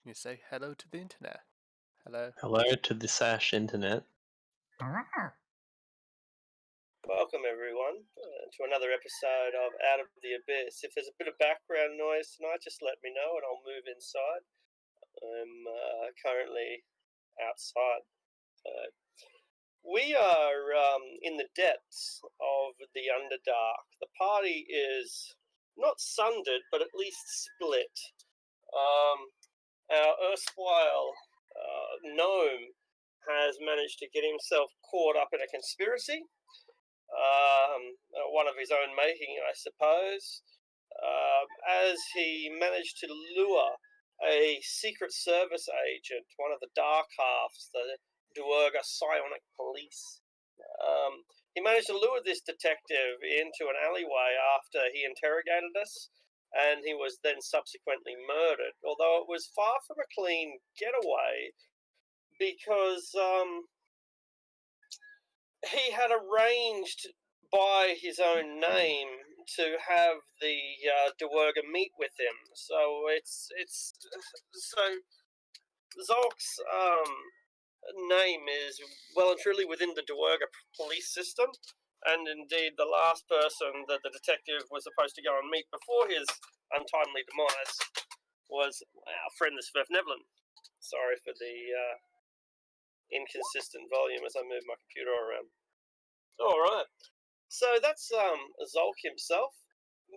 Can you say hello to the internet? Hello. Hello to the Sash internet. Welcome, everyone, to another episode of Out of the Abyss. If there's a bit of background noise tonight, just let me know and I'll move inside. I'm currently outside. We are in the depths of the Underdark. The party is not sundered, but at least split. Our erstwhile gnome has managed to get himself caught up in a conspiracy. One of his own making, I suppose, as he managed to lure a Secret Service agent, one of the Dark Halves, the Duergar Psionic Police. He managed to lure this detective into an alleyway after he interrogated us, and he was then subsequently murdered, although it was far from a clean getaway because he had arranged by his own name to have the Duergar meet with him. So so Zolk's name is well and truly within the Duergar police system, and indeed the last person that the detective was supposed to go and meet before his untimely demise was our friend the Sverfnevlin. Sorry for the inconsistent volume as I move my computer around. All right. So that's Zolk himself.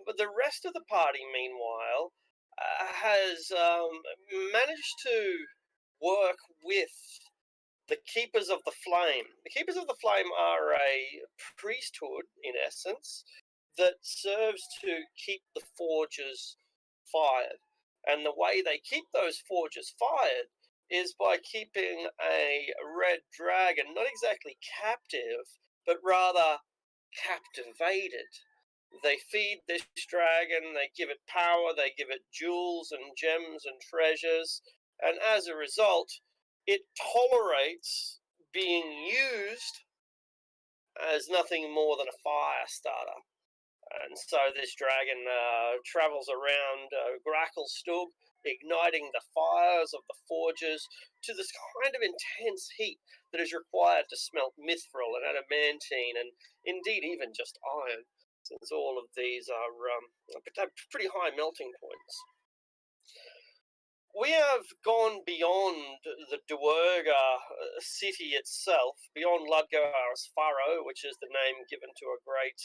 But the rest of the party, meanwhile, has managed to work with the Keepers of the Flame. The Keepers of the Flame are a priesthood, in essence, that serves to keep the forges fired. And the way they keep those forges fired is by keeping a red dragon, not exactly captive, but rather captivated. They feed this dragon, they give it power, they give it jewels and gems and treasures, and as a result, it tolerates being used as nothing more than a fire starter. And so this dragon travels around Gracklstug, igniting the fires of the forges to this kind of intense heat that is required to smelt mithril and adamantine, and indeed even just iron, since all of these are pretty high melting points. We have gone beyond the Duergar city itself, beyond Ludgar's Furrow, which is the name given to a great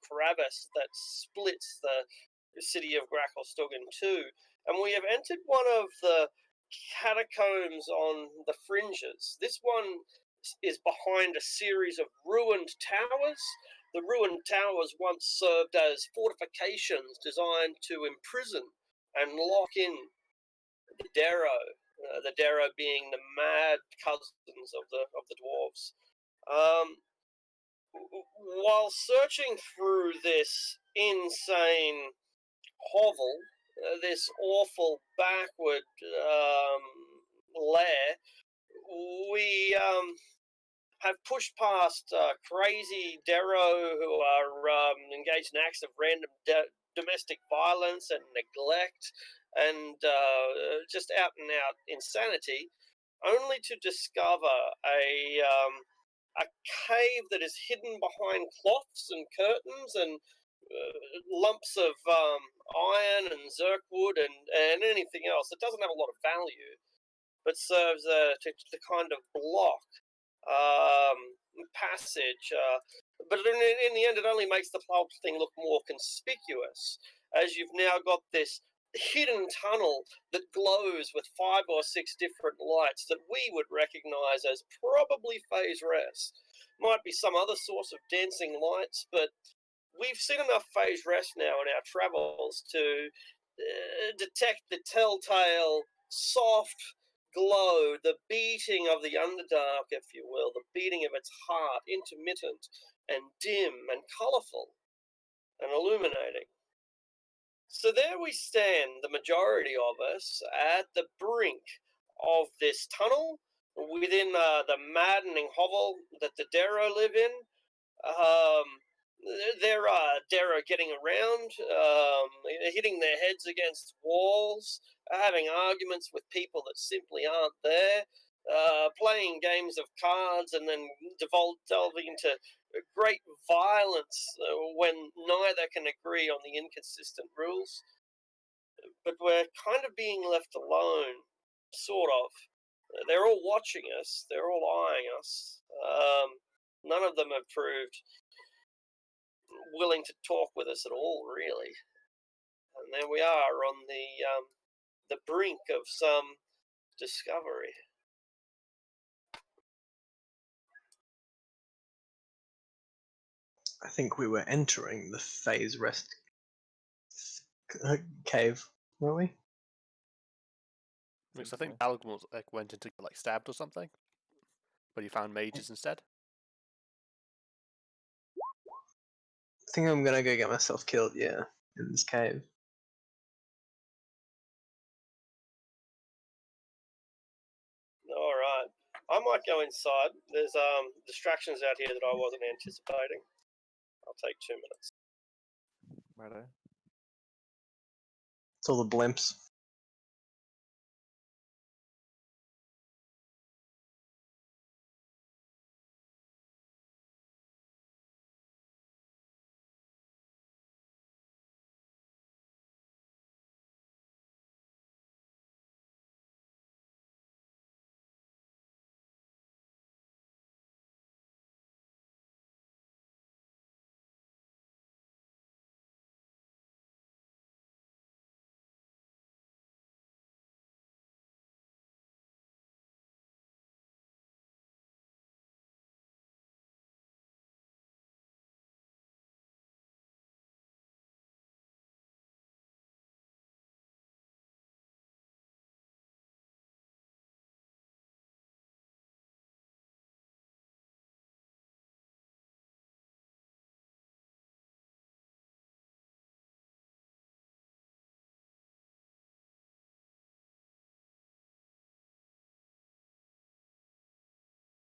crevasse that splits the city of Gracklstug in two, and we have entered one of the catacombs on the fringes. This one is behind a series of ruined towers. The ruined towers once served as fortifications designed to imprison and lock in the Darrow being the mad cousins of the dwarves. While searching through this insane hovel, this awful backward lair, we have pushed past crazy Darrow who are engaged in acts of random domestic violence and neglect and just out and out insanity, only to discover a cave that is hidden behind cloths and curtains and lumps of iron and zirkwood and anything else that doesn't have a lot of value, but serves to kind of block passage. But in the end, it only makes the whole thing look more conspicuous, as you've now got this hidden tunnel that glows with 5 or 6 different lights that we would recognize as probably phase rest. Might be some other source of dancing lights, but we've seen enough phase rest now in our travels to detect the telltale soft glow, the beating of the Underdark, if you will, the beating of its heart, intermittent and dim and colourful and illuminating. So there we stand, the majority of us, at the brink of this tunnel within the maddening hovel that the Darrow live in. They're getting around, hitting their heads against walls, having arguments with people that simply aren't there, playing games of cards, and then delving into great violence when neither can agree on the inconsistent rules. But we're kind of being left alone, sort of. They're all watching us. They're all eyeing us. None of them have proved willing to talk with us at all, really. And there we are on the brink of some discovery. I think we were entering the phase rest cave, were we? Because I think Balgamon like went into like stabbed or something, but he found mages instead. I think I'm gonna go get myself killed, yeah, in this cave. All right. I might go inside. There's distractions out here that I wasn't anticipating. I'll take 2 minutes. Righto. It's all the blimps.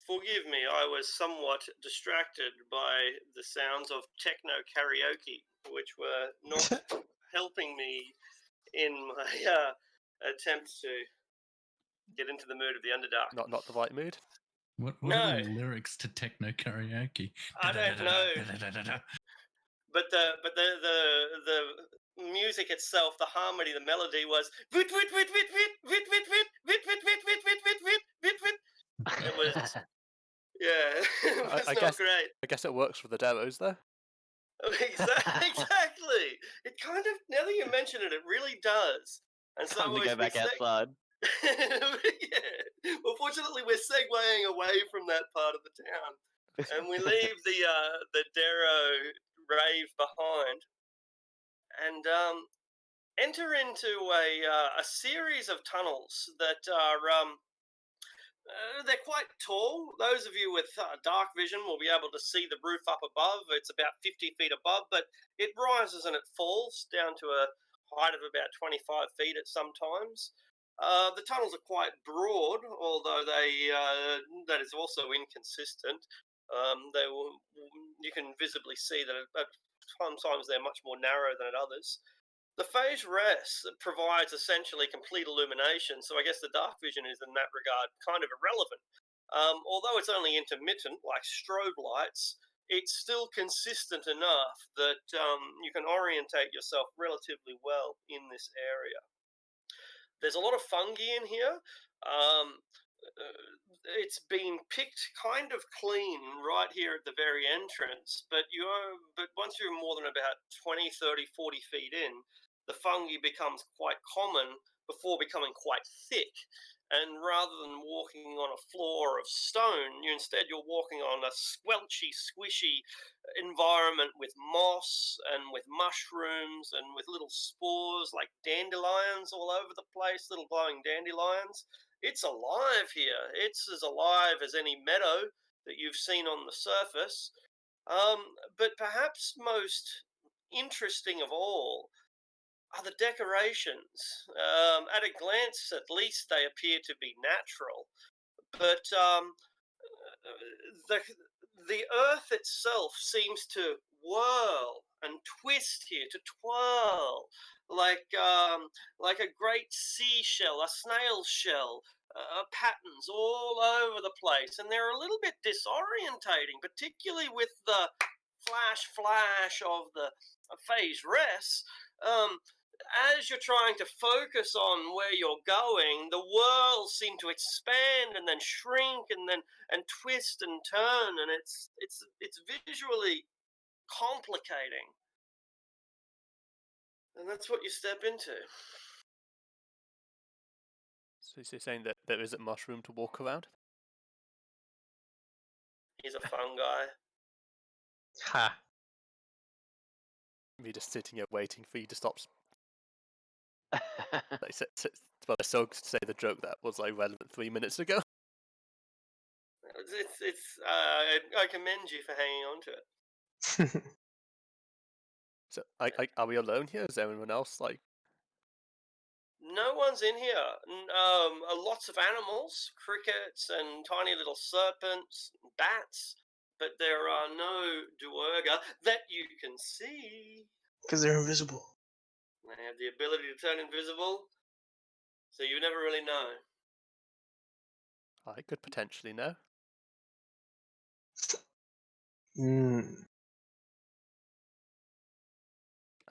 Forgive me, I was somewhat distracted by the sounds of techno karaoke, which were not helping me in my attempt to get into the mood of the Underdark. Not the right mood. What No. are the lyrics to techno karaoke? I don't know. But the music itself, the harmony, the melody was wit wit wit wit wit wit wit wit wit wit wit wit wit wit wit wit wit. It was it was I not guess- great. I guess it works for the demos though. Exactly. It kind of, now that you mention it, it really does. And so Time to go back outside. Yeah. Well, fortunately, we're segueing away from that part of the town, and we leave the Darrow rave behind, and enter into a series of tunnels that are they're quite tall. Those of you with dark vision will be able to see the roof up above. It's about 50 feet above, but it rises and it falls down to a height of about 25 feet at some times. The tunnels are quite broad, although that is also inconsistent. You can visibly see that at sometimes they're much more narrow than at others. The phase rest provides essentially complete illumination, so I guess the dark vision is in that regard kind of irrelevant. Although it's only intermittent, like strobe lights, it's still consistent enough that you can orientate yourself relatively well in this area. There's a lot of fungi in here. It's been picked kind of clean right here at the very entrance, but once you're more than about 20, 30, 40 feet in, the fungi becomes quite common before becoming quite thick. And rather than walking on a floor of stone, you're walking on a squelchy, squishy environment with moss and with mushrooms and with little spores like dandelions all over the place, little glowing dandelions. It's alive here. It's as alive as any meadow that you've seen on the surface. But perhaps most interesting of all are the decorations. At a glance, at least, they appear to be natural. But the earth itself seems to whirl and twist here, to twirl like a great seashell, a snail shell. Patterns all over the place, and they're a little bit disorientating, particularly with the flash of the phase rest. As you're trying to focus on where you're going, the whirls seem to expand and then shrink and twist and turn, and it's visually complicating. And that's what you step into. So you're saying that there isn't much room to walk around? He's a fungi. Ha. Me just sitting here waiting for you to stop. Like, well, so to say the joke that was like relevant 3 minutes ago. I commend you for hanging on to it. So, are we alone here? Is there anyone else? Like, no one's in here. Lots of animals, crickets and tiny little serpents, bats, but there are no duergar that you can see. Because they're invisible. They have the ability to turn invisible, so you never really know. I could potentially know.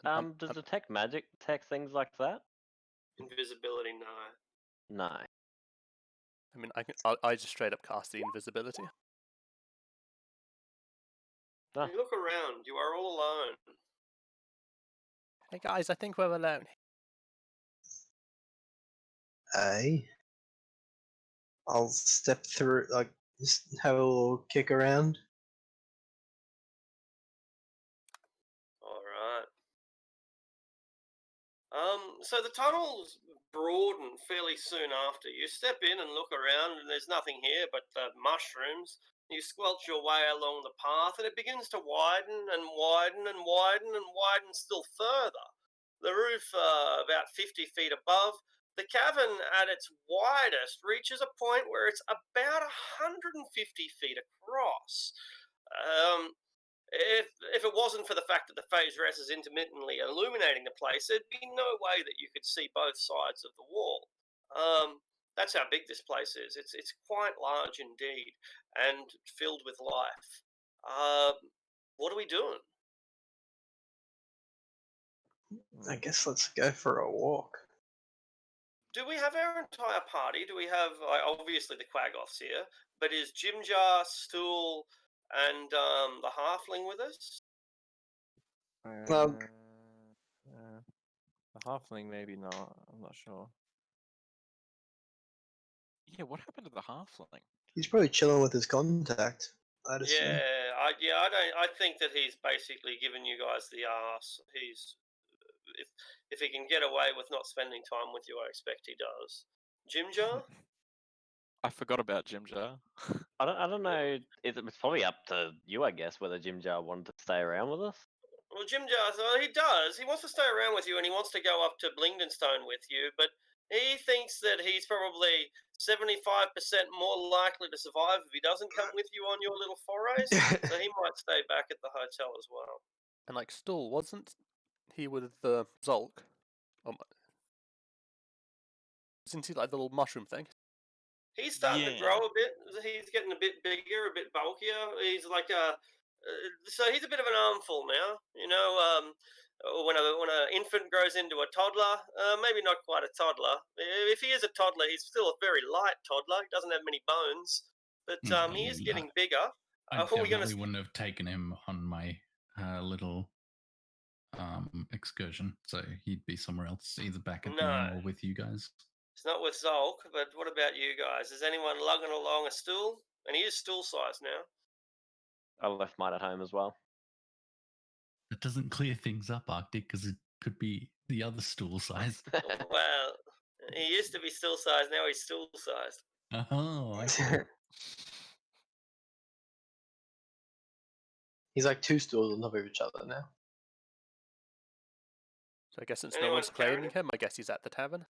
Does detect magic detect things like that? Invisibility, no. No. I mean, I just straight up cast the invisibility. Ah. You look around. You are all alone. Hey guys, I think we're alone. I'll step through, like, just have a little kick around. Alright. So the tunnels broaden fairly soon after. You step in and look around, and there's nothing here but the mushrooms. You squelch your way along the path, and it begins to widen and widen and widen and widen still further. The roof, about 50 feet above, the cavern at its widest reaches a point where it's about 150 feet across. If it wasn't for the fact that the phase rest is intermittently illuminating the place, there'd be no way that you could see both sides of the wall. That's how big this place is. It's quite large indeed, and filled with life. What are we doing? I guess let's go for a walk. Do we have our entire party? Do we have, obviously the Quaggoths here, but is Jimjar, Stool, and the Halfling with us? Well- The halfling, maybe not. I'm not sure. Yeah, what happened to the halfling? He's probably chilling with his contact. I'd assume. I think that he's basically given you guys the arse. He's if he can get away with not spending time with you, I expect he does. Jimjar? I forgot about Jimjar. I don't know. It's probably up to you, I guess, whether Jim Jar wanted to stay around with us. Well, Jimjar, he does. He wants to stay around with you, and he wants to go up to Blingdenstone with you, but he thinks that he's probably 75% more likely to survive if he doesn't come with you on your little forays, so he might stay back at the hotel as well. And like Stool, wasn't he with the Zolk? Isn't he like the little mushroom thing? He's starting to grow a bit. He's getting a bit bigger, a bit bulkier. He's like so he's a bit of an armful now. You know, when an infant grows into a toddler, maybe not quite a toddler. If he is a toddler, he's still a very light toddler. He doesn't have many bones, but he is getting bigger. I definitely wouldn't have taken him on my little excursion, so he'd be somewhere else, either back at the inn or with you guys. It's not with Zolk, but what about you guys? Is anyone lugging along a stool? And he is stool size now. I left mine at home as well. That doesn't clear things up, Arctic, because it could be the other stool size. Well, he used to be stool size, now he's stool sized. Oh, I see. He's like two stools on top of each other now. So I guess since Anyone no one's carrying claiming him, I guess he's at the tavern.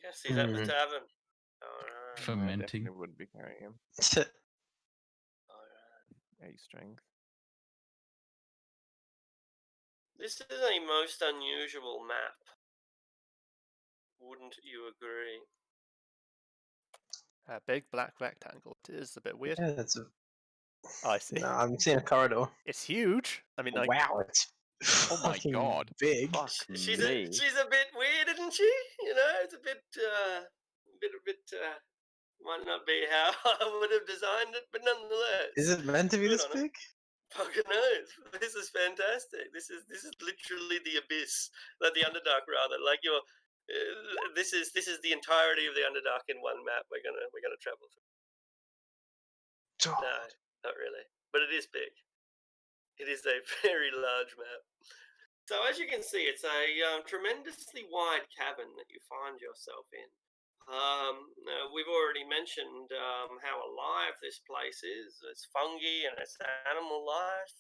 Yes, he's at the tavern. Alright. I Fermenting. definitely wouldn't be carrying him. Alright. 8 strength. This is a most unusual map. Wouldn't you agree? A big black rectangle. It is a bit weird. Yeah, that's a. Oh, I see. No, I'm seeing a corridor. It's huge. I mean, like, Wow, it's Oh my fucking God. big. Fuck She's me. she's a bit weird, isn't she? You know, it's a bit might not be how I would have designed it, but nonetheless. Is it meant to be Good this on it. big? Fucking knows. This is fantastic. This is literally the abyss, like the Underdark rather. Like you're, this is the entirety of the Underdark in one map. We're gonna travel through. No, not really, but it is big. It is a very large map. So as you can see, it's a tremendously wide cavern that you find yourself in. We've already mentioned how alive this place is. It's fungi and it's animal life.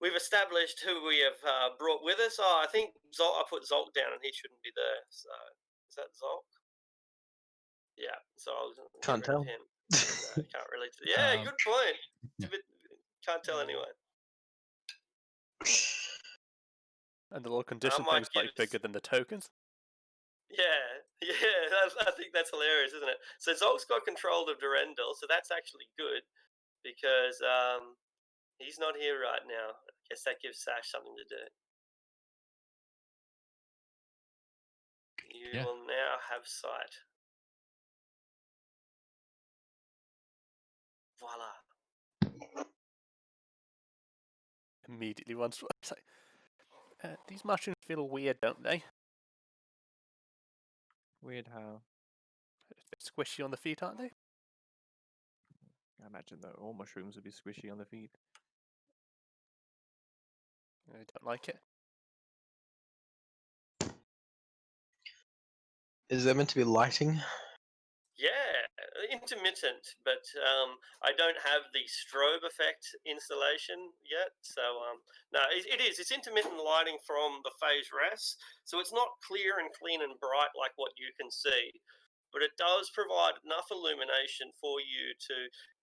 We've established who we have brought with us. Oh, I think I put Zolk down and he shouldn't be there. So is that Zolk? Yeah. So I'll Can't get rid of tell. him. Can't really. Yeah, good point. It's a bit, can't tell anyway. and the little condition might thing's like give bigger than the tokens. Yeah, I think that's hilarious, isn't it? So Zolk's got control of Durendal, so that's actually good because he's not here right now. I guess that gives Sash something to do. You Yeah. will now have sight. Voila. Immediately once. It's like, these mushrooms feel weird, don't they? Weird how. They're squishy on the feet, aren't they? I imagine that all mushrooms would be squishy on the feet. I don't like it. Is there meant to be lighting? Yeah, intermittent, but I don't have the strobe effect installation yet. So no, it is. It's intermittent lighting from the phase res, so it's not clear and clean and bright like what you can see, but it does provide enough illumination for you to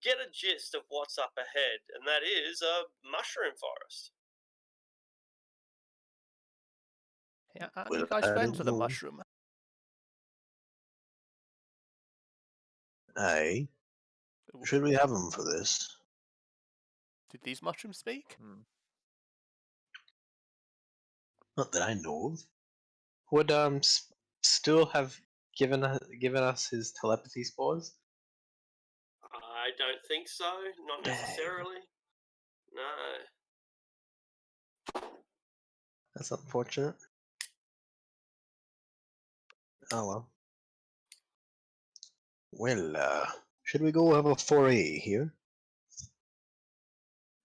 get a gist of what's up ahead, and that is a mushroom forest. Yeah, are Well, you guys I friends don't with a know. mushroom? Aye. Should we have them for this? Did these mushrooms speak? Hmm. Not that I know of. Would Stool have given us his telepathy spores? I don't think so. Not Dang. necessarily. No. That's unfortunate. Oh well. Well, should we go have a foray here?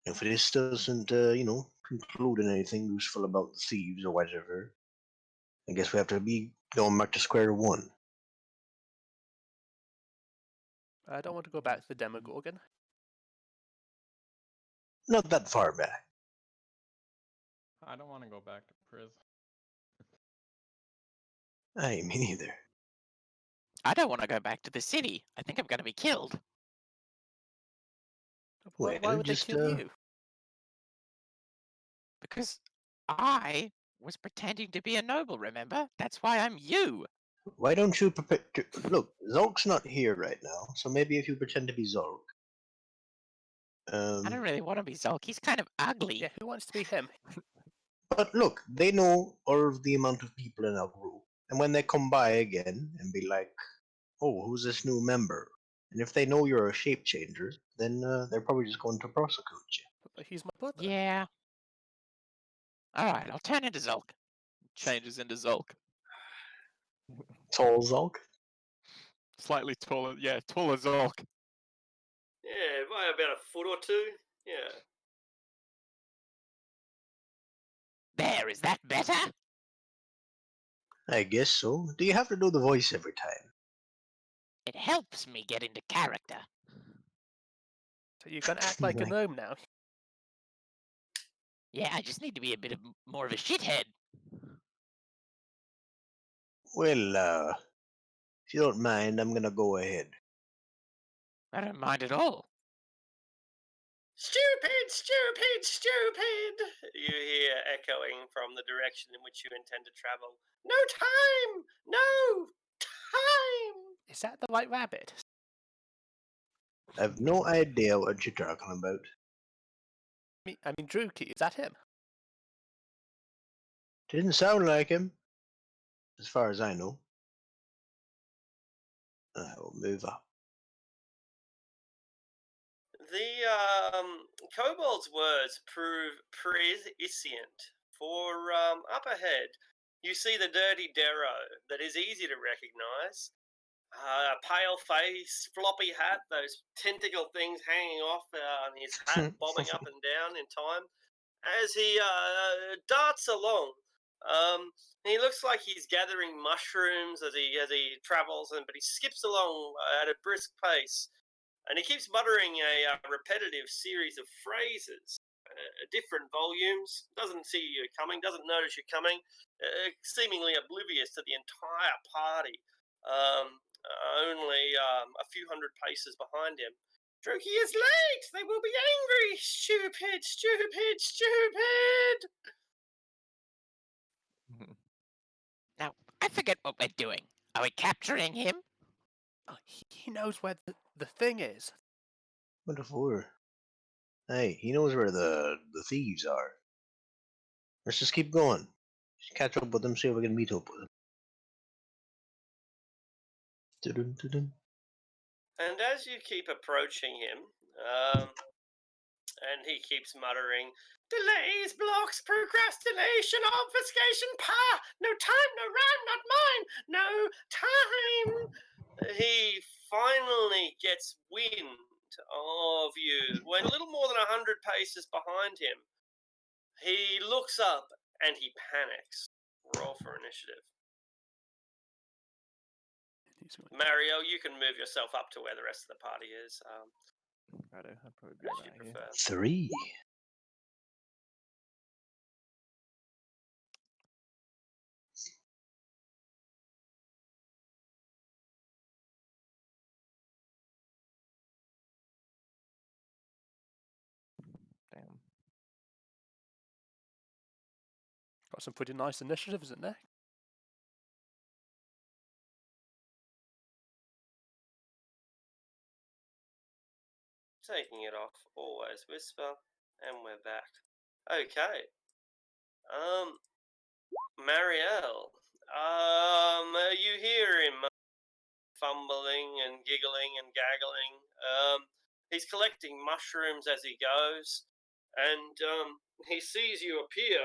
If this doesn't, conclude in anything useful about the thieves or whatever, I guess we have to be going back to square one. I don't want to go back to the Demogorgon. Not that far back. I don't want to go back to prison. Aye, me neither. I don't want to go back to the city. I think I'm going to be killed. Why Well, would they just, kill you? Because I was pretending to be a noble, remember? That's why I'm you. Why don't you prepare to... Look, Zolk's not here right now, so maybe if you pretend to be Zolk. I don't really want to be Zolk. He's kind of ugly. Yeah, who wants to be him? But look, they know all of the amount of people in our group, and when they come by again and be like, "Oh, who's this new member?" and if they know you're a shape changer, then they're probably just going to prosecute you. But he's my brother. Yeah. Alright, I'll turn into Zolk. Changes into Zolk. Tall Zolk. Slightly taller. Yeah, taller Zolk. Yeah, by about a foot or two. Yeah. There, is that better? I guess so. Do you have to do the voice every time? It helps me get into character. So you're gonna act like a Like- gnome now. Yeah, I just need to be a bit more of a shithead. Well, if you don't mind, I'm gonna go ahead. I don't mind at all. Stupid, stupid, stupid! You hear echoing from the direction in which you intend to travel. No time! No time! Is that the White Rabbit? I have no idea what you're talking about. I mean, Drukey, is that him? Didn't sound like him, as far as I know. I will move up. The kobold's words prove prescient. For up ahead, you see the dirty Darrow that is easy to recognise. Pale face, floppy hat, those tentacle things hanging off on his hat, bobbing up and down in time. As he darts along, he looks like he's gathering mushrooms as he travels, but he skips along at a brisk pace. And he keeps muttering a repetitive series of phrases, different volumes, doesn't see you coming, doesn't notice you coming, seemingly oblivious to the entire party, only a few hundred paces behind him. Drukey is late! They will be angry! Stupid, stupid, stupid! Now, I forget what we're doing. Are we capturing him? Oh, he knows where the thing is. What for? Hey, he knows where the thieves are. Let's just keep going. Just catch up with them, see if we can meet up with them. Dun, dun, dun. And as you keep approaching him, and he keeps muttering, delays, blocks, procrastination, obfuscation, no time, no rhyme, not mine, no time. He finally gets wind of you when a little more than 100 paces behind him. He looks up and he panics. Roll for initiative. Mario, you can move yourself up to where the rest of the party is. Righto, I'd probably be As you about here. prefer. 3. Damn. Got some pretty nice initiatives in there. Taking it off, always whisper, and we're back. Okay. Marielle, you hear him fumbling and giggling and gaggling. He's collecting mushrooms as he goes, and he sees you appear,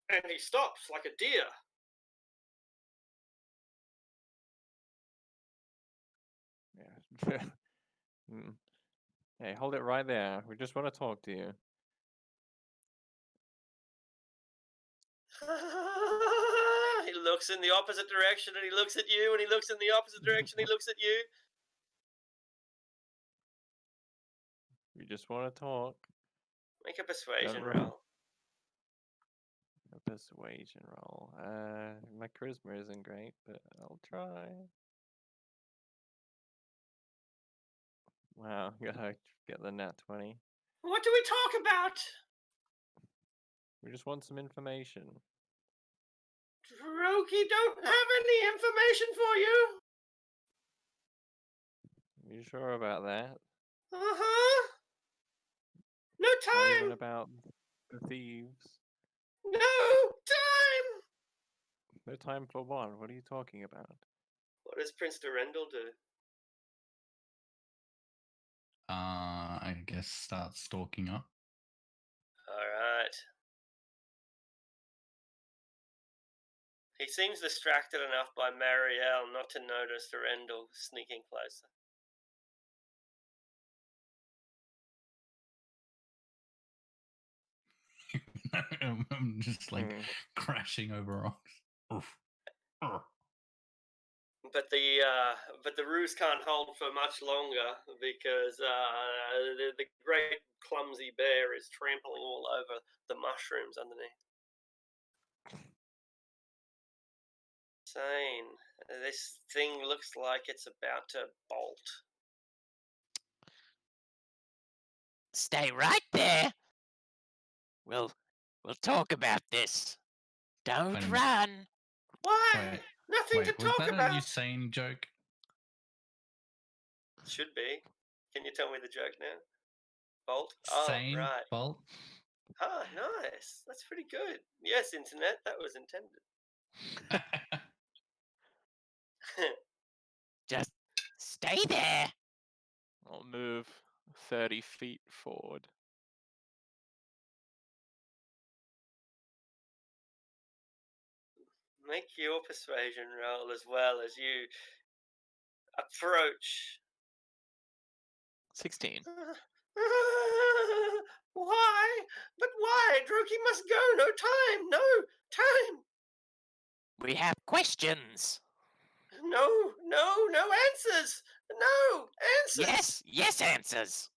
and he stops like a deer. Yeah. Hey, hold it right there. We just want to talk to you. He looks in the opposite direction, and he looks at you, and he looks in the opposite direction, he looks at you. We just want to talk. Make a persuasion Never- roll. A persuasion roll. My charisma isn't great, but I'll try. Wow, gotta get the nat 20. What do we talk about? We just want some information. Drokey don't have any information for you. You sure about that? Uh-huh. No Not even time. about the thieves. No time. No time for what? What are you talking about? What does Prince Durendal do? I guess start stalking up. All right. He seems distracted enough by Marielle not to notice Durendal sneaking closer. I'm just like Hmm. crashing over rocks. Oof. Urgh. But the ruse can't hold for much longer because the great clumsy bear is trampling all over the mushrooms underneath. Sane. This thing looks like it's about to bolt. Stay right there. We'll talk about this. Don't Wait a minute. run. Why? Wait, Nothing to Wait, was talk that about. a Usain joke? Should be. Can you tell me the joke now? Bolt? Sane Oh, right. Bolt? Ah, nice. That's pretty good. Yes, internet, that was intended. Just stay there. I'll move 30 feet forward. Make your persuasion roll as well as you approach. 16. Why? But why? Droki must go. No time. No time. We have questions. No answers. No answers. Yes, answers.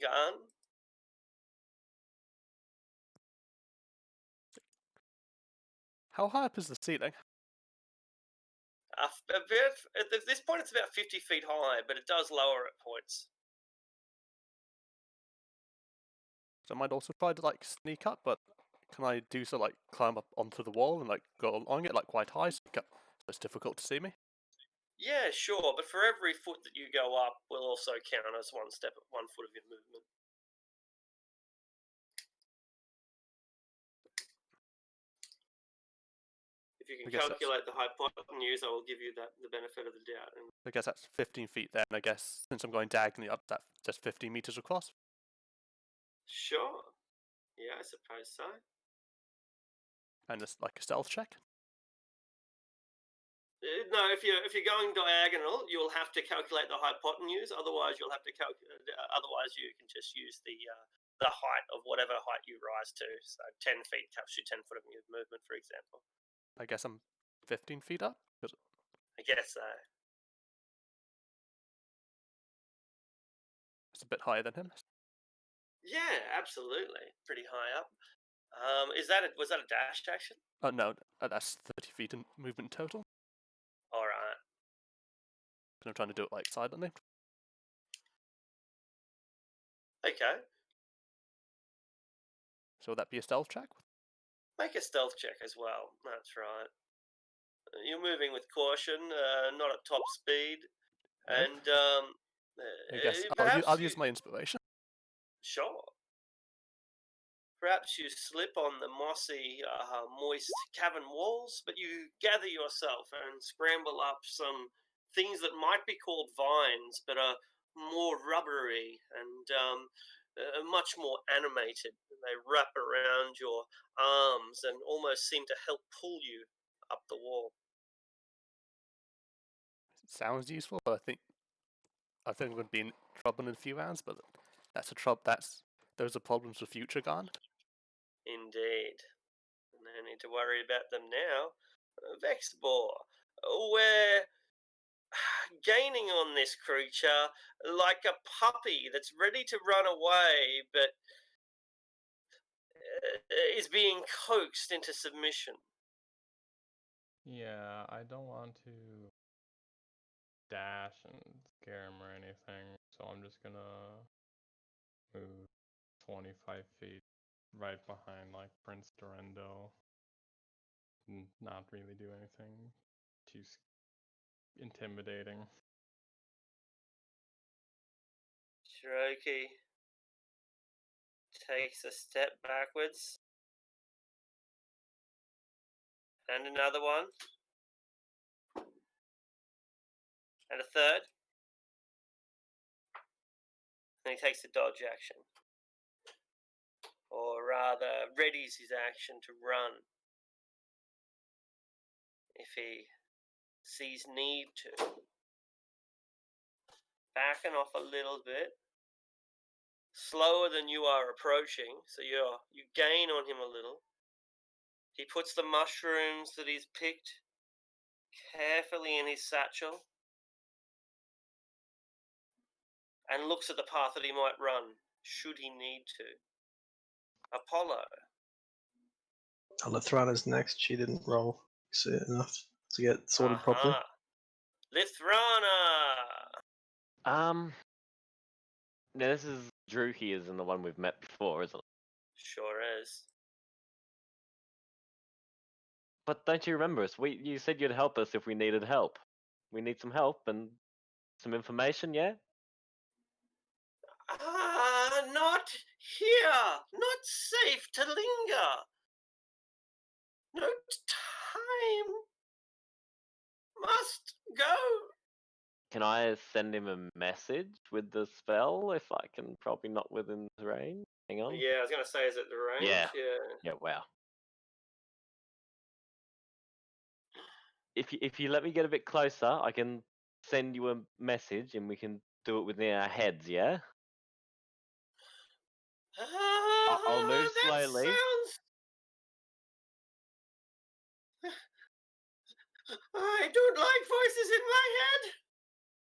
Gone. How high up is the ceiling? At this point, it's about 50 feet high, but it does lower at points. So I might also try to like sneak up, but can I do so like climb up onto the wall and like go along it like quite high so it's difficult to see me? Yeah, sure, but for every foot that you go up will also count as 1 foot of your movement. If you can calculate the hypotenuse, I will give you the benefit of the doubt. And I guess that's 15 feet there, and I guess since I'm going diagonally up, that's just 15 meters across. sure. Yeah, I suppose so. And it's like a stealth check. No, if you're going diagonal, you'll have to calculate the hypotenuse. Otherwise, you'll have to Otherwise, you can just use the height of whatever height you rise to. So 10 feet caps you 10 foot of movement, for example. I guess I'm 15 feet up. I guess so. It's a bit higher than him. Yeah, absolutely, pretty high up. Was that a dash action? Oh no, that's 30 feet in movement total. All right. I'm trying to do it like silently. Okay. So would that be a stealth check? Make a stealth check as well. That's right. You're moving with caution, not at top speed, and I guess I'll use my inspiration. Sure. Perhaps you slip on the mossy, moist cavern walls, but you gather yourself and scramble up some things that might be called vines, but are more rubbery and much more animated. They wrap around your arms and almost seem to help pull you up the wall. It sounds useful, but I think we'd be in trouble in a few rounds. But that's a trouble. Those are problems for future Garn. Indeed. No need to worry about them now. Vexbore, we're gaining on this creature like a puppy that's ready to run away, but is being coaxed into submission. Yeah, I don't want to dash and scare him or anything, so I'm just gonna move 25 feet right behind like Prince Durendo. Not really do anything too intimidating. Shiroki takes a step backwards. And another one. And a third. And he takes a dodge action. Or rather, readies his action to run. If he sees need to. Backing off a little bit. Slower than you are approaching, so you gain on him a little. He puts the mushrooms that he's picked carefully in his satchel and looks at the path that he might run, should he need to. Apollo. Lithrana's next. She didn't roll enough to get sorted properly. Lithrana! Now this is Drooky isn't the one we've met before, is it? Sure is. But don't you remember us? You said you'd help us if we needed help. We need some help and some information, yeah? Not here. Not safe to linger. No time. Must go. Can I send him a message with the spell if I can? Probably not within the range. Hang on. Yeah, I was gonna say, is it the range? Yeah. Yeah. Yeah, wow. If you let me get a bit closer, I can send you a message and we can do it within our heads, yeah? I'll move That slowly. sounds. I don't like voices in my head.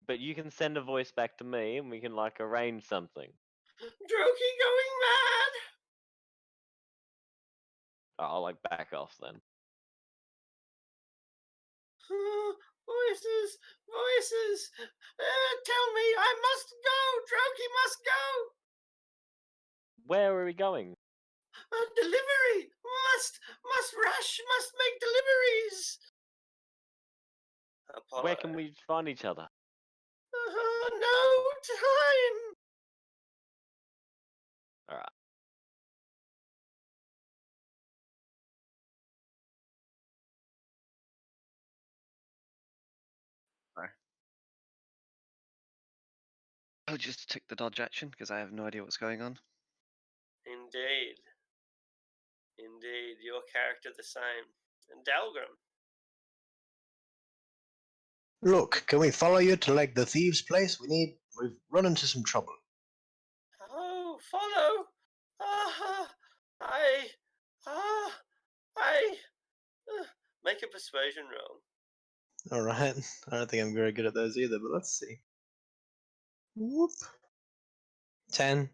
But you can send a voice back to me and we can like arrange something. Drokey going mad. I'll like back off then. Voices, voices. Tell me, I must go. Drokey must go. Where are we going? Delivery. Must rush. Must make deliveries. Apollo. Where can we find each other? No time. Alright. I'll just take the dodge action because I have no idea what's going on. Indeed. Indeed. Your character the same. And Dalgrim. Look, can we follow you to like the thieves' place? We've run into some trouble. Oh, follow. Make a persuasion roll. Alright. I don't think I'm very good at those either, but let's see. Whoop. 10.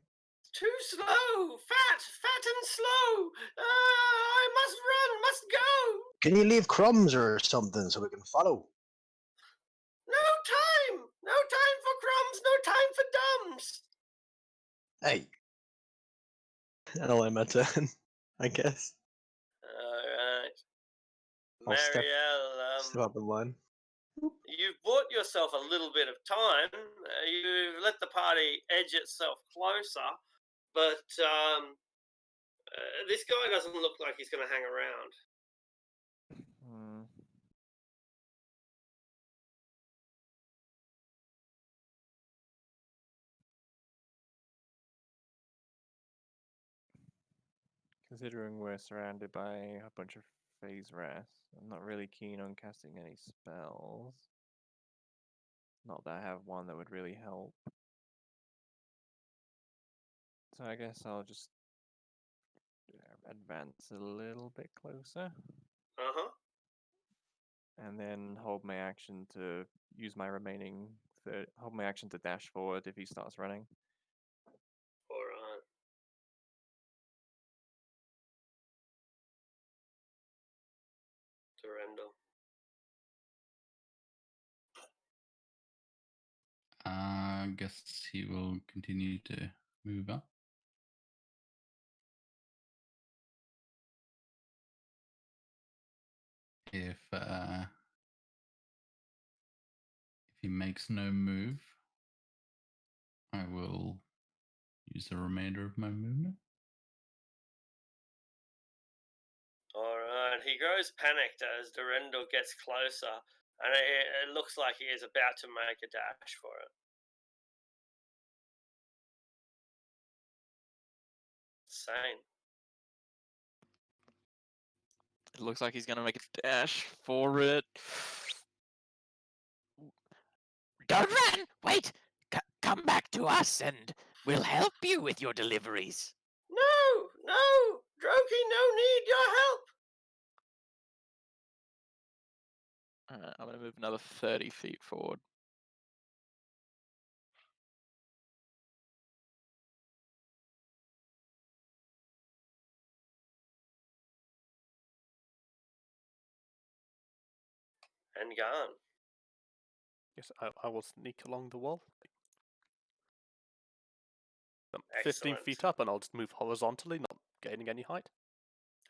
Too slow. Fat and slow. I must run. Must go. Can you leave crumbs or something so we can follow? No time. No time for crumbs. No time for dumbs. Hey. I don't like my turn, I guess. Alright. I'll step Marielle, up in line. you've bought yourself a little bit of time. You've let the party edge itself closer, but this guy doesn't look like he's going to hang around. Considering we're surrounded by a bunch of phase wrath, I'm not really keen on casting any spells. Not that I have one that would really help. So I guess I'll just advance a little bit closer. Uh-huh. And then hold my action to use my remaining hold my action to dash forward if he starts running. Alright. Durendal. I guess he will continue to move up. If he makes no move, I will use the remainder of my movement. Alright, he grows panicked as Durendal gets closer, and it looks like he is about to make a dash for it. Sane. It looks like he's going to make a dash for it. Don't run! Wait! Come back to us and we'll help you with your deliveries. No! Drokey, no need your help! I'm going to move another 30 feet forward. And gone. Yes, I will sneak along the wall. I'm 15 feet Excellent. up, and I'll just move horizontally, not gaining any height.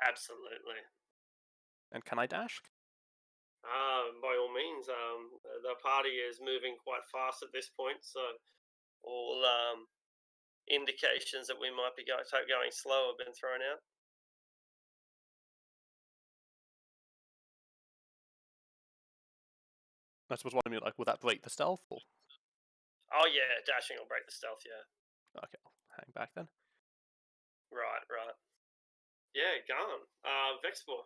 Absolutely. And can I dash? By all means. The party is moving quite fast at this point, so all indications that we might be going slow have been thrown out. I suppose what I mean, like, will that break the stealth? Or... Oh yeah, dashing will break the stealth. Yeah. Okay, I'll hang back then. Right. Yeah, gone. Vexpor.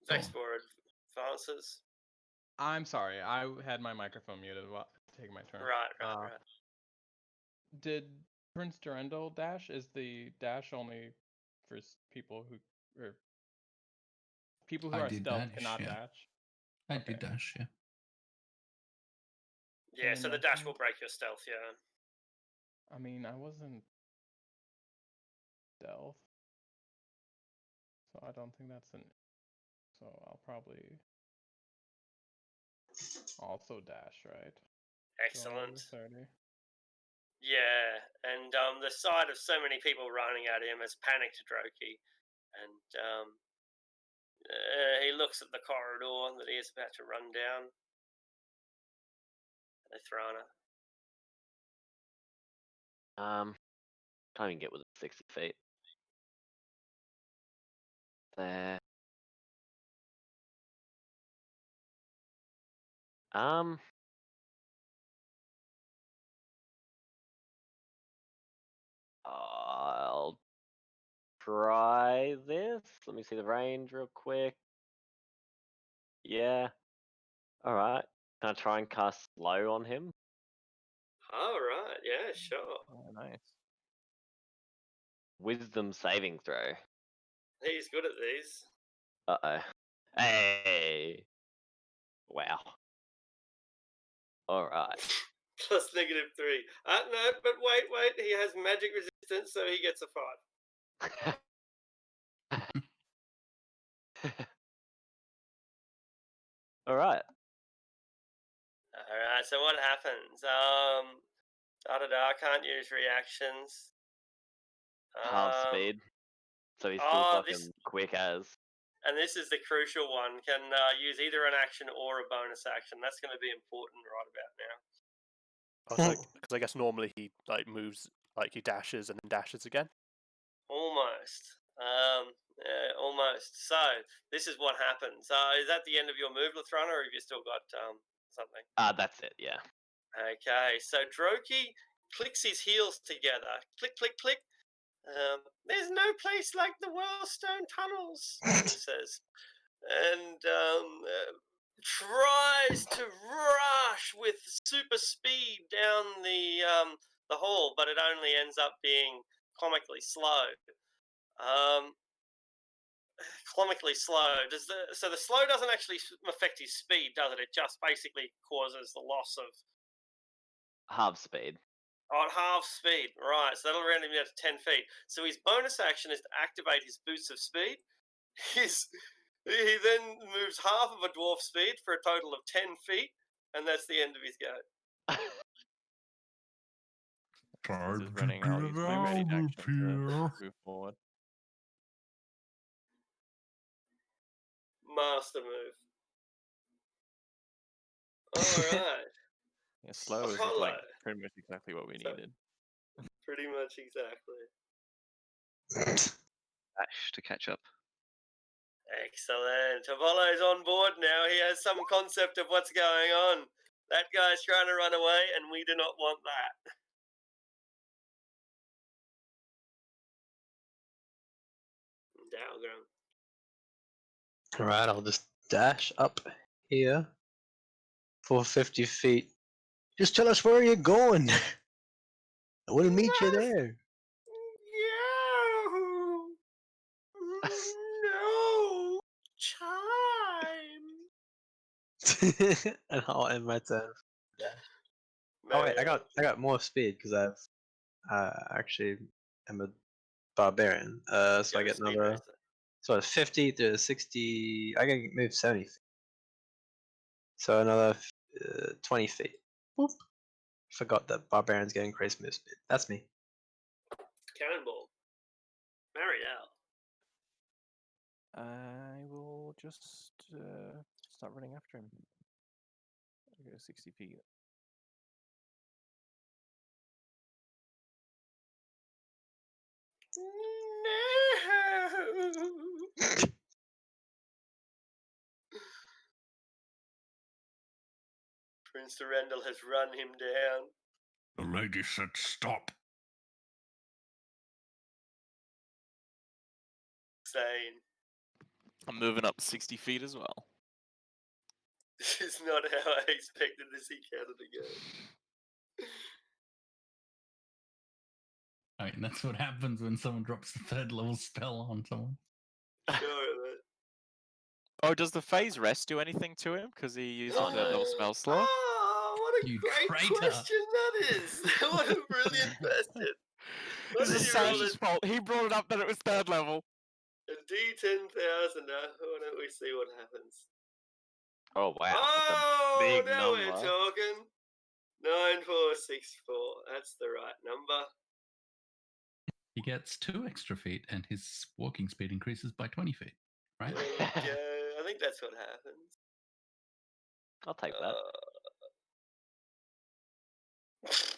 Vexpor advances. I'm sorry, I had my microphone muted while taking my turn. Right. Did Prince Durendal dash? Is the dash only for people who I are did stealth dash, cannot yeah. dash? I Okay. did dash, yeah. Yeah, They so the dash will mentioned- break your stealth. Yeah. I mean, I wasn't stealth, so I don't think that's an. So I'll probably also dash, right? Go Excellent. over 30. Yeah, and the sight of so many people running at him has panicked Droki, and he looks at the corridor that he is about to run down. Ethrana. Can't even get within 60 feet. There. I'll try this. Let me see the range real quick. Yeah. Alright. Can I try and cast slow on him? All right. Yeah, sure. Oh, nice. Wisdom saving throw. He's good at these. Uh-oh. Hey. Wow. Alright. Plus -3. No, but wait. He has magic resistance, so he gets a 5. Alright. Alright, so what happens? Can't use reactions. Half speed. So he's still oh, fucking this- quick as. And this is the crucial one. Can use either an action or a bonus action. That's going to be important right about now. Because I guess normally he like moves, like he dashes and then dashes again. Almost. Almost. So this is what happens. Is that the end of your move, Lathrana, or have you still got something? That's it, yeah. Okay, so Droki clicks his heels together. Click, click, click. There's no place like the Whirlstone Tunnels, he says. And tries to rush with super speed down the hall, but it only ends up being comically slow. Comically slow. So the slow doesn't actually affect his speed, does it? It just basically causes the loss of Half speed. at half speed. Right, so that'll round him down to 10 feet. So his bonus action is to activate his boots of speed. He then moves half of a dwarf speed for a total of 10 feet, and that's the end of his go. This is running. I'll use my ready action to move forward. Master move. Alright. Yeah, slow is Apollo. like pretty much exactly what we So- needed. Pretty much exactly. Dash to catch up. Excellent. Apollo's on board now. He has some concept of what's going on. That guy's trying to run away, and we do not want that. Dalgrim. Alright, I'll just dash up here for 50 feet. Just tell us where you're going. We'll meet you there. No time. And I'll end my turn. Oh wait, I Mariel. got more speed because I've actually am a barbarian. So You're I a get speed another. racer. So it's 50 to 60. I can move 70 feet. So another 20 feet. Boop. Forgot that barbarians get increased move speed. That's me. Cannonball. Mariel. I will just start running after him. I go 60 feet. No. Prince Durendal has run him down. The lady said stop. Saying, I'm moving up 60 feet as well. this is not how I expected this encounter to go. I mean, that's what happens when someone drops the 3rd level spell on someone. Sure, but... Oh, does the phase rest do anything to him? Because he uses Oh, the no. level spell slot? Oh, what a You great traitor. question that is! What a brilliant question. What It's the did you roll Sage's fault. He brought it up that it was 3rd level. a D10,000? Why don't we see what happens? Oh wow. Oh, big now we're number. talking. 9464. That's the right number. He gets 2 extra feet, and his walking speed increases by 20 feet. Right? There we go. I think that's what happens. I'll take that.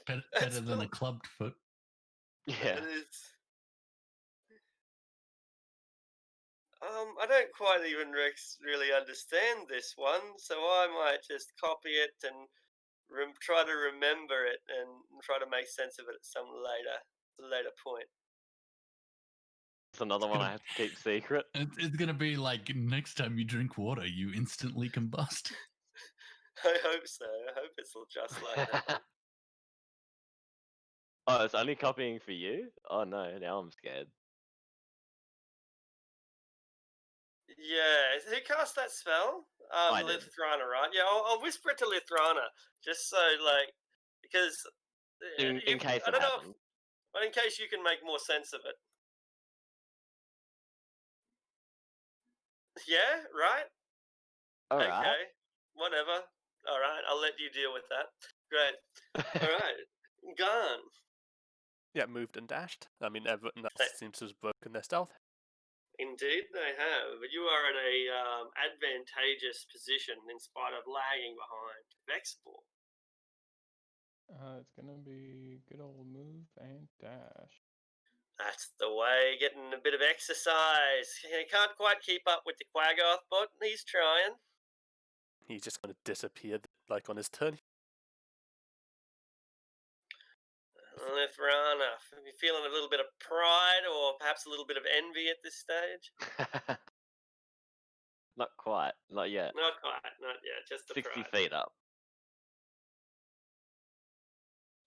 Better That's than a not- clubbed foot. Yeah. That is... I don't quite even really understand this one, so I might just copy it and try to remember it and try to make sense of it at some later point. It's another one I have to keep secret. It's gonna be like next time you drink water, you instantly combust. I hope so. I hope it's just like that. Oh, it's only copying for you? Oh no, now I'm scared. Yeah, who cast that spell? I did. Lithrana, right? Yeah, I'll whisper it to Lithrana, just so, like, because... In case I it don't know, happens. but in case you can make more sense of it. Yeah, right? Alright. Okay, whatever. Alright, I'll let you deal with that. Great. Alright, Garn. Yeah, moved and dashed. I mean, everyone Hey. else seems to have broken their stealth. Indeed, they have. But you are in a advantageous position in spite of lagging behind. Vexball. It's gonna be good old move and dash. That's the way, getting a bit of exercise. He can't quite keep up with the Quaggoth, but he's trying. He's just going to disappear, like, on his turn. Lithrana, are you feeling a little bit of pride or perhaps a little bit of envy at this stage? Not quite. Not yet. Not quite, not yet, just the 60 pride. feet up.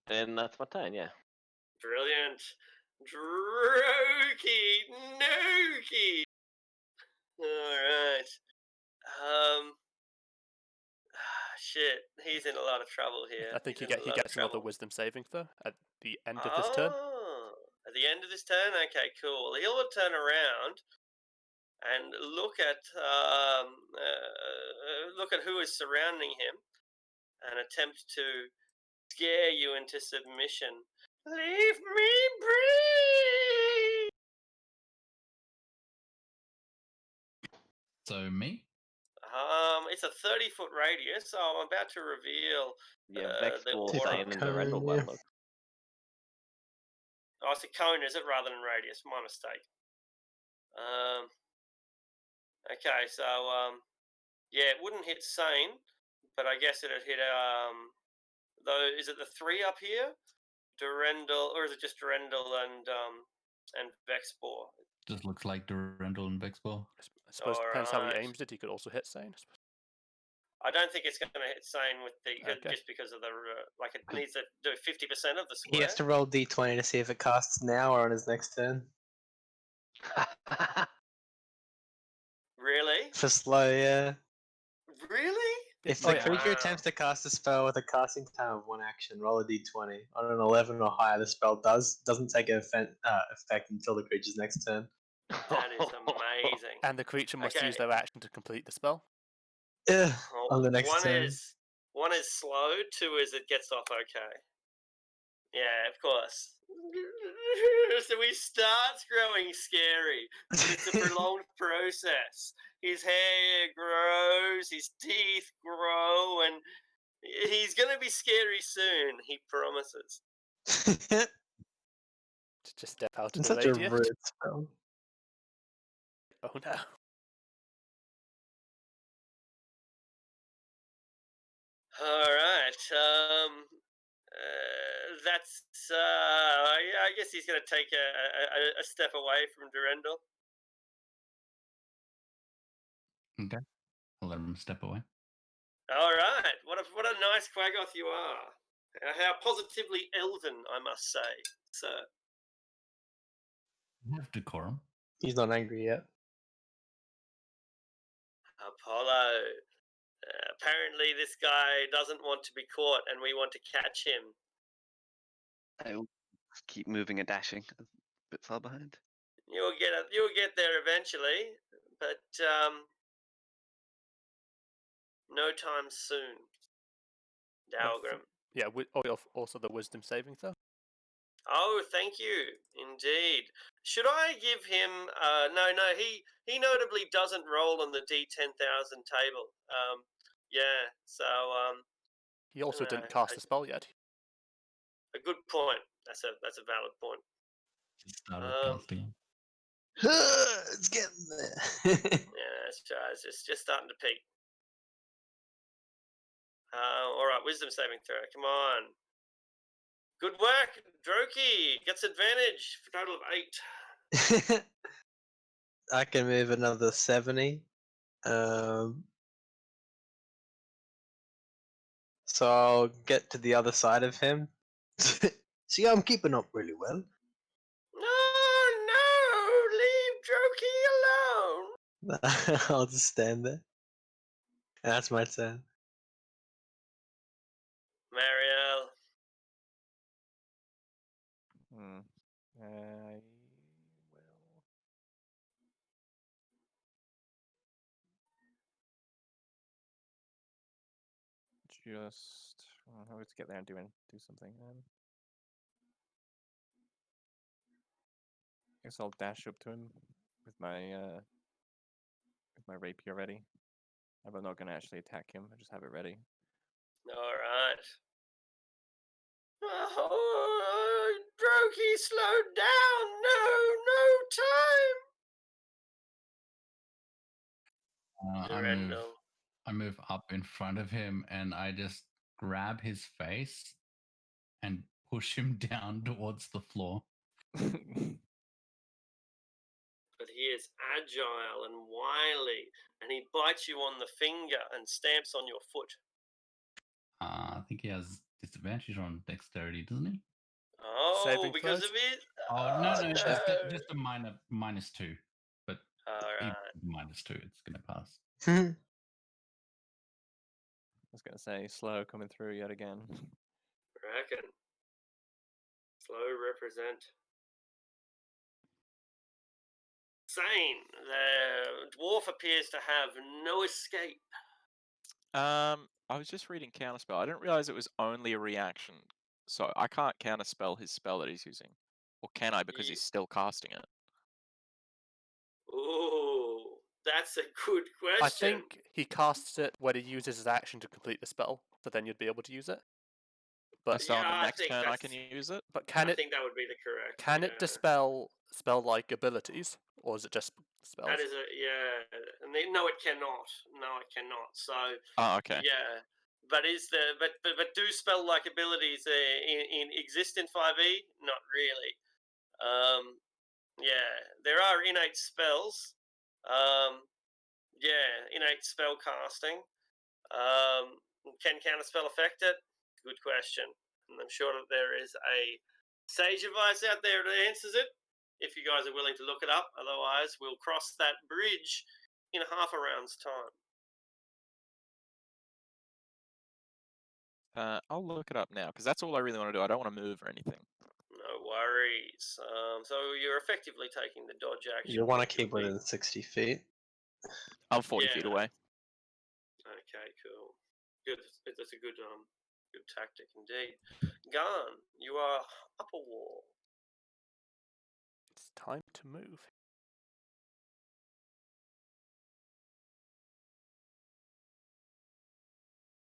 And that's my turn, yeah. Brilliant. Droki, Noki. Alright. Shit, he's in a lot of trouble here. I think He's he in a lot of gets another trouble. wisdom saving throw at the end of this turn. At the end of this turn? Okay, cool. He'll turn around and look at who is surrounding him and attempt to scare you into submission. Leave me be! So me? It's a 30-foot radius, so I'm about to reveal. Yeah, the Vexball, aura. Sane, and Durendal by the look. Oh, it's a cone, is it, rather than radius? My mistake. Okay, so yeah, it wouldn't hit Sane, but I guess it'd hit though. Is it the 3 up here, Durendal, or is it just Durendal and Vexball? Just looks like Durendal and Vexball. I suppose it depends how he Alright. aims it. He could also hit Sane. I suppose. I don't think it's going to hit Sane with the Okay. just because of the like it needs to do 50% of the He square. has to roll d20 to see if it casts now or on his next turn. Really? For slow, yeah. Really? If Oh, the yeah. creature Wow. attempts to cast a spell with a casting time of 1 action, roll a d20. On an 11 or higher, the spell doesn't take effect until the creature's next turn. That is amazing. And the creature must Okay. use their action to complete the spell. On the next turn. One is slow, 2 is it gets off okay. Yeah, of course. So he starts growing scary, but it's a prolonged process. His hair grows, his teeth grow, and he's gonna be scary soon, he promises. To just step out of It's the such a radius. rude spell. Oh no. Alright, that's, yeah, I guess he's gonna take a step away from Durendal. Okay. I'll let him step away. Alright, what a nice Quaggoth you are. How positively elven, I must say, sir. You have decorum. He's not angry yet. Apollo. Apparently, this guy doesn't want to be caught, and we want to catch him. I'll keep moving and dashing a bit far behind. You'll get there eventually, but no time soon. Dalgrim. Yeah, also the wisdom saving throw. Oh, thank you. Indeed. Should I give him? No. He notably doesn't roll on the D10,000 table. Yeah. So He also didn't No, cast a spell yet. a good point. That's a valid point. Just started casting. It's getting there. Yeah, it's just starting to peak. All right, wisdom saving throw. Come on. Good work, Droki. Gets advantage for a total of 8. I can move another 70. So I'll get to the other side of him. See, I'm keeping up really well. No, leave Droki alone. I'll just stand there. And that's my turn. Mariel. I will just. I'll just get there and do something. I guess I'll dash up to him with my rapier ready. I'm not going to actually attack him. I just have it ready. All right. Oh, Droki, slow down. No time. I move up in front of him and I just grab his face and push him down towards the floor. But he is agile and wily, and he bites you on the finger and stamps on your foot. I think he has disadvantage on dexterity, doesn't he? Oh, Saving because throws? of it? Oh, no, just a -2. But Alright. -2, it's going to pass. I was going to say, slow coming through yet again. Reckon. Slow represent. Sane. The dwarf appears to have no escape. I was just reading counterspell. I didn't realize it was only a reaction, so I can't counterspell his spell that he's using, or can I? Because he's still casting it. Ooh, that's a good question. I think he casts it when he uses his action to complete the spell, so then you'd be able to use it. But So on Yeah, the I next think turn I that's- can use it. but can I it think that would be the correct. can it yeah. dispel spell-like abilities, or is it just spells? That is and no, it cannot. No, it cannot. So Oh, okay. yeah, but but do spell like abilities in exist in 5e? Not really. Yeah, there are innate spells. Yeah, innate spell casting. Can counterspell affect it? Good question. And I'm sure that there is a sage advice out there that answers it. If you guys are willing to look it up, otherwise we'll cross that bridge in half a round's time. I'll look it up now because that's all I really want to do. I don't want to move or anything. No worries. So you're effectively taking the dodge action. You want to which keep would be- within 60 feet. I'm 40 feet Yeah. away. Okay, cool. Good. That's a good good tactic indeed. Garn, you are up a wall. It's time to move.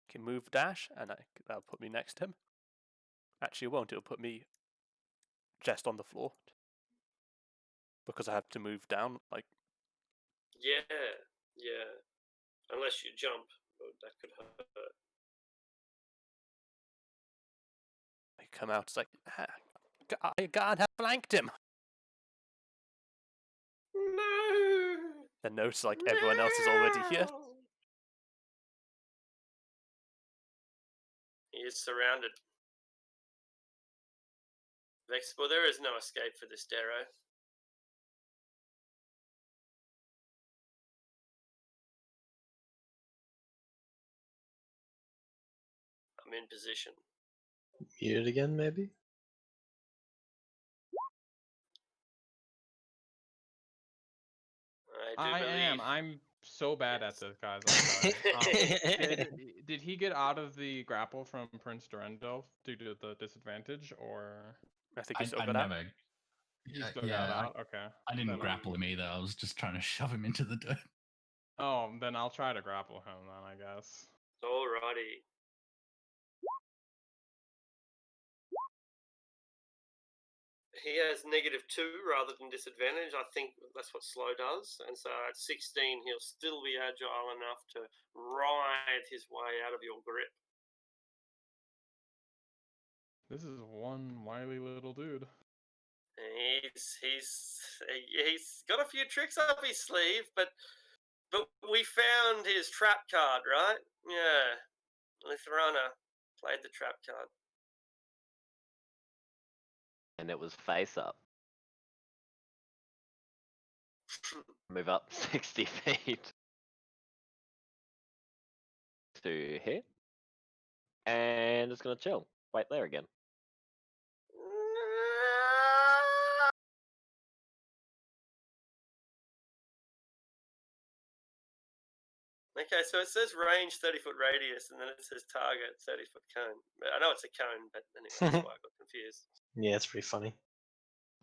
Can move dash, and that'll put me next to him. Actually, it won't. It'll put me just on the floor because I have to move down. Like, Yeah. Unless you jump, but that could hurt. I come out. It's like, God have flanked him. No. Then notice like everyone else is already here. He is surrounded. Vexible, there is no escape for this Darrow. I'm in position. Mute it again, maybe? I do believe. I'm so bad Yes. at this, guys. I'm sorry. Did he get out of the grapple from Prince Durendo due to the disadvantage, or I think he still I got out. never. he Yeah, still yeah, got out? Okay. I didn't Then grapple him either. I was just trying to shove him into the dirt. Oh, then I'll try to grapple him then, I guess. Alrighty. He has -2 rather than disadvantage. I think that's what slow does. And so at 16, he'll still be agile enough to ride his way out of your grip. This is one wily little dude. He's got a few tricks up his sleeve, but we found his trap card, right? Yeah. Lithrana played the trap card. And it was face up. Move up 60 feet to here. And it's gonna chill. Wait there again. Okay, so it says range 30-foot radius, and then it says target 30-foot cone. I know it's a cone, but anyway, that's why I got confused. Yeah, it's pretty funny.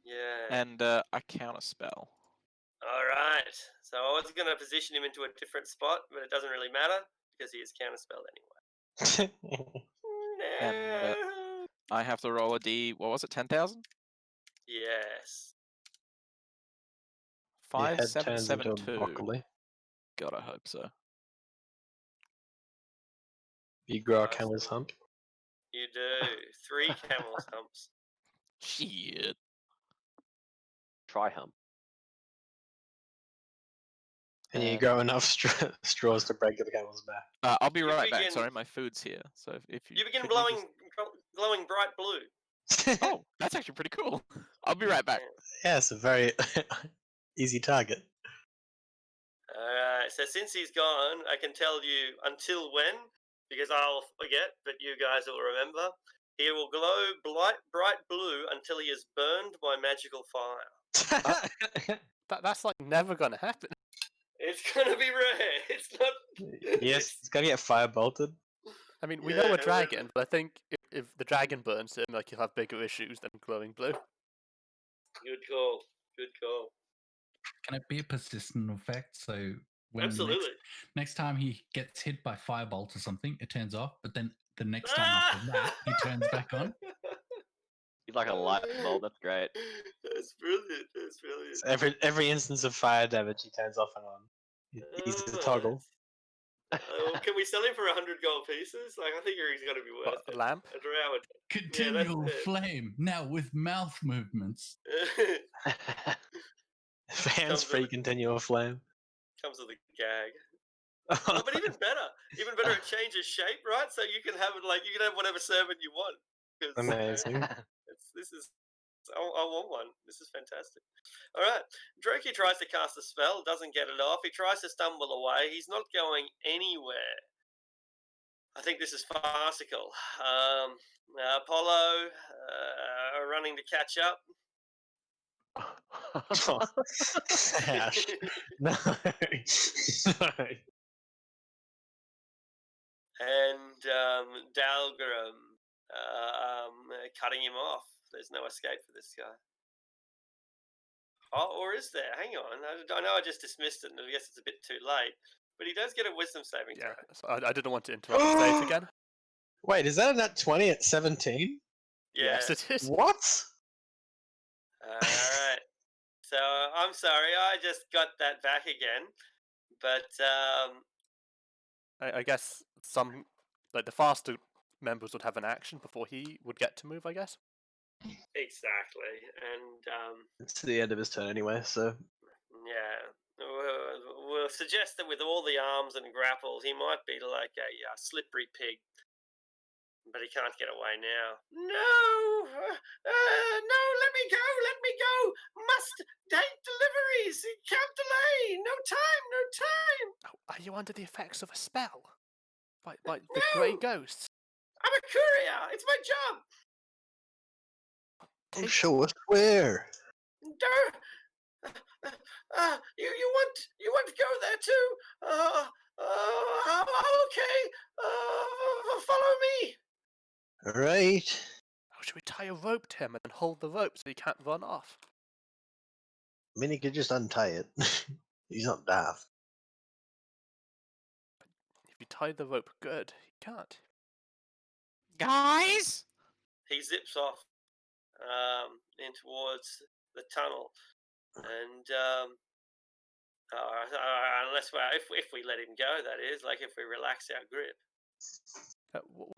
Yeah. And I counter spell. All right. So I was going to position him into a different spot, but it doesn't really matter because he is counterspelled anyway. And I have to roll a D. What was it? 10,000. Yes. Your head 5, 7, turns 7, into a 2. broccoli. God, I hope so. You grow a Nice. camel's hump. You do. 3 camel's humps. Shit. Try hump. And you grow enough straws to break the camel's back. I'll be You right back. begin- Sorry, my food's here. So if you You begin could just- glowing bright blue. Oh, that's actually pretty cool. I'll be right back. Yeah, it's a very easy target. Alright, so since he's gone, I can tell you until when, because I'll forget, but you guys will remember. He will glow bright blue until he is burned by magical fire. That's like never gonna happen. It's gonna be rare. It's not. Yes, it's gonna get fire bolted. I mean, we Yeah, know a no, dragon, but I think if the dragon burns him, like he'll have bigger issues than glowing blue. Good call. Good call. Can it be a persistent effect? So when Absolutely. next time he gets hit by firebolt or something, it turns off. But then the next time after that, he turns back on. He's like a light bulb. That's great. That's brilliant. That's brilliant. So every instance of fire damage, he turns off and on. He's a toggle. Can we sell him for 100 gold pieces? Like, I think he's got to be worth What, it. a lamp? A drow would- Continual it. flame now with mouth movements. Hands-free continual flame. Comes with a gag. Oh, but even better, it changes shape, right? So you can have it like you can have whatever servant you want. 'cause, Amazing. I want one. This is fantastic. All right, Droki tries to cast a spell, doesn't get it off. He tries to stumble away. He's not going anywhere. I think this is farcical. Apollo running to catch up. Ash. No. And Dalgrim cutting him off. There's no escape for this guy. Oh, or is there? Hang on. I know I just dismissed it, and I guess it's a bit too late. But he does get a wisdom saving Yeah, throw. so I didn't want to interrupt and say it again. Wait, is that a nat 20 at 17? Yes, it is. What? Alright. So I'm sorry, I just got that back again. But I guess some, like the faster members would have an action before he would get to move, I guess. exactly. And It's the end of his turn anyway, so. yeah. We'll suggest that with all the arms and grapples, he might be like a slippery pig. But he can't get away now. No! No, let me go! Let me go! Must take deliveries! Can't delay! No time! No time! Oh, are you under the effects of a spell? By the Grey Ghosts? I'm a courier! It's my job! Oh, show us where. You want to go there too? Okay. Follow me. All right. Oh, should we tie a rope to him and then hold the rope so he can't run off? I mean, he could just untie it. He's not daft. If you tie the rope good, he can't. Guys? He zips off in towards the tunnel, and unless if we let him go, that is, like if we relax our grip.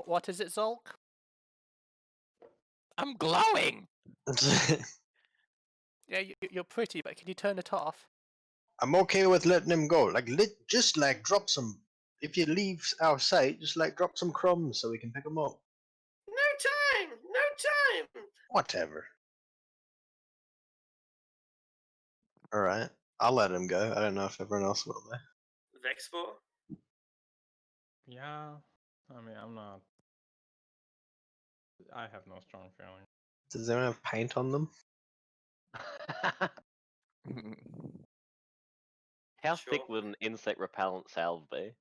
What is it, Zolk? I'm glowing. Yeah, you're pretty, but can you turn it off? I'm okay with letting him go. Like, just like drop some. If you leave our sight, just like drop some crumbs so we can pick them up. No time. No time. Whatever. All right, I'll let him go. I don't know if everyone else will though. Vexpor. Yeah, I mean, I'm not. I have no strong feeling. Does anyone have paint on them? How Sure. thick would an insect repellent salve be?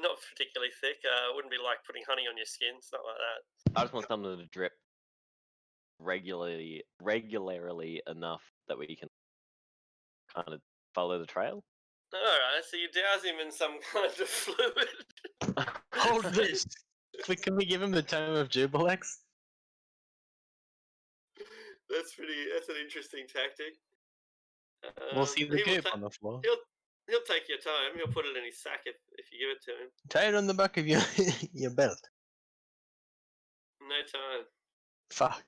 Not particularly thick. Wouldn't be like putting honey on your skin. It's not like that. I just want something to drip regularly enough that we can kind of follow the trail. Alright, so you douse him in some kind of fluid. Hold this. Can we give him the Tome of Jubilex? That's an interesting tactic. We'll see the he will cape on the floor. He'll take your time. He'll put it in his sack if you give it to him. Tie it on the back of your your belt. No time. Fuck.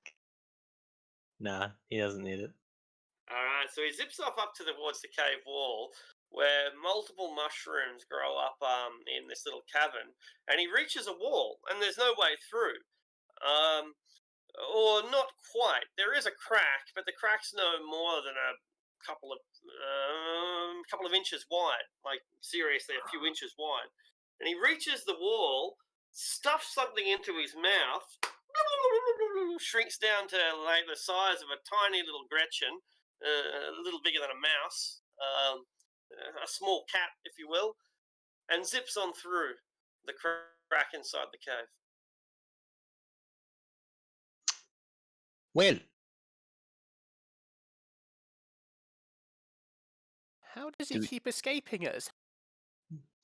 Nah, he doesn't need it. Alright, so he zips off up towards the cave wall where multiple mushrooms grow up in this little cavern, and he reaches a wall and there's no way through. Or not quite. There is a crack, but the crack's no more than a couple of inches wide, like seriously a few inches wide. And he reaches the wall, stuffs something into his mouth, shrinks down to like the size of a tiny little Gretchen, a little bigger than a mouse, a small cat, if you will, and zips on through the crack inside the cave. Well, How does he keep escaping us?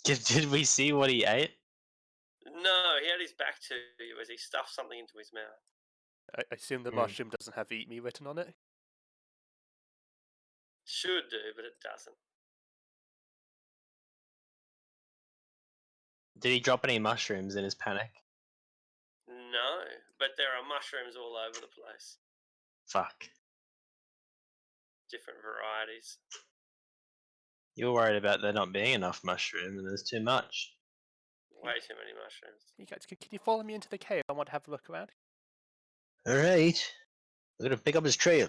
did we see what he ate? No, he had his back to you as he stuffed something into his mouth. I assume the mushroom doesn't have "Eat Me" written on it. Should do, but it doesn't. Did he drop any mushrooms in his panic? No, but there are mushrooms all over the place. Fuck. Different varieties. You're worried about there not being enough mushroom and there's too much. Way too many mushrooms. You guys, can you follow me into the cave? I want to have a look around. Alright. We're gonna pick up his trail.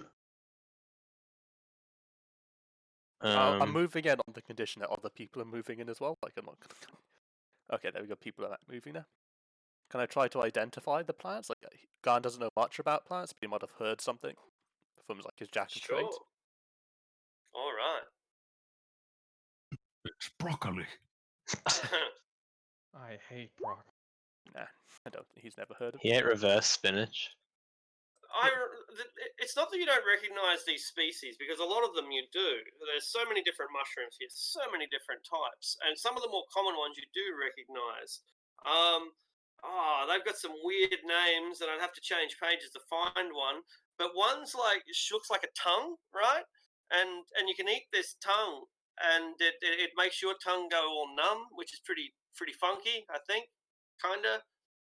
I'm moving in on the condition that other people are moving in as well. Like I'm not. Okay, there we go. People are moving now. Can I try to identify the plants? Like Garn doesn't know much about plants, but he might have heard something from like his jack of Sure. trades. All right. It's broccoli. I hate broccoli. Nah, I don't. He's never heard of. He ate reverse spinach. It's not that you don't recognize these species, because a lot of them you do. There's so many different mushrooms here, so many different types, and some of the more common ones you do recognize. They've got some weird names, and I'd have to change pages to find one. But one's like looks like a tongue, right? And you can eat this tongue, and it makes your tongue go all numb, which is pretty funky, I think, kinda.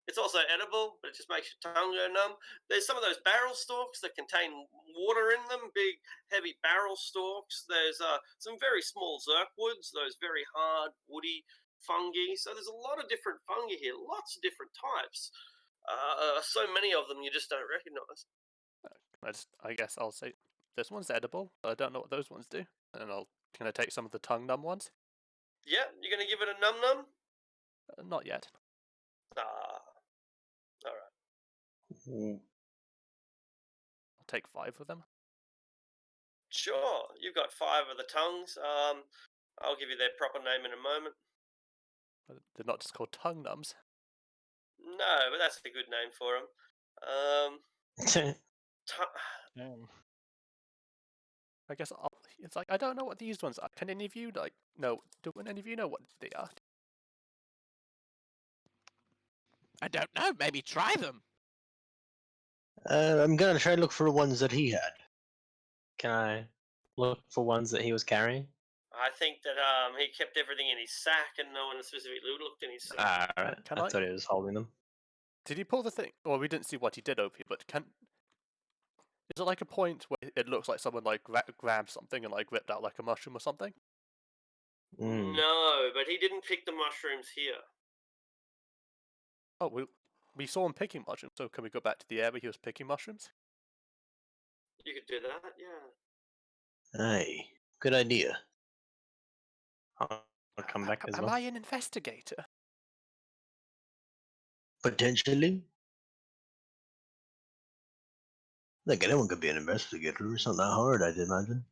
It's also edible, but it just makes your tongue go numb. There's some of those barrel stalks that contain water in them, big, heavy barrel stalks. There's some very small zirkwoods, those very hard, woody fungi. So there's a lot of different fungi here, lots of different types. So many of them you just don't recognize. I guess I'll say this one's edible. But I don't know what those ones do, and can I take some of the tongue numb ones? Yeah, you're gonna give it a num num? Not yet. All right. I'll take 5 of them. Sure, you've got 5 of the tongues. I'll give you their proper name in a moment. They're not just called tongue numbs. No, but that's a good name for them. Damn. I guess it's like I don't know what these ones are. Can any of you know? Do any of you know what they are? I don't know. Maybe try them. I'm gonna try to look for the ones that he had. Can I look for ones that he was carrying? I think that he kept everything in his sack, and no one specifically looked in his sack. Alright, I thought he was holding them. Did he pull the thing? Well, we didn't see what he did, OP, but is it like a point where it looks like someone like grabbed something and like ripped out like a mushroom or something? No, but he didn't pick the mushrooms here. Oh, we saw him picking mushrooms, so can we go back to the area he was picking mushrooms? You could do that, yeah. Aye, good idea. I'll come back as Am well. I an investigator? Potentially. Like anyone could be an investigator. It's not that hard, I'd imagine.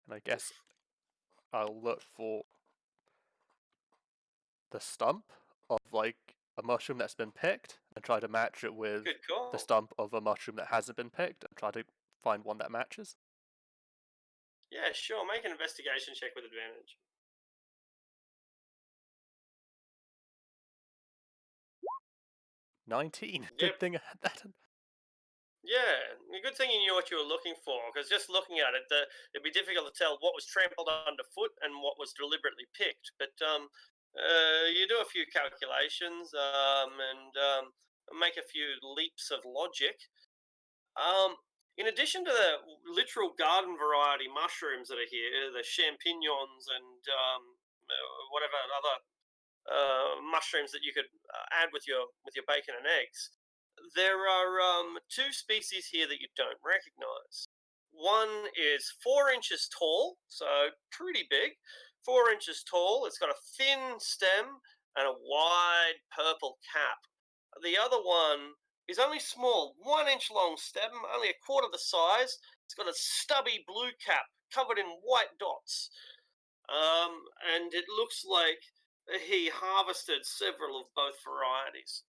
And I guess I'll look for the stump of like a mushroom that's been picked and try to match it with Good call. the stump of a mushroom that hasn't been picked and try to find one that matches. Yeah, sure. Make an investigation check with advantage. 19. Yep. Good thing I had that. Yeah, a good thing you knew what you were looking for, because just looking at it, it'd be difficult to tell what was trampled underfoot and what was deliberately picked. But you do a few calculations and make a few leaps of logic. In addition to the literal garden variety mushrooms that are here, the champignons and whatever other mushrooms that you could add with your bacon and eggs, there are 2 species here that you don't recognize. One is 4 inches tall, so pretty big. 4 inches tall. It's got a thin stem and a wide purple cap. The other one is only small, 1 inch long stem, only a quarter the size. It's got a stubby blue cap covered in white dots. And it looks like he harvested several of both varieties.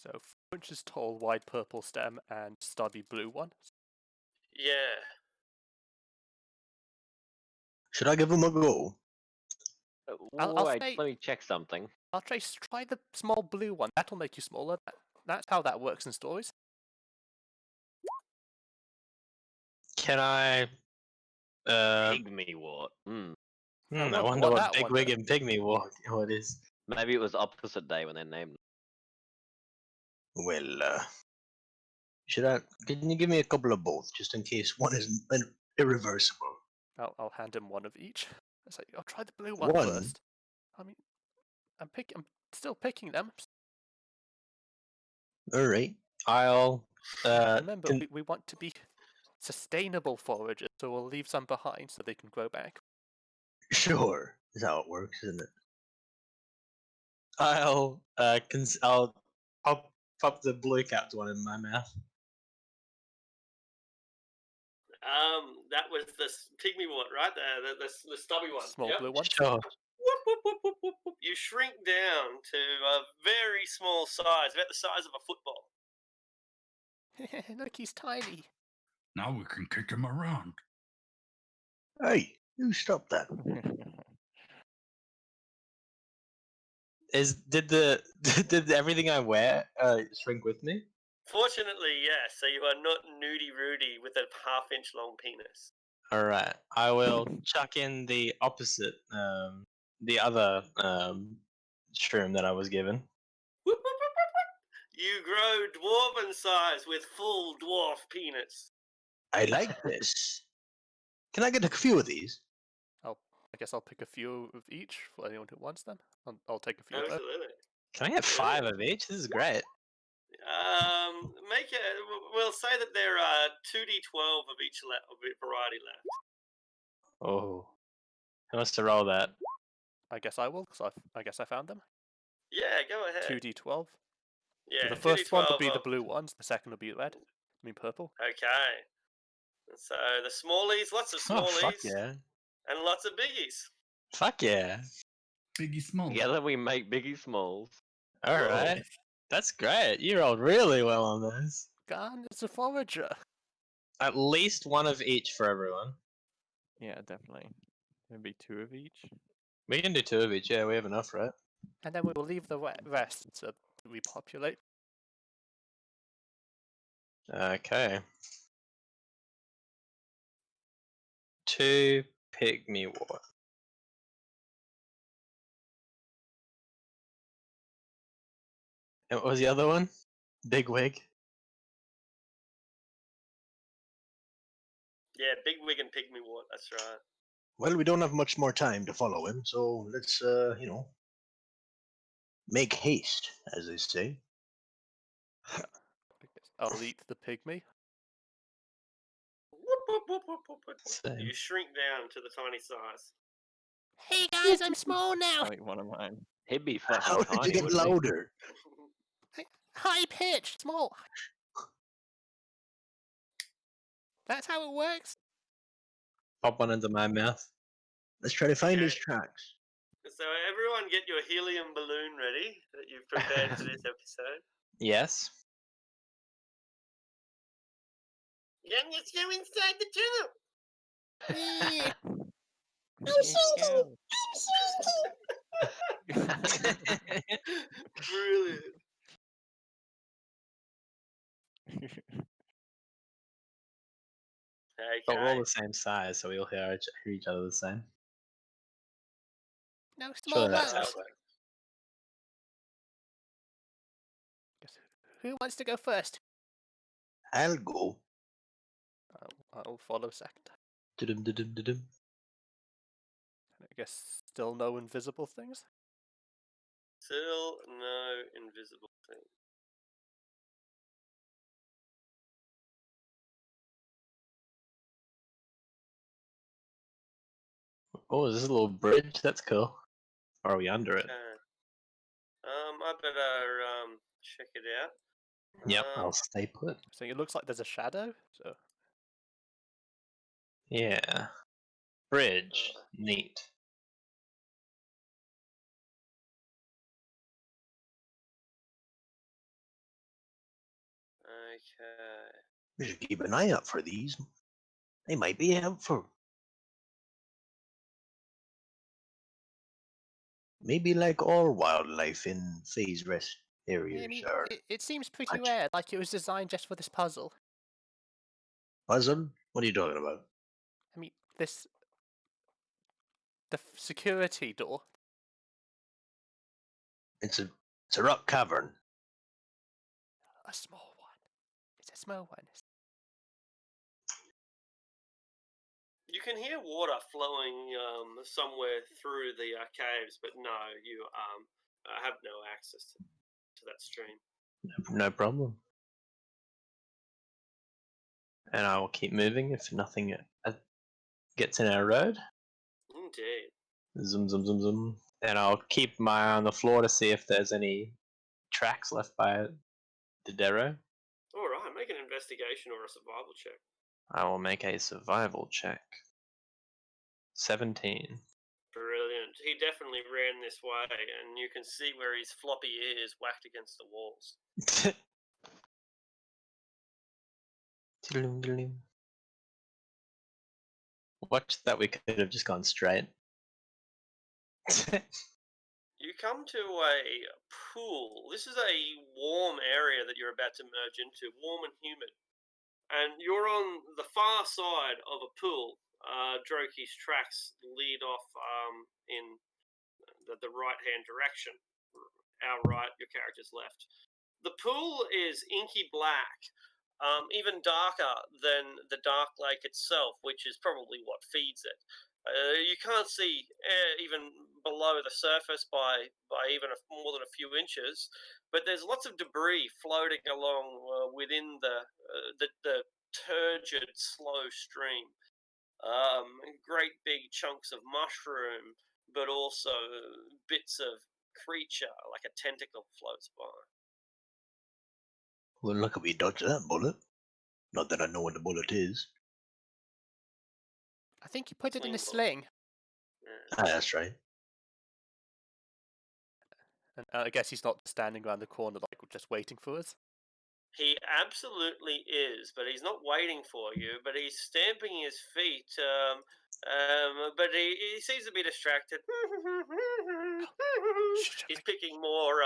So 4 inches tall, wide purple stem, and stubby blue one. Yeah. Should I give him a go? I'll Wait, say- let me check something. I'll try the small blue one. That'll make you smaller. That's how that works in stories. Can I? Pygmy wart. I wonder wonder what what that one bigwig and pygmy what is. Maybe it was opposite day when they named them. Well, can you give me a couple of both, just in case one is irreversible? I'll hand him one of each. I'll try the blue one One? first. I mean, I'm still picking them. Alright. I'll Remember, we want to be sustainable foragers, so we'll leave some behind so they can grow back. Sure, is how it works, isn't it? I'll pop the blue capped one in my mouth. That was the pygmy one, right? The stubby one. Small Yep. blue ones. Sure. Whoop, whoop, whoop, whoop, whoop, whoop. You shrink down to a very small size, about the size of a football. Look, he's tiny. Now we can kick him around. Hey, you stop that. Did everything I wear shrink with me? Fortunately, yes. So you are not Nudie Rudy with a half-inch long penis. All right. I will chuck in the opposite, the other shroom that I was given. Whoop, whoop, whoop, whoop, whoop. You grow dwarven size with full dwarf penis. I like this. Can I get a few of these? I guess I'll pick a few of each for anyone who wants them. I'll take a few of those. Absolutely. Can I get 5 of each? This is great. Make it. We'll say that there are 2d12 of each variety left. Oh. Who wants to roll that? I guess I will, because I guess I found them. Yeah, go ahead. 2d12. Yeah, So the first one will be 2d12 the of- blue ones, the second will be red. I mean purple. Okay. So the smallies, lots of Oh, smallies, fuck yeah. and lots of biggies. Fuck yeah. Biggie Smalls. Together we make Biggie Smalls. All right. That's great. You rolled really well on those. Garn is a forager. At least one of each for everyone. Yeah, definitely. Maybe 2 of each. We can do 2 of each. Yeah, we have enough, right? And then we will leave the rest to repopulate. Okay. 2 pygmy wart. And what was the other one? Big wig. Yeah, big wig and pygmy wart. That's right. Well, we don't have much more time to follow him, so let's, make haste, as they say. I'll eat the pygmy. Whoop, whoop, whoop, whoop, whoop, whoop. Same. You shrink down to the tiny size. Hey guys, I'm small now. Like one of mine. He'd be fucking How did tiny, you get wouldn't he? louder? High pitch, small. That's how it works. Pop one into my mouth. Let's try to find Okay. his tracks. So everyone get your helium balloon ready that you've prepared for this episode. Yes. Then let's go inside the tunnel. Yeah. Brilliant. But we're all Okay. the same size, so we'll hear each other the same. No small Sure, that's That's how ones. it works. Guess who wants to go first? I'll go. I'll follow second. Dudum, dudum, dudum. I guess still no invisible things. Still no invisible thing. Oh, is this a little bridge? That's cool. Or are we under it? Okay. I better check it out. Yep, Um, I'll stay put. So it looks like there's a shadow. So Yeah. Bridge. Neat. Okay. We should keep an eye out for these. They might be helpful. Maybe like all wildlife in phase rest areas I mean, are it seems pretty much- rare. Like it was designed just for this puzzle. puzzle. What are you talking about? I mean, the security door. It's a rock cavern. A small one. It's a small one. You can hear water flowing somewhere through the caves, but no, you have no access to that stream. No problem. And I will keep moving if nothing gets in our road. Indeed. Zoom, zoom, zoom, zoom. And I'll keep my eye on the floor to see if there's any tracks left by Didero. All right, make an investigation or a survival check. I will make a survival check. 17. Brilliant. He definitely ran this way, and you can see where his floppy ears whacked against the walls. Watch that, we could have just gone straight. You come to a pool. This is a warm area that you're about to merge into, warm and humid. And you're on the far side of a pool. Droki's tracks lead off in the right-hand direction. Our right, your character's left. The pool is inky black, even darker than the Dark Lake itself, which is probably what feeds it. You can't see even below the surface by even more than a few inches, but there's lots of debris floating along within the turgid, slow stream. Great big chunks of mushroom, but also bits of creature like a tentacle floats by. Well, look at me dodge that bullet. Not that I know what the bullet is. I think you put it in a Sling sling. Ah, that's right. And I guess he's not standing around the corner like just waiting for us. He absolutely is, but he's not waiting for you. But he's stamping his feet. But he seems to be distracted. He's picking more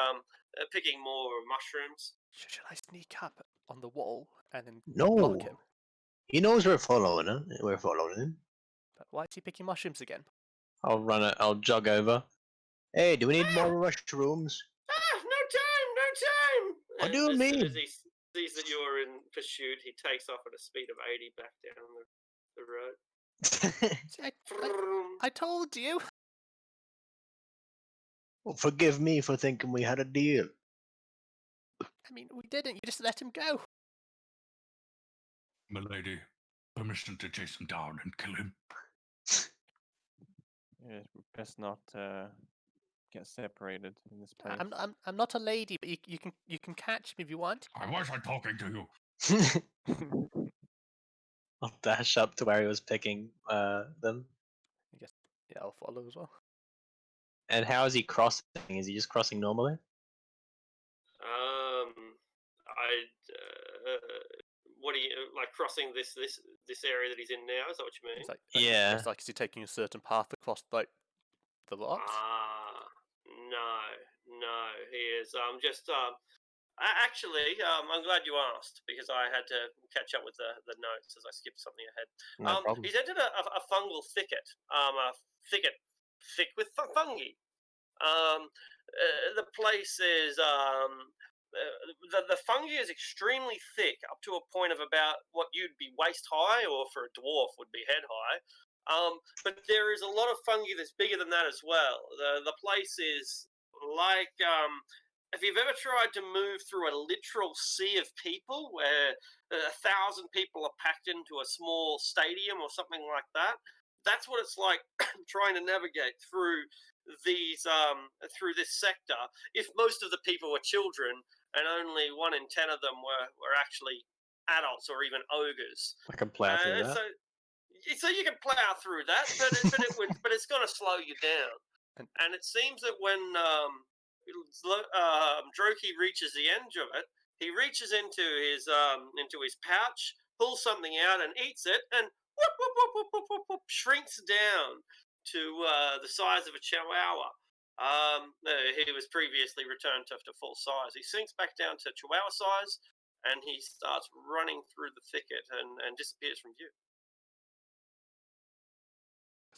mushrooms. Should I sneak up on the wall and then No. block him? He knows we're following him. We're following him. But why is he picking mushrooms again? I'll jog over. Hey, do we need more mushrooms? No time. What do you As mean? soon as he sees that you're in pursuit, he takes off at a speed of 80 back down the road. See, I told you. Well, forgive me for thinking we had a deal. I mean, we didn't. You just let him go. Milady, permission to chase him down and kill him. Yes, best not get separated in this place. I'm not a lady, but you can catch me if you want. I wasn't talking to you. I'll dash up to where he was picking them. I guess yeah, I'll follow as well. And how is he crossing? Is he just crossing normally? What do you like crossing this area that he's in now? Is that what you mean? It's like, Yeah. It's like is he taking a certain path across like the rocks? No, he is just actually I'm glad you asked because I had to catch up with the notes as I skipped something ahead. No problem. He's entered a fungal thicket, a thicket thick with fungi. The place is the fungi is extremely thick, up to a point of about what you'd be waist high, or for a dwarf would be head high. But there is a lot of fungi that's bigger than that as well. The place is like if you've ever tried to move through a literal sea of people, where 1,000 people are packed into a small stadium or something like that. That's what it's like trying to navigate through these through this sector. If most of the people were children and only 1 in 10 of them were actually adults or even ogres. I can plow through that. So you can plow through that, but it's going to slow you down. And it seems that when Droki reaches the end of it, he reaches into his pouch, pulls something out, and eats it, and whoop, whoop, whoop, whoop, whoop, whoop, whoop, shrinks down to the size of a chihuahua. He was previously returned to full size. He sinks back down to chihuahua size, and he starts running through the thicket and disappears from view.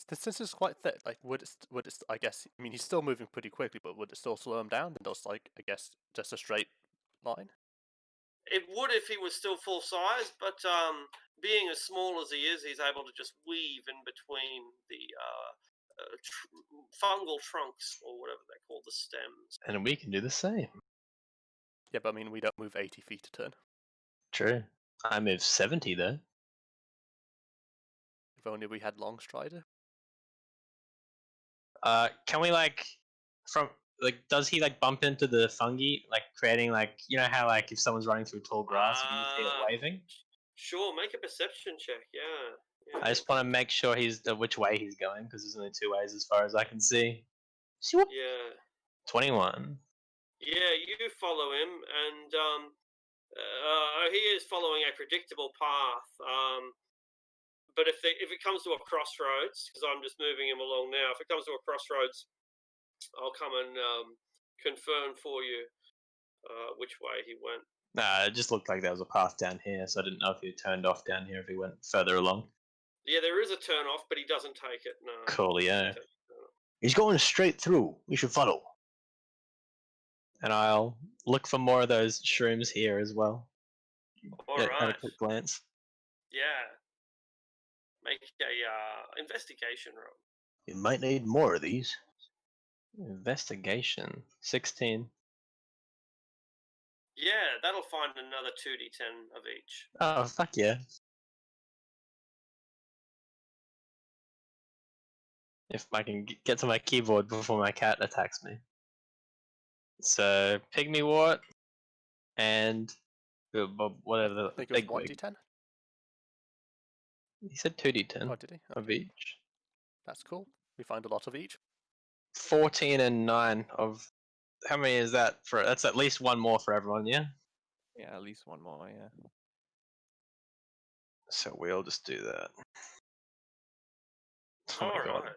This is quite thick. Like, would it? I guess. I mean, he's still moving pretty quickly, but would it still slow him down? And just like, I guess, just a straight line. It would if he was still full size, but being as small as he is, he's able to just weave in between the fungal trunks, or whatever they're called, the stems. And we can do the same. Yeah, but I mean, we don't move 80 feet a turn. True. I move 70 though. If only we had Longstrider. Can we does he bump into the fungi, creating how if someone's running through tall grass, you can see it waving? Sure, make a perception check. Yeah. I just want to make sure which way he's going because there's only two ways as far as I can see. Yeah. 21. Yeah, you follow him, and he is following a predictable path. But if it comes to a crossroads, because I'm just moving him along now, if it comes to a crossroads, I'll come and confirm for you which way he went. Nah, it just looked like there was a path down here, so I didn't know if he turned off down here if he went further along. Yeah, there is a turn off, but he doesn't take it. No. Coolio. He's going straight through. We should follow. And I'll look for more of those shrooms here as well. All At a right. quick glance. Yeah. Make a investigation roll. You might need more of these. Investigation. 16. Yeah, that'll find another 2d10 of each. Oh, fuck yeah. If I can get to my keyboard before my cat attacks me. So, Pygmy Wart and whatever the I think it was big 1d10. He said 2d10 Oh, did he? of each. That's cool. We find a lot of each. 14 and 9 of... How many is that? That's at least one more for everyone, yeah? Yeah, at least one more, yeah. So we'll just do that. All right.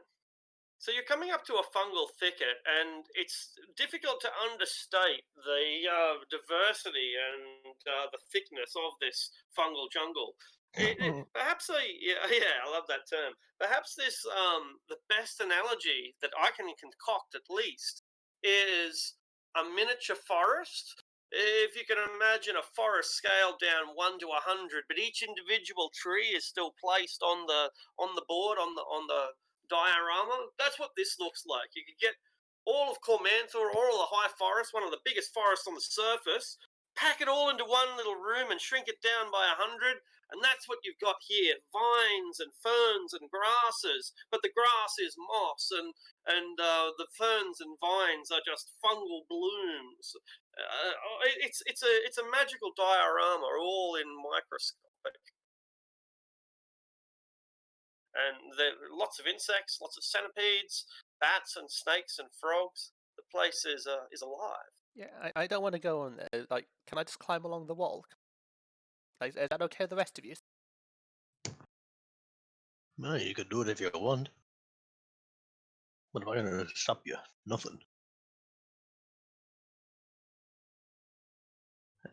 So you're coming up to a fungal thicket, and it's difficult to understate the diversity and the thickness of this fungal jungle. Perhaps I love that term. Perhaps this the best analogy that I can concoct at least is a miniature forest. If you can imagine a forest scaled down 1 to 100, but each individual tree is still placed on the board on the diorama. That's what this looks like. You could get all of Cormantha, all of the high forest, one of the biggest forests on the surface, pack it all into one little room and shrink it down by 100, and that's what you've got here: vines and ferns and grasses. But the grass is moss, and the ferns and vines are just fungal blooms. It's a magical diorama, all in microscopic. And there are lots of insects, lots of centipedes, bats and snakes and frogs. The place is alive. Yeah, I don't want to go on there. Can I just climb along the wall? Is that okay with the rest of you? No, you can do it if you want. What am I going to stop you? Nothing.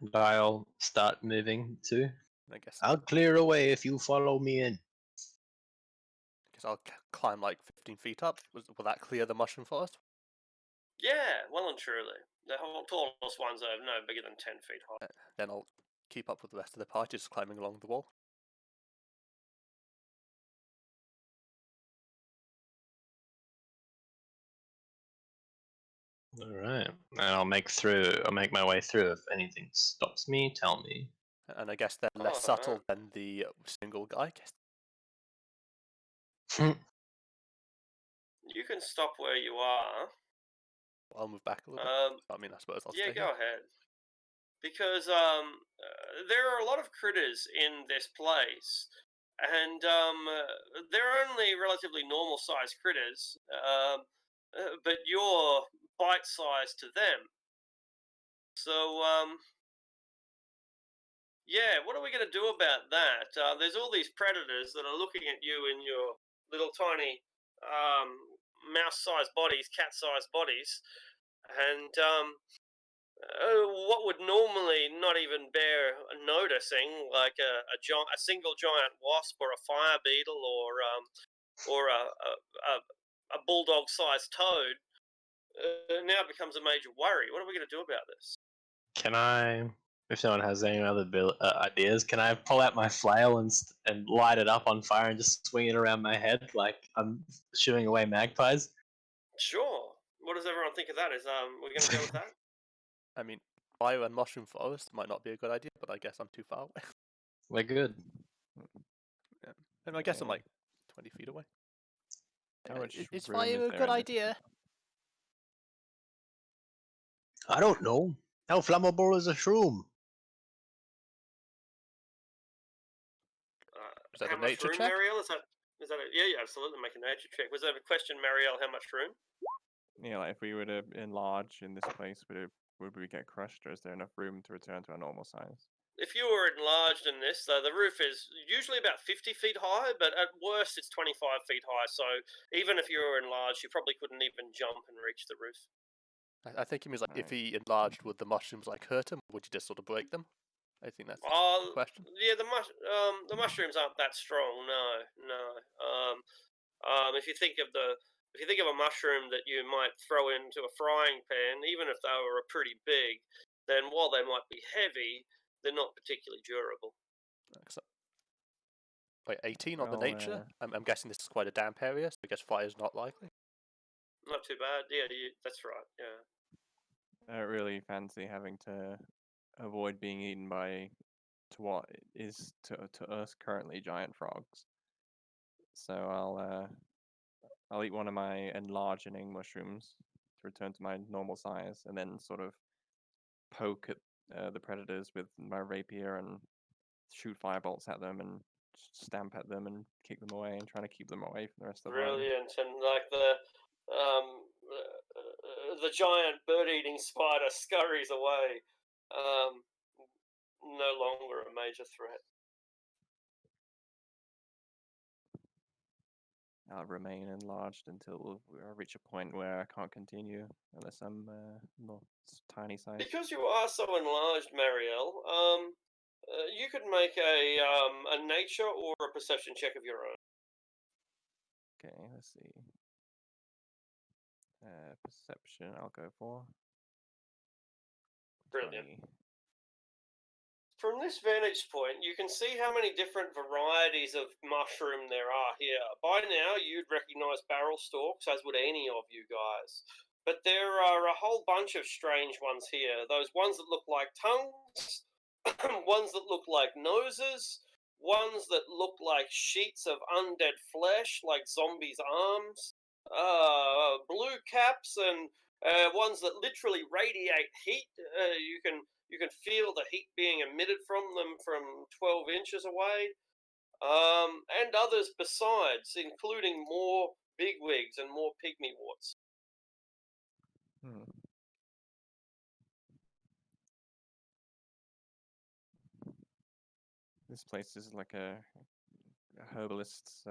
And I'll start moving too. I guess I'll clear away if you follow me in. I'll climb 15 feet up. Will that clear the mushroom forest? Yeah, well and truly. The tallest ones are no bigger than 10 feet high. Then I'll keep up with the rest of the party, just climbing along the wall. Alright. And I'll make my way through. If anything stops me, tell me. And I guess they're less subtle than the single guy. You can stop where you are. I'll move back a little bit. I suppose I'll stay go here. ahead. Because there are a lot of critters in this place, and they're only relatively normal-sized critters, but you're bite-sized to them. So, yeah, what are we going to do about that? There's all these predators that are looking at you in your little tiny mouse-sized bodies, cat-sized bodies, and what would normally not even bear noticing, like a single giant wasp or a fire beetle or a bulldog-sized toad, now becomes a major worry. What are we going to do about this? Can I, if no one has any other ideas, can I pull out my flail and light it up on fire and just swing it around my head like I'm shooing away magpies? Sure. What does everyone think of that? We're going to go with that? I mean, bio and mushroom forest might not be a good idea, but I guess I'm too far away. We're good. Yeah. And I guess I'm 20 feet away. How much Is room fire is a there good in this? idea? I don't know. How flammable is a shroom? Is that How a much nature room, check? Marielle? Is that a, yeah, absolutely. Make a nature check. Was that a question, Marielle? How much room? Yeah, like if we were to enlarge in this place, would we get crushed, or is there enough room to return to our normal size? If you were enlarged in this, the roof is usually about 50 feet high, but at worst it's 25 feet high. So even if you were enlarged, you probably couldn't even jump and reach the roof. I think he means like if Right. he enlarged, would the mushrooms like hurt him? Or would you just sort of break them? I think that's the question. Yeah, the mushrooms aren't that strong. No. If you think of a mushroom that you might throw into a frying pan, even if they were pretty big, then while they might be heavy, they're not particularly durable. Excellent. Wait, 18 on the Well, nature? I'm guessing this is quite a damp area, so I guess fire's not likely. Not too bad. Yeah, that's right. Yeah. I don't really fancy having to avoid being eaten by to what is to us currently giant frogs. So I'll eat one of my enlarging mushrooms to return to my normal size, and then sort of poke at the predators with my rapier and shoot firebolts at them and stamp at them and kick them away and trying to keep them away from the rest of the party. Brilliant, and like the giant bird-eating spider scurries away, no longer a major threat. I'll remain enlarged until I reach a point where I can't continue unless I'm not tiny size. Because you are so enlarged, Marielle, you could make a nature or a perception check of your own. Okay, let's see. Perception, I'll go for. Brilliant. 20. From this vantage point, you can see how many different varieties of mushroom there are here. By now, you'd recognize barrel stalks, as would any of you guys. But there are a whole bunch of strange ones here. Those ones that look like tongues, ones that look like noses, ones that look like sheets of undead flesh, like zombies' arms, blue caps, and ones that literally radiate heat. You can feel the heat being emitted from them from 12 inches away, and others besides, including more bigwigs and more pygmy-worts. This place is like a herbalist's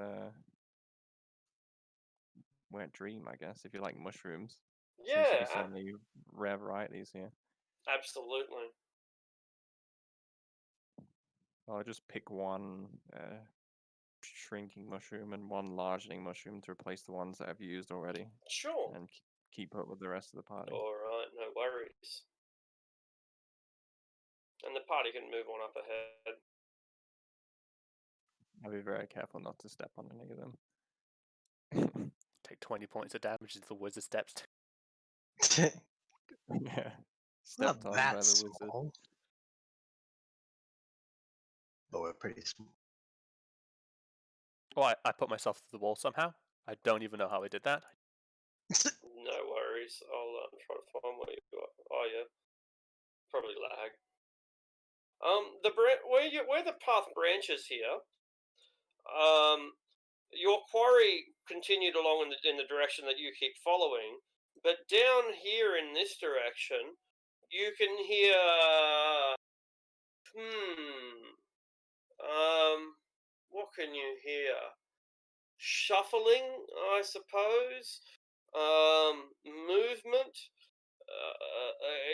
wet dream, I guess, if you like mushrooms. Seems to Yeah, be so many rare varieties here. absolutely. I'll just pick one shrinking mushroom and one largening mushroom to replace the ones that I've used already. Sure. And keep up with the rest of the party. All right, no worries. And the party can move on up ahead. I'll be very careful not to step on any of them. Take 20 points of damage as the wizard steps. Yeah. Not Stepped on that by the wizard. small. But we're pretty small. Oh, I put myself through the wall somehow. I don't even know how I did that. No worries. I'll try to find where you are. Oh yeah, probably lag. Where the path branches here. Your quarry continued along in the direction that you keep following, but down here in this direction, you can hear. What can you hear? Shuffling, I suppose. Movement.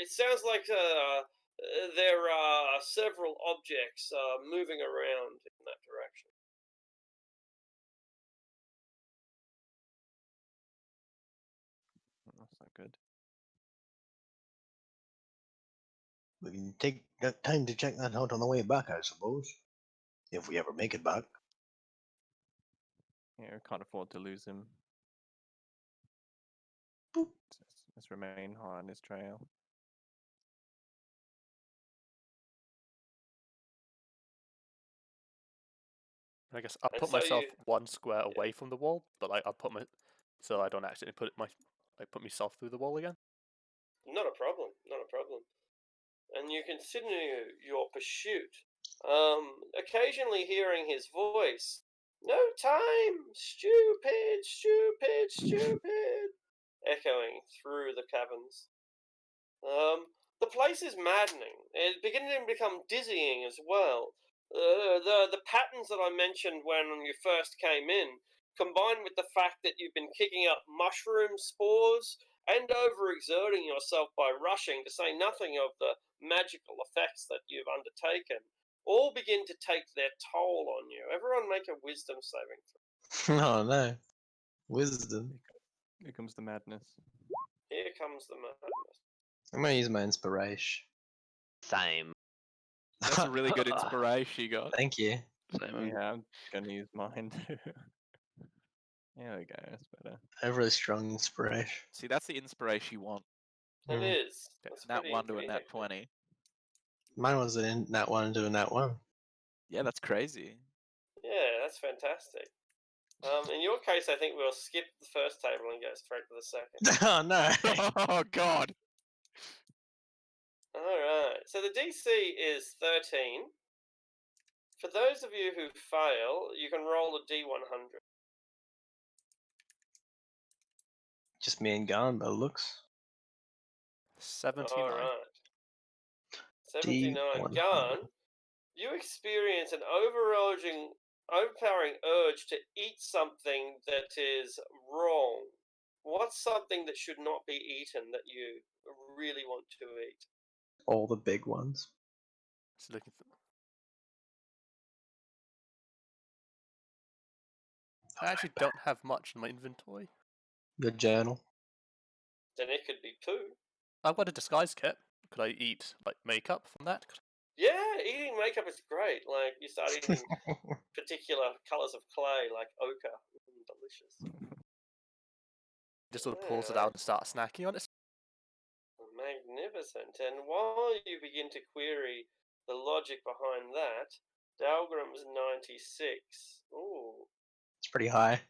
It sounds like there are several objects moving around in that direction. That's not good. We can take that time to check that out on the way back, I suppose. If we ever make it back. Yeah, we can't afford to lose him. Let's remain high on his trail. I guess I'll And put so myself you- 1 square away from the wall, but like I'll put my so I don't accidentally put myself through the wall again. Not a problem. Not a problem. And you continue your pursuit. Occasionally hearing his voice. No time! Stupid! Stupid! Stupid! Echoing through the caverns. The place is maddening. It's beginning to become dizzying as well. The patterns that I mentioned when you first came in, combined with the fact that you've been kicking up mushroom spores and overexerting yourself by rushing, to say nothing of the magical effects that you've undertaken, all begin to take their toll on you. Everyone make a wisdom saving throw. Oh no. Wisdom. Here comes the madness. Here comes the madness. I'm gonna use my inspiration. Same. That's a really good inspiration you got. Thank you. Yeah, I'm gonna use mine too. There we go, that's better. I have really strong inspiration. See, that's the inspiration you want. It Mm. is. That's Nat pretty- 1 to a pretty nat hectic. 20. Mine was in nat 1 to a nat 1. Yeah, that's crazy. Yeah, that's fantastic. In your case, I think we'll skip the first table and go straight to the second. Oh no. Oh god. Alright, so the DC is 13. For those of you who fail, you can roll a D100. Just me and Garn by the looks. 79. Alright. 79. D100. Garn, you experience an overpowering urge to eat something that is wrong. What's something that should not be eaten that you really want to eat? All the big ones. Just looking for... I actually don't have much in my inventory. Your journal. Then it could be poo. I've got a disguise kit. Could I eat like makeup from that? Yeah, eating makeup is great. Like, you start eating particular colours of clay, like ochre. Delicious. Just sort of pulls it out and start snacking on it. Magnificent. And while you begin to query the logic behind that, Dalgrim's 96. Ooh, It's pretty high.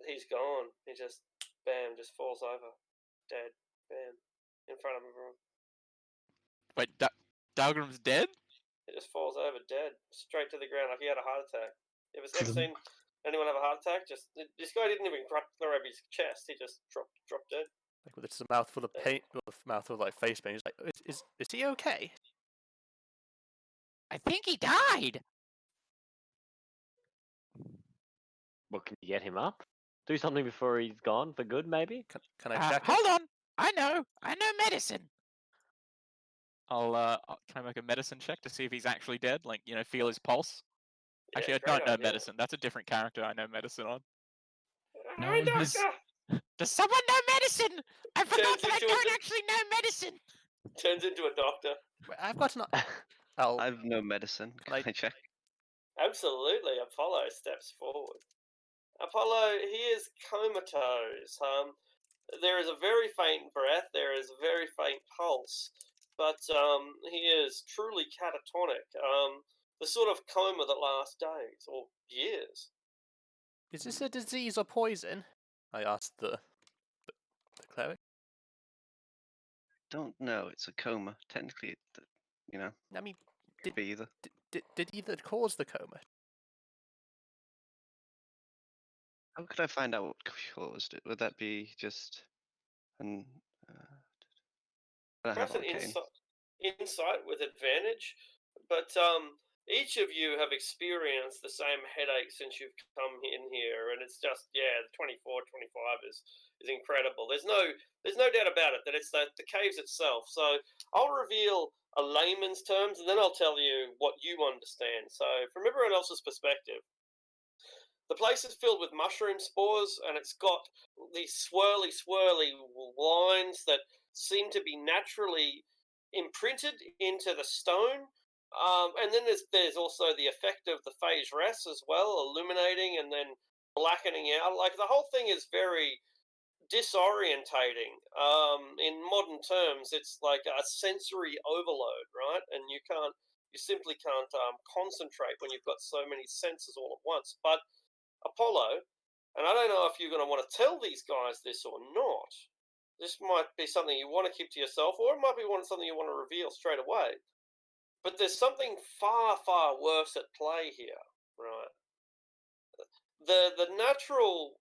he's gone. He just, bam, just falls over. Dead. Bam. In front of everyone. Wait, Dalgrim's dead? He just falls over dead. Straight to the ground like he had a heart attack. You ever seen anyone have a heart attack? Just this guy didn't even grab his chest. He just dropped dead. Like with just a mouthful of paint, with a mouthful of like face paint. He's like, is he okay? I think he died. Well, can you get him up? Do something before he's gone for good, maybe? Can I check? Hold on. I know medicine. I'll try and make a medicine check to see if he's actually dead. Like, you know, feel his pulse. Yeah, Actually, I great don't know idea. medicine. That's a different character I know medicine on. No Hi, one has- doctor! Does someone know medicine? I forgot Turns that I into a don't d- actually know medicine. Turns into a doctor. Wait, I've got an. Oh, I've no medicine. Can Like- I check? Absolutely, Apollo steps forward. Apollo, he is comatose. There is a very faint breath. There is a very faint pulse, but he is truly catatonic. The sort of coma that lasts days or years. is this a disease or poison? I asked the cleric. Don't know. It's a coma. Technically, you know, I mean, could be either. did either cause the coma? How could I find out what caused it? Would that be just an? I don't have Perhaps an arcane. insight with advantage, but each of you have experienced the same headache since you've come in here, and it's just, yeah, the 24, 25 is incredible. There's no doubt about it that it's the caves itself. So I'll reveal a layman's terms, and then I'll tell you what you understand. So from everyone else's perspective, the place is filled with mushroom spores, and it's got these swirly lines that seem to be naturally imprinted into the stone. And then there's also the effect of the phase res as well, illuminating and then blackening out. Like, the whole thing is very disorientating. In modern terms, it's like a sensory overload, right? And you can't You simply can't concentrate when you've got so many senses all at once. But Apollo, and I don't know if you're going to want to tell these guys this or not. This might be something you want to keep to yourself, or it might be something you want to reveal straight away. But there's something far, far worse at play here, right? The natural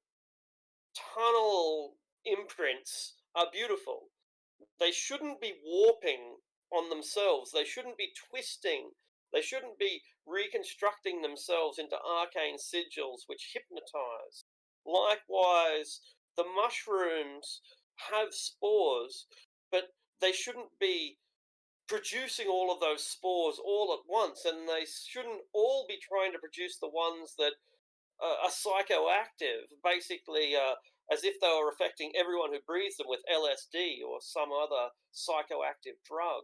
tunnel imprints are beautiful. They shouldn't be warping on themselves. They shouldn't be twisting. They shouldn't be reconstructing themselves into arcane sigils which hypnotize. Likewise, the mushrooms have spores, but they shouldn't be producing all of those spores all at once, and they shouldn't all be trying to produce the ones that are psychoactive, basically as if they were affecting everyone who breathes them with LSD or some other psychoactive drug.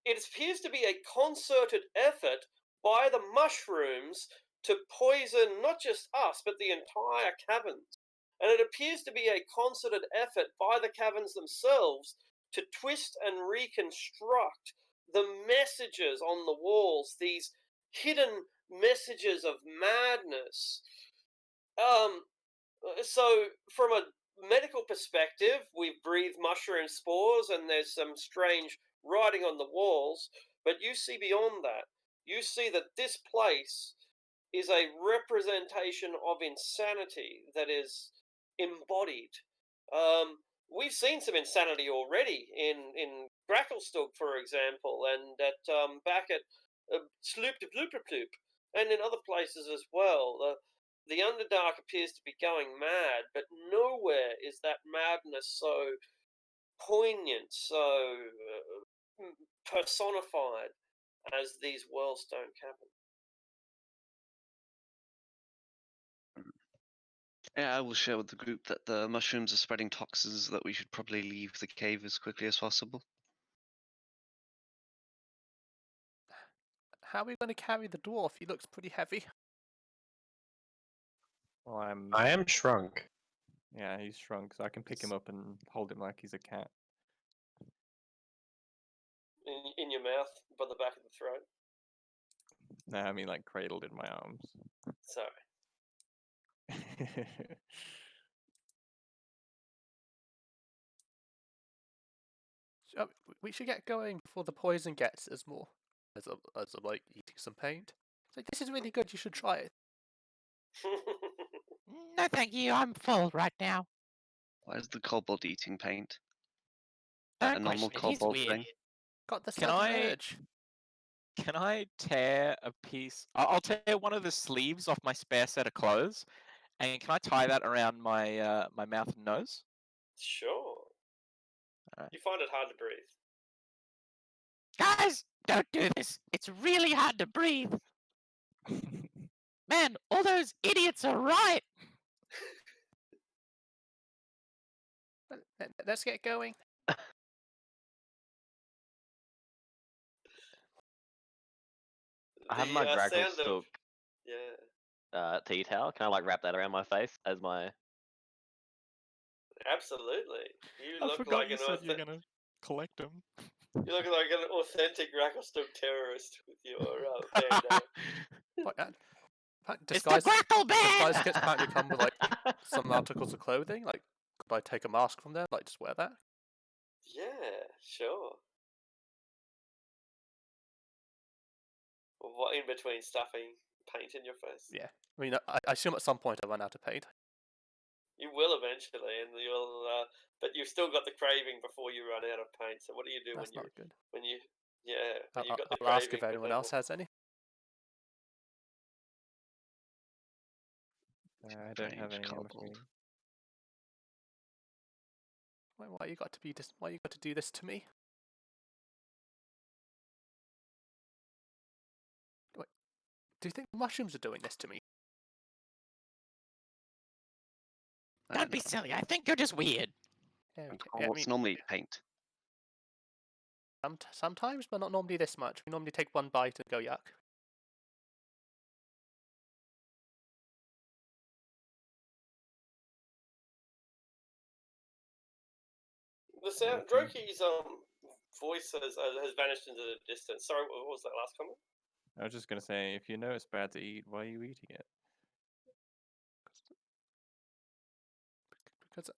It appears to be a concerted effort by the mushrooms to poison not just us, but the entire caverns. And it appears to be a concerted effort by the caverns themselves to twist and reconstruct the messages on the walls, these hidden messages of madness. So from a medical perspective, we've breathed mushroom spores and there's some strange writing on the walls, but you see beyond that. You see that this place is a representation of insanity that is embodied. We've seen some insanity already in Gracklestug, for example, and at back at Sloop de Bloop Bloop, and in other places as well. The Underdark appears to be going mad, but nowhere is that madness so poignant, so personified as these Whirlstone Caverns. Yeah, I will share with the group that the mushrooms are spreading toxins, that we should probably leave the cave as quickly as possible. How are we going to carry the dwarf? He looks pretty heavy. Well, I am shrunk. yeah, he's shrunk, so I can pick him up and hold him like he's a cat. In your mouth, by the back of the throat. No, I mean like cradled in my arms. Sorry. So, we should get going before the poison gets us more. As I'm like eating some paint. It's like, this is really good. You should try it. No, thank you. I'm full right now. Why is the kobold eating paint? Don't A normal question it. He's kobold weird. thing? Got the Can sudden I- urge. Can I tear a piece? I'll tear one of the sleeves off my spare set of clothes, and can I tie that around my my mouth and nose? Sure. Alright. You find it hard to breathe. Guys, don't do this. It's really hard to breathe. Man, all those idiots are right. Let's get going. I have my sound Gracklestug of yeah, tea towel. Can I like wrap that around my face as my? absolutely. You I look forgot like you an said you're gonna collect them. you look like an authentic Gracklestug terrorist with your bandana. Like that. It's the Disguise, Grackle Bear. disguise kits apparently come with like some articles of clothing. Like, could I take a mask from there? Like, just wear that. Yeah, sure. What in between stuffing paint in your face? Yeah. I mean, I assume at some point I run out of paint. You will eventually, and you'll. But you've still got the craving before you run out of paint. So what do you do That's when not good. yeah? When you've got the I'll ask craving, if but anyone then else has any. I don't have Strange any on kobold. me. Why you got to be this? Why you got to do this to me? Wait, do you think the mushrooms are doing this to me? Don't be silly. I think you're just weird. Yeah, And I kobolds mean, normally eat paint. sometimes, but not normally this much. We normally take one bite and go yuck. the sound Okay. Droki's voice has vanished into the distance. Sorry, what was that last comment? I was just gonna say, if you know it's bad to eat, why are you eating it? Because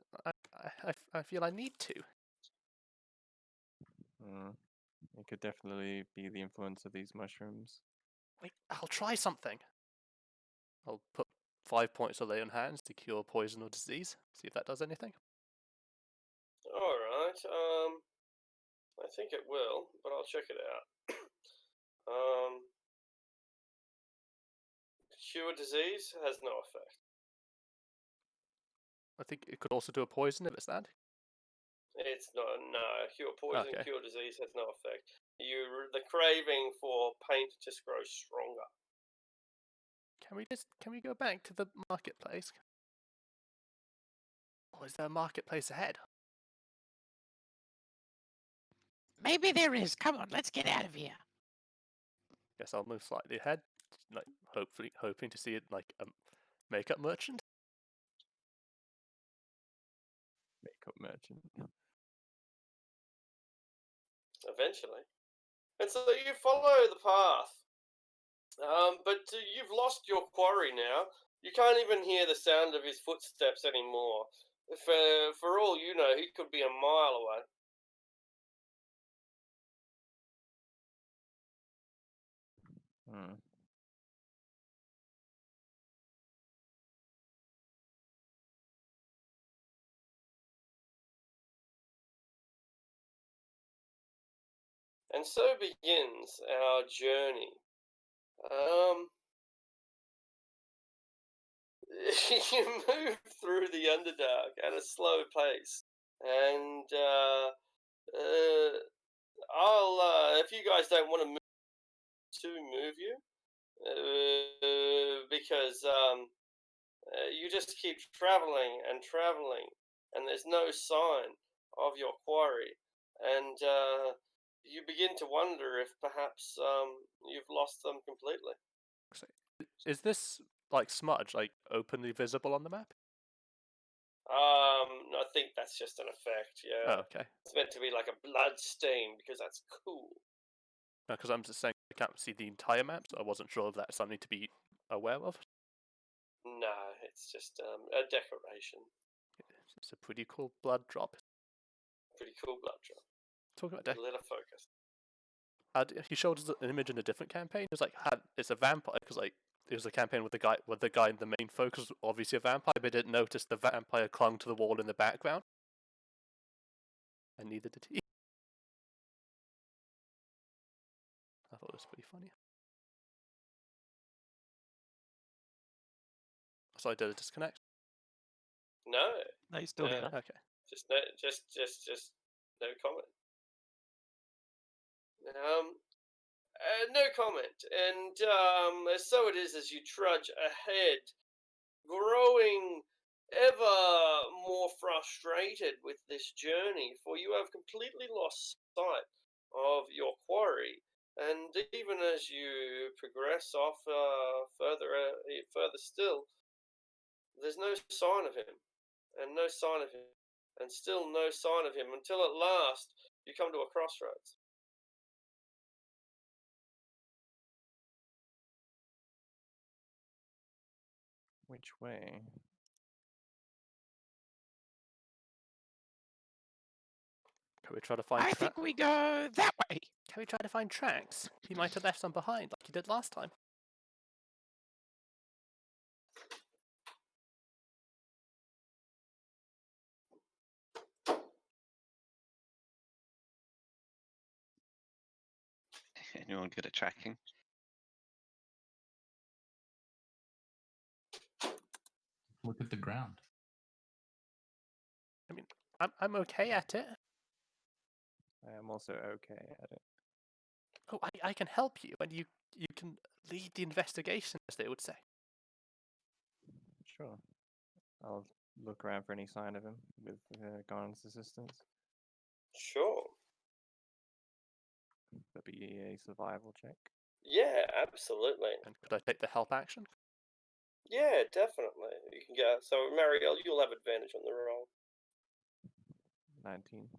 I feel I need to. It could definitely be the influence of these mushrooms. Wait, I'll try something. I'll put 5 points of lay on hands to cure poison or disease. See if that does anything. All right. I think it will, but I'll check it out. Cure disease has no effect. I think it could also do a poison if it's that. It's not. No, cure poison, Okay. cure disease has no effect. The craving for paint just grows stronger. Can we go back to the marketplace? Or is there a marketplace ahead? Maybe there is. Come on, let's get out of here. Guess I'll move slightly ahead, like hoping to see it like a makeup merchant. Makeup merchant. Eventually, and so you follow the path. But you've lost your quarry now. You can't even hear the sound of his footsteps anymore. For all you know, he could be a mile away. And so begins our journey. You move through the Underdark at a slow pace, and I'll if you guys don't want to move you, because you just keep traveling and traveling, and there's no sign of your quarry, and you begin to wonder if perhaps you've lost them completely. Is this like smudge, like openly visible on the map? I think that's just an effect. Yeah. Oh, okay. It's meant to be like a blood stain because that's cool. No, because I'm just saying I can't see the entire map, so I wasn't sure if that's something to be aware of. No, it's just a decoration. It's a pretty cool blood drop. Pretty cool blood drop. Talking about A little focus. he showed us an image in a different campaign. It was like it's a vampire because like it was a campaign with the guy in the main focus was obviously a vampire, but I didn't notice the vampire clung to the wall in the background. And neither did he. I thought it was pretty funny. So I did a disconnect. No. No, you're still here. Okay. Just no comment. No comment. And so it is as you trudge ahead, growing ever more frustrated with this journey, for you have completely lost sight of your quarry. And even as you progress off further still, there's no sign of him, and no sign of him, and still no sign of him, until at last you come to a crossroads. Which way? Can we try to find I think we go that way. Can we try to find tracks? He might have left some behind, like he did last time. Anyone good at tracking? Look at the ground. I mean, I'm okay at it. I am also okay at it. Oh, I can help you, and you can lead the investigation, as they would say. Sure. I'll look around for any sign of him with Garn's assistance. Sure. That'd be a survival check. Yeah, absolutely. And could I take the help action? Yeah, definitely. You can go. So, Mariel, you'll have advantage on the roll. 19.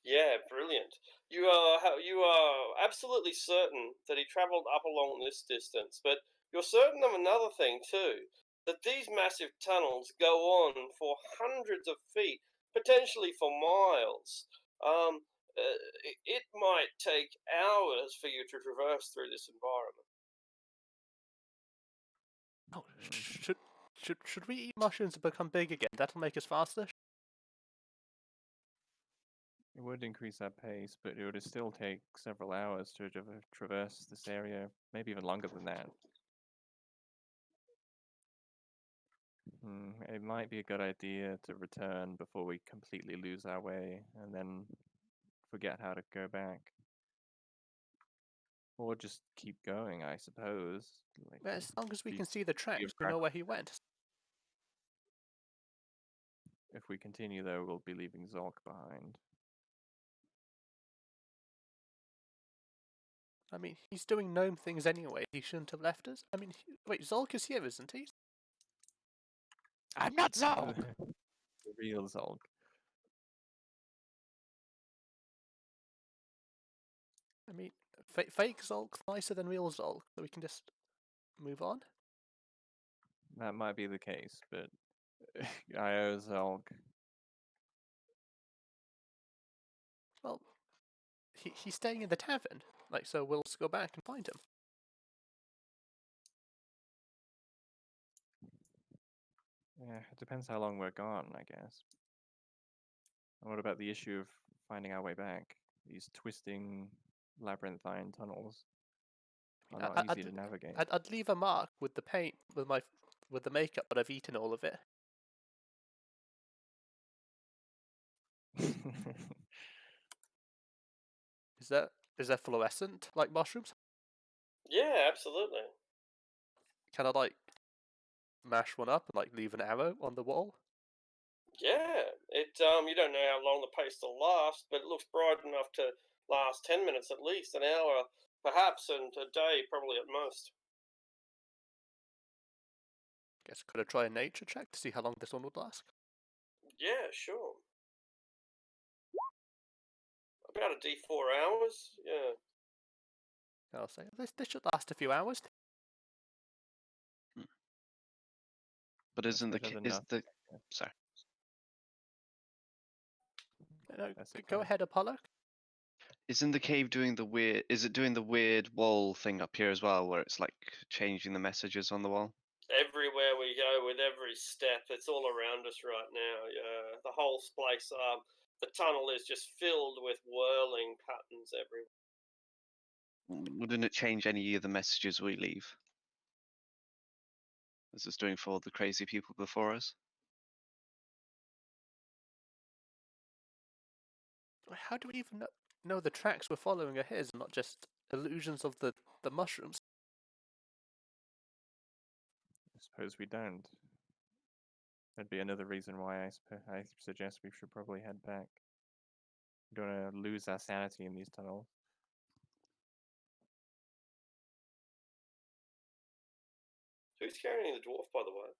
Yeah, brilliant. You are absolutely certain that he travelled up along this distance, but you're certain of another thing too, that these massive tunnels go on for hundreds of feet, potentially for miles. It might take hours for you to traverse through this environment. Oh, should we eat mushrooms to become big again? That'll make us faster. It would increase our pace, but it would still take several hours to traverse this area, maybe even longer than that. It might be a good idea to return before we completely lose our way and then forget how to go back. Or just keep going, I suppose. Like, Well, as long as we be- can see the tracks, we know where he went. If we continue, though, we'll be leaving Zolk behind. I mean, he's doing gnome things anyway. He shouldn't have left us. I mean, wait, Zolk is here, isn't he? I'm not Zolk. The real Zolk. I mean, fake Zolk's nicer than real Zolk, so we can just move on. That might be the case, but I owe Zolk. Well, he's staying in the tavern, like, so we'll just go back and find him. Yeah, it depends how long we're gone, I guess. And what about the issue of finding our way back? These twisting, labyrinthine tunnels are not easy to navigate. I'd leave a mark with the paint, with the makeup, but I've eaten all of it. Is that fluorescent like mushrooms? Yeah, absolutely. Can I like mash one up and like leave an arrow on the wall? Yeah, you don't know how long the paste will last, but it looks bright enough to last 10 minutes at least, an hour perhaps, and a day probably at most. Guess could I try a nature check to see how long this one would last? Yeah, sure. About a D4 hours, yeah. I'll say this should last a few hours. But isn't the sorry? No, go ahead, Apollo. Isn't the cave doing the weird? Is it doing the weird wall thing up here as well, where it's like changing the messages on the wall? Everywhere we go, with every step, it's all around us right now. Yeah, the whole place, the tunnel is just filled with whirling patterns everywhere. Wouldn't it change any of the messages we leave? As it's doing for all the crazy people before us? How do we even know the tracks we're following are his, and not just illusions of the mushrooms? I suppose we don't. That'd be another reason why I suggest we should probably head back. We don't want to lose our sanity in these tunnels. Who's carrying the dwarf, by the way?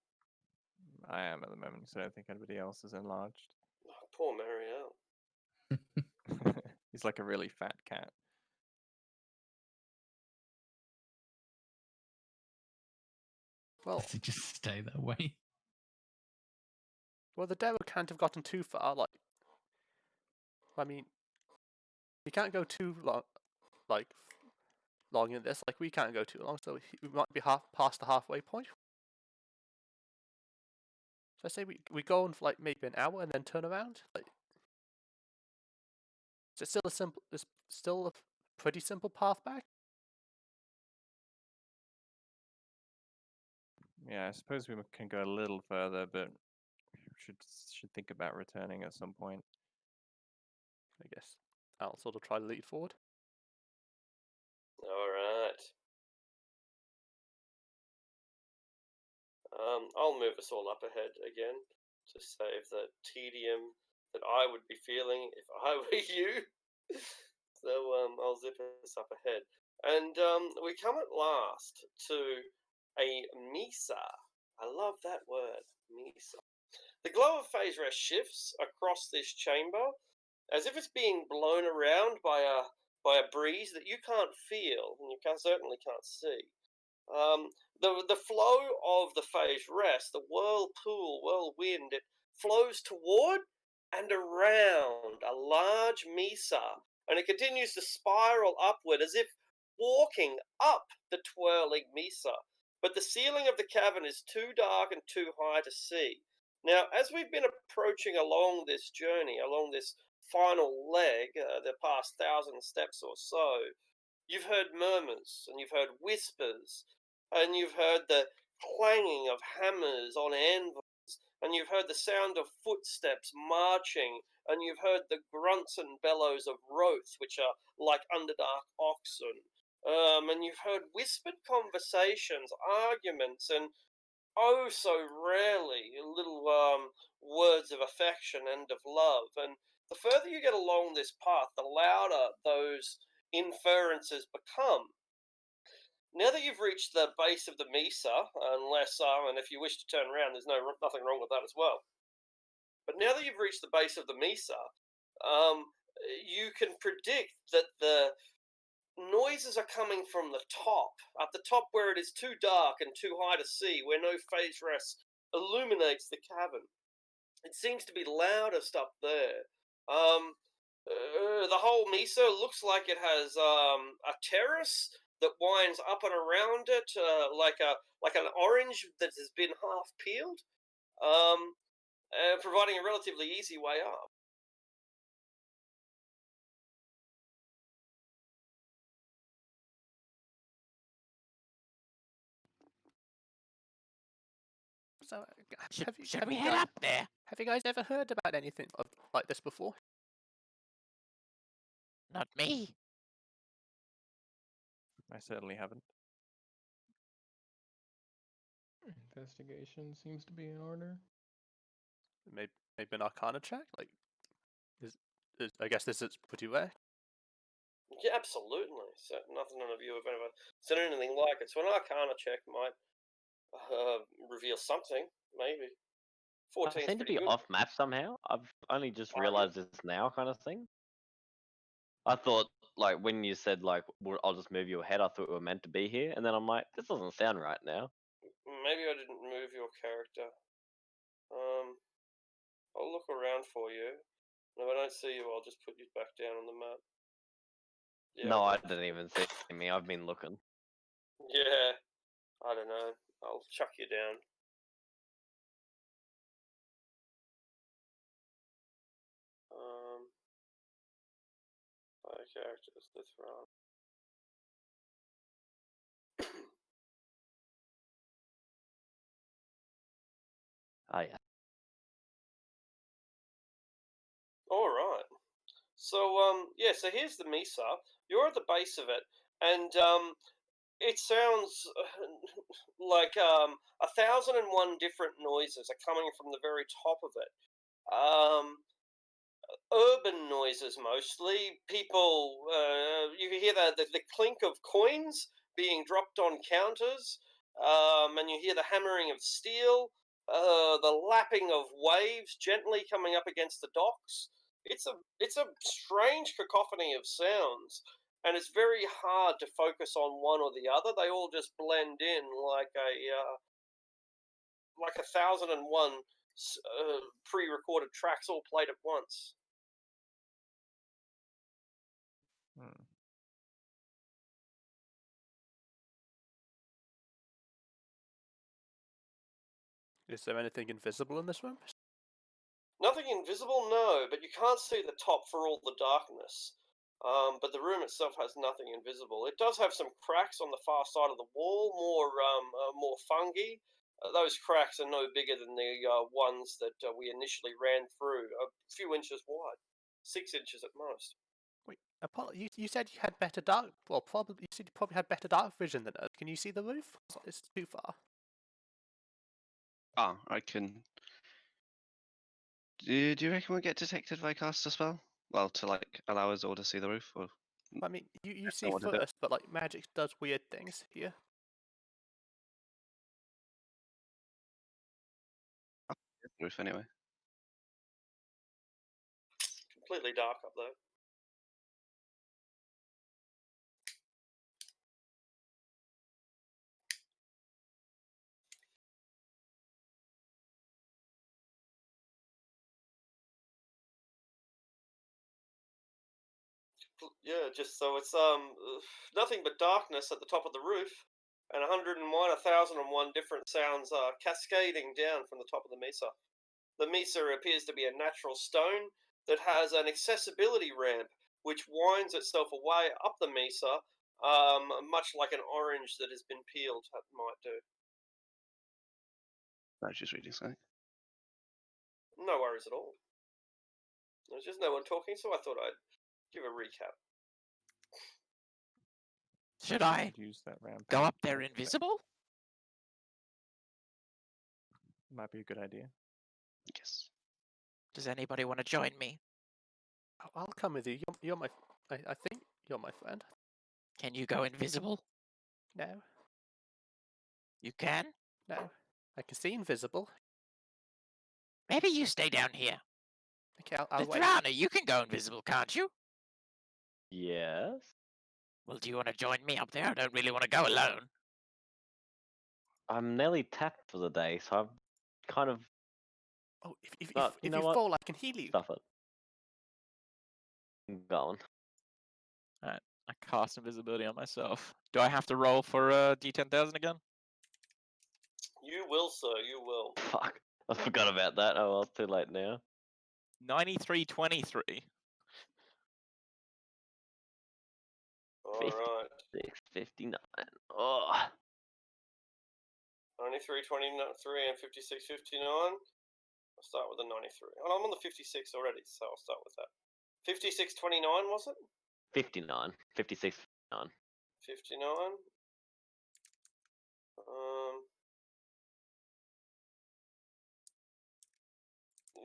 I am at the moment, so I don't think anybody else is enlarged. Oh, poor Marielle. He's like a really fat cat. Well, does it just stay that way? Well, the devil can't have gotten too far. Like, I mean, he can't go too long, like long in this. Like, we can't go too long, so we might be past the halfway point. So I say we go on for like maybe an hour and then turn around. Like, it's still a pretty simple path back. Yeah, I suppose we can go a little further, but should think about returning at some point. I guess I'll sort of try to lead forward. All right. I'll move us all up ahead again to save the tedium that I would be feeling if I were you. So I'll zip us up ahead, and we come at last to a Mesa. I love that word, Mesa. The glow of phase rest shifts across this chamber, as if it's being blown around by a breeze that you can't feel and you certainly can't see. The flow of the phase rest, the whirlwind, it flows toward and around a large mesa, and it continues to spiral upward as if walking up the twirling mesa. But the ceiling of the cavern is too dark and too high to see. Now, as we've been approaching along this journey, along this final leg, the past 1,000 steps or so, you've heard murmurs and you've heard whispers and you've heard the clanging of hammers on anvils and you've heard the sound of footsteps marching and you've heard the grunts and bellows of Roth, which are like underdark oxen. And you've heard whispered conversations, arguments, and oh so rarely little words of affection and of love. And the further you get along this path, the louder those inferences become. Now that you've reached the base of the mesa, unless and if you wish to turn around, there's nothing wrong with that as well. But now that you've reached the base of the mesa, you can predict that the noises are coming from the top, at the top where it is too dark and too high to see, where no phase rest illuminates the cavern. It seems to be loudest up there. The whole mesa looks like it has a terrace that winds up and around it, like an orange that has been half peeled, providing a relatively easy way up. So, Should we head up there? Have you guys ever heard about anything like this before? Not me. I certainly haven't. Investigation seems to be in order. Maybe an Arcana check. Like, I guess this is pretty rare. Yeah, absolutely. So none of you have ever seen anything like it. So an Arcana check might reveal something, maybe. 14 I seem to be off map somehow. I've only just realized this now, kind of thing. I thought, like, when you said, like, I'll just move you ahead, I thought we were meant to be here, and then I'm like, this doesn't sound right now. Maybe I didn't move your character. I'll look around for you. And if I don't see you, I'll just put you back down on the map. Yeah, No, I didn't even see me. I've been looking. Yeah, I don't know. I'll chuck you down. Player characters, the throne. Oh yeah. All right. So yeah. So here's the mesa. You're at the base of it, and it sounds like 1,001 different noises are coming from the very top of it. Urban noises mostly. People, you can hear the clink of coins being dropped on counters, and you hear the hammering of steel, the lapping of waves gently coming up against the docks. It's a strange cacophony of sounds, and it's very hard to focus on one or the other. They all just blend in like a 1,001 pre-recorded tracks all played at once. Is there anything invisible in this room? Nothing invisible, no, but you can't see the top for all the darkness. But the room itself has nothing invisible. It does have some cracks on the far side of the wall, more fungi. Those cracks are no bigger than the ones that we initially ran through, a few inches wide, 6 inches at most. Wait, Apollo, you said you had better dark. Well, you said you probably had better dark vision than us. Can you see the roof? It's too far. Ah, I can. Do you reckon we'll get detected if I cast a spell? Well, to like allow us all to see the roof, or I mean, you see want to do it. first, but like magic does weird things here. roof anyway. completely dark up though. Yeah, just so it's nothing but darkness at the top of the roof, and 101, 1,001 different sounds are cascading down from the top of the mesa. The mesa appears to be a natural stone that has an accessibility ramp which winds itself away up the mesa, much like an orange that has been peeled might do. I was just reading something. No worries at all. There's just no one talking, so I thought I'd give a recap. Should I Use that ramp. go up there invisible? Might be a good idea. Yes. Does anybody want to join me? I'll come with you. You're my. I think you're my friend. Can you go invisible? No, You can? no. I can see invisible. Maybe you stay down here. Okay, I'll wait. Lithrana, you can go invisible, can't you? Yes. Well, do you want to join me up there? I don't really want to go alone. I'm nearly tapped for the day, so I'm kind of Oh, if But you if know you what? fall, I can heal you. stuff it. I'm going. I cast invisibility on myself. Do I have to roll for D10,000 again? You will, sir. You will. Fuck. I forgot about that. Oh well, it's too late now. 9323. All 50. right. 659. Oh. 93, 23, and 56, 59. I'll start with the 93. Oh, I'm on the 56 already, so I'll start with that. 56, 29, was it? 59. 56. 59. 59.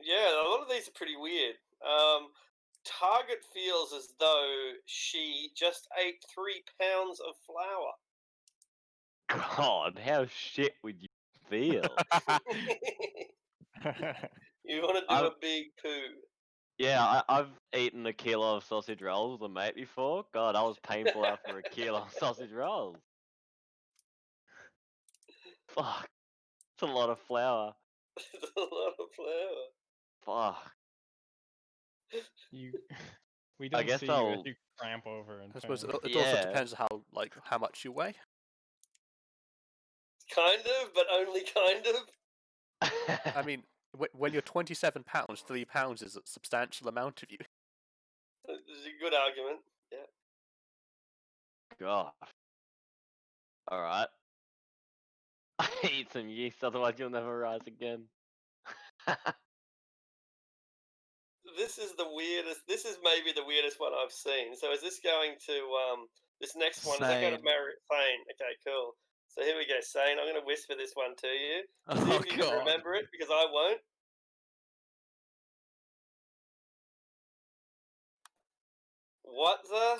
Yeah, a lot of these are pretty weird. Target feels as though she just ate 3 pounds of flour. God, how shit would you feel? You want to do a big poo. Yeah, I've eaten a kilo of sausage rolls with a mate before. God, that was painful after a kilo of sausage rolls. Fuck. It's a lot of flour. It's a lot of flour. Fuck. You, we don't guess see you as I'll- you cramp over and I suppose turn. it also Yeah. depends how much you weigh. Kind of, but only kind of. I mean, when you're 27 pounds, 3 pounds is a substantial amount of you. It's a good argument. Yeah. God. Alright. I eat some yeast, otherwise you'll never rise again. This is the weirdest. This is maybe the weirdest one I've seen. So is this going to this next one? Is that going to Sane. marry Sane? Okay, cool. So here we go, Sane. I'm going to whisper this one to you. See Oh, if you can God. remember it, because I won't. What the?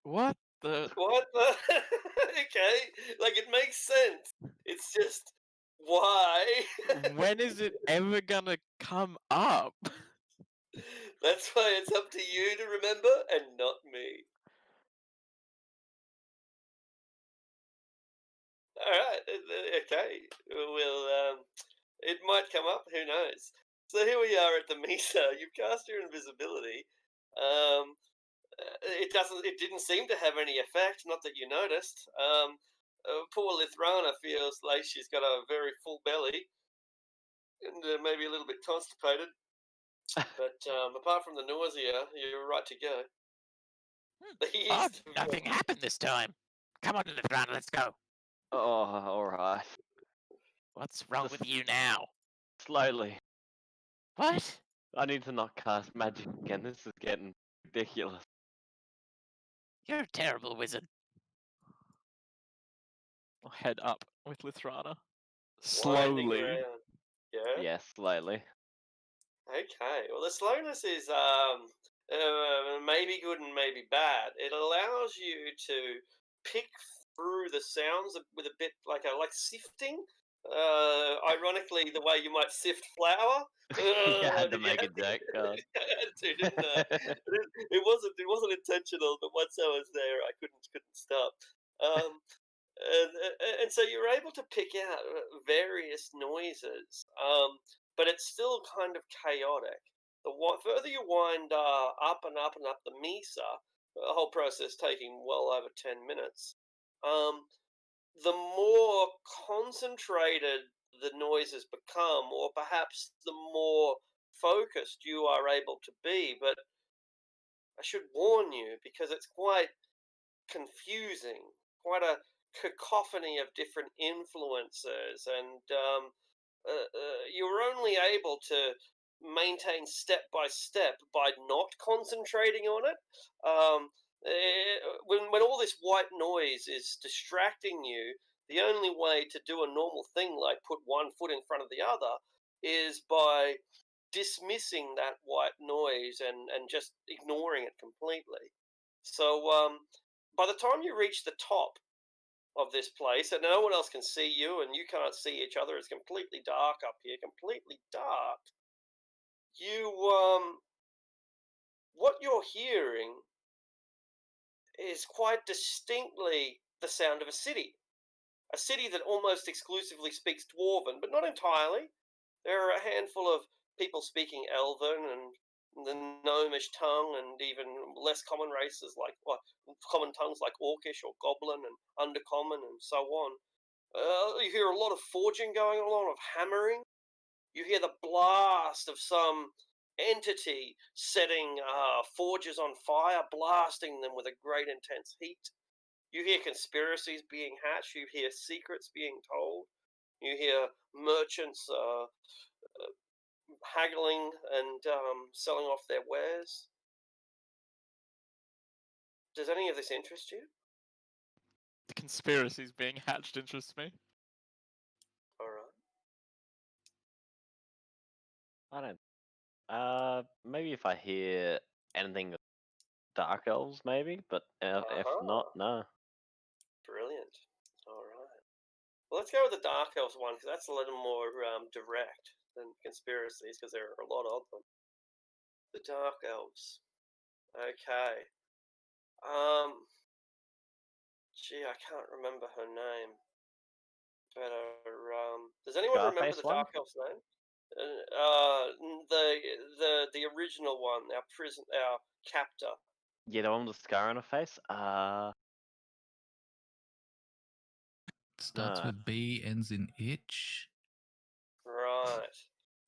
What the? What the? Okay, like it makes sense. It's just why? When is it ever gonna come up? That's why it's up to you to remember and not me. All right, okay. We'll it might come up. Who knows? So here we are at the Mesa. You've cast your invisibility. It didn't seem to have any effect. Not that you noticed. Poor Lithrana feels like she's got a very full belly and maybe a little bit constipated. But apart from the nausea, you're right to go. The Oh, yeast- nothing happened this time. Come on, Lithrana, let's go. Oh, alright. What's wrong Just- with you now? Slowly. What? I need to not cast magic again. This is getting ridiculous. You're a terrible wizard. I'll head up with Lithrana. winding Slowly. around. Yeah. Yes, slightly. Okay. Well, the slowness is maybe good and maybe bad. It allows you to pick through the sounds with a bit like sifting, Ironically, the way you might sift flour. Yeah, I had to Did you make a have to- joke. God. I had to, didn't I? It wasn't intentional, but once I was there, I couldn't stop. Um, and so you're able to pick out various noises, but it's still kind of chaotic. Further you wind up and up and up the mesa, the whole process taking well over 10 minutes, the more concentrated the noises become, or perhaps the more focused you are able to be. But I should warn you, because it's quite confusing, quite a cacophony of different influences, and you're only able to maintain step by step by not concentrating on it. When all this white noise is distracting you, the only way to do a normal thing like put one foot in front of the other is by dismissing that white noise and just ignoring it completely. So by the time you reach the top of this place, and no one else can see you, and you can't see each other, it's completely dark up here, completely dark. What you're hearing is quite distinctly the sound of a city that almost exclusively speaks Dwarven, but not entirely. There are a handful of people speaking Elven and the Gnomish tongue, and even less common races common tongues like Orcish or Goblin and Undercommon and so on. You hear a lot of forging going on, a lot of hammering. You hear the blast of some entity setting forges on fire, blasting them with a great intense heat. You hear conspiracies being hatched. You hear secrets being told. You hear merchants haggling and selling off their wares. Does any of this interest you? The conspiracies being hatched interests me. All right. I don't. Maybe if I hear anything Dark Elves, maybe, but if not, no. Brilliant. All right. Well, let's go with the Dark Elves one, because that's a little more direct than conspiracies, because there are a lot of them. The Dark Elves. Okay. Gee, I can't remember her name. But does anyone remember Scarface the one? Dark Elf's name? The original one, our captor. Yeah, the one with the scar on her face. Starts No. with B, ends in itch. Right.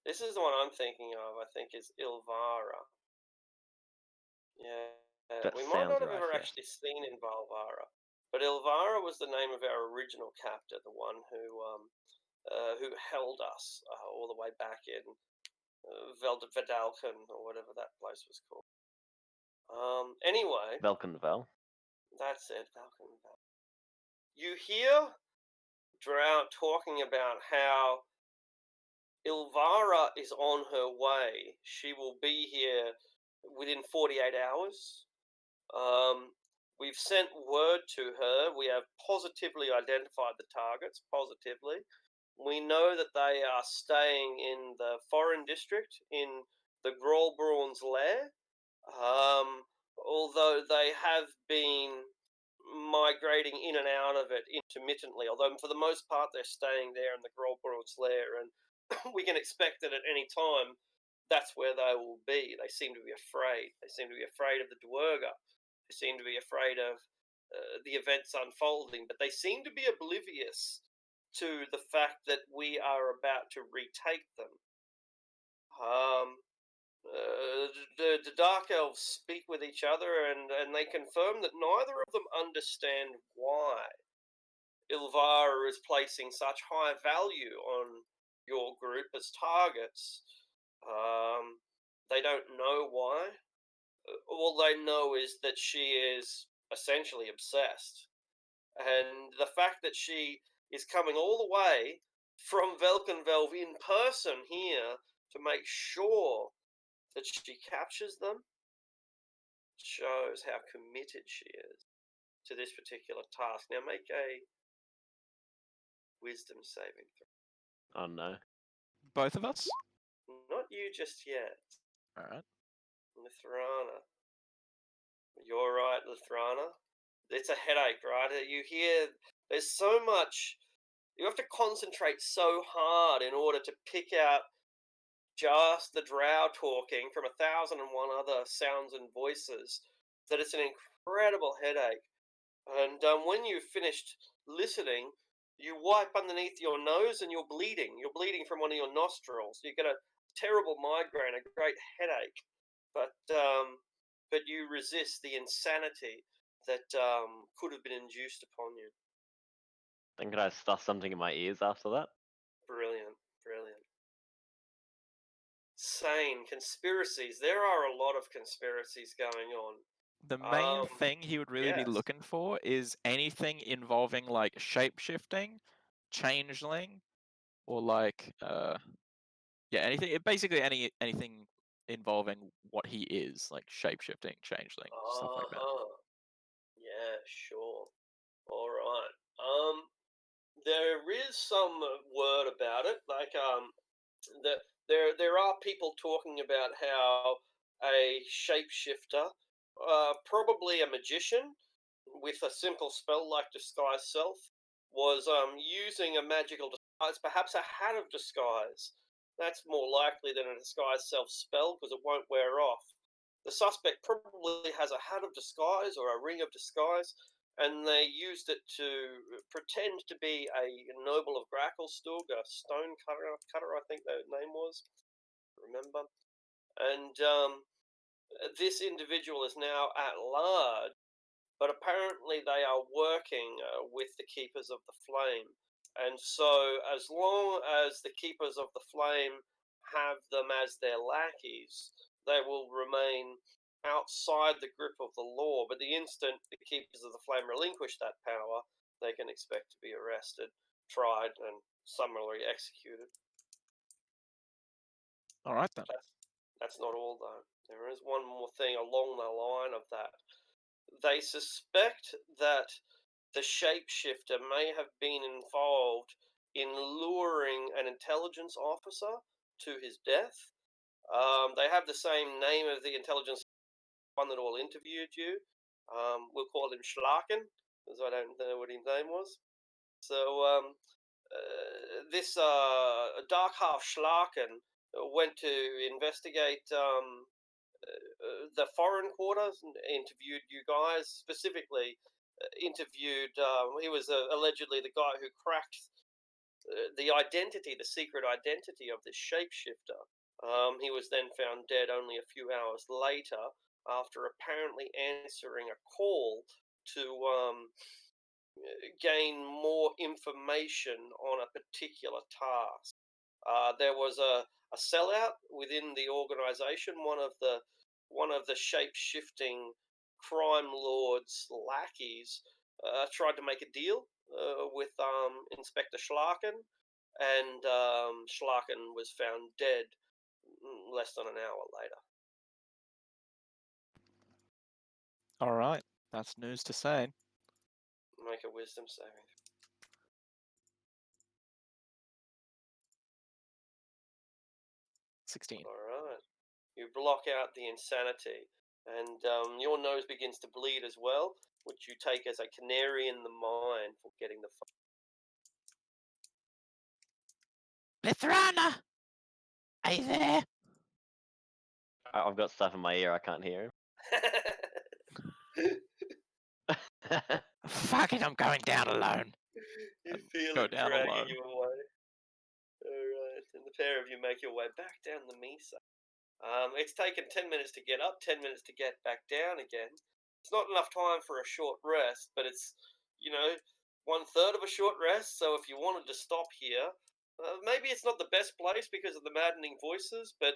This is the one I'm thinking of. I think is Ilvara. Yeah. That We might not sounds have right, ever yeah. actually seen Ilvara, but Ilvara was the name of our original captor, the one who held us all the way back in Vedalken, or whatever that place was called. Anyway, Velkenvel. that's it, Valkenvel. You hear Drow talking about how Ilvara is on her way. She will be here within 48 hours. We've sent word to her. We have positively identified the targets, positively. We know that they are staying in the Foreign District in the Grolbraun's lair. Although they have been migrating in and out of it intermittently, although for the most part they're staying there in the Grolbraun's lair, and we can expect that at any time that's where they will be. They seem to be afraid. They seem to be afraid of the Dwerga. They seem to be afraid of the events unfolding, but they seem to be oblivious to the fact that we are about to retake them. The Dark Elves speak with each other, and they confirm that neither of them understand why Ilvara is placing such high value on your group as targets. They don't know why. All they know is that she is essentially obsessed. And the fact that she is coming all the way from Velkenvelv in person here to make sure that she captures them shows how committed she is to this particular task. Now make a wisdom saving throw. Oh no. Both of us? Not you just yet. Alright. Lithrana. You're right, Lithrana. It's a headache, right? You hear there's so much. You have to concentrate so hard in order to pick out just the drow talking from 1,001 other sounds and voices that it's an incredible headache. And when you've finished listening, you wipe underneath your nose and you're bleeding. You're bleeding from one of your nostrils. You get a terrible migraine, a great headache, but you resist the insanity that could have been induced upon you. Then could I stuff something in my ears after that? Brilliant, brilliant. Sane conspiracies. There are a lot of conspiracies going on. The main thing he would really be yes. looking for is anything involving like shapeshifting, changeling, or like anything. Basically anything involving what he is, like shapeshifting, changeling, stuff like that. Yeah, sure. All right. There is some word about it. Like that there are people talking about how a shapeshifter, probably a magician with a simple spell like disguise self, was using a magical disguise, perhaps a hat of disguise. That's more likely than a disguise self spell because it won't wear off. The suspect probably has a hat of disguise or a ring of disguise, and they used it to pretend to be a noble of Gracklstug, a stone cutter, I think that name was. Remember? And this individual is now at large, but apparently they are working with the Keepers of the Flame. And so, as long as the Keepers of the Flame have them as their lackeys, they will remain outside the grip of the law. But the instant the Keepers of the Flame relinquish that power, they can expect to be arrested, tried, and summarily executed. All right then. That's not all, though. There is one more thing along the line of that. They suspect that the shapeshifter may have been involved in luring an intelligence officer to his death. They have the same name of the intelligence one that all interviewed you. We'll call him Schlaken, because I don't know what his name was. So this Dark Half Schlaken went to investigate the foreign quarters and interviewed you guys, specifically interviewed, he was allegedly the guy who cracked the identity, the secret identity of this shapeshifter. He was then found dead only a few hours later after apparently answering a call to gain more information on a particular task. There was a sellout within the organization. One of the shape-shifting crime lord's lackeys tried to make a deal with Inspector Schlaken, and Schlaken was found dead less than an hour later. All right, that's news to say. Make a wisdom saving. 16. All right. You block out the insanity, and your nose begins to bleed as well, which you take as a canary in the mine for getting the. Lithrana! Are you there? I've got stuff in my ear. I can't hear him. Fuck it, I'm going down alone. You feel Go it down dragging alone. you away. Alright, and the pair of you make your way back down the mesa. It's taken 10 minutes to get up, 10 minutes to get back down again. It's not enough time for a short rest, but it's, 1/3 of a short rest, so if you wanted to stop here, maybe it's not the best place because of the maddening voices, but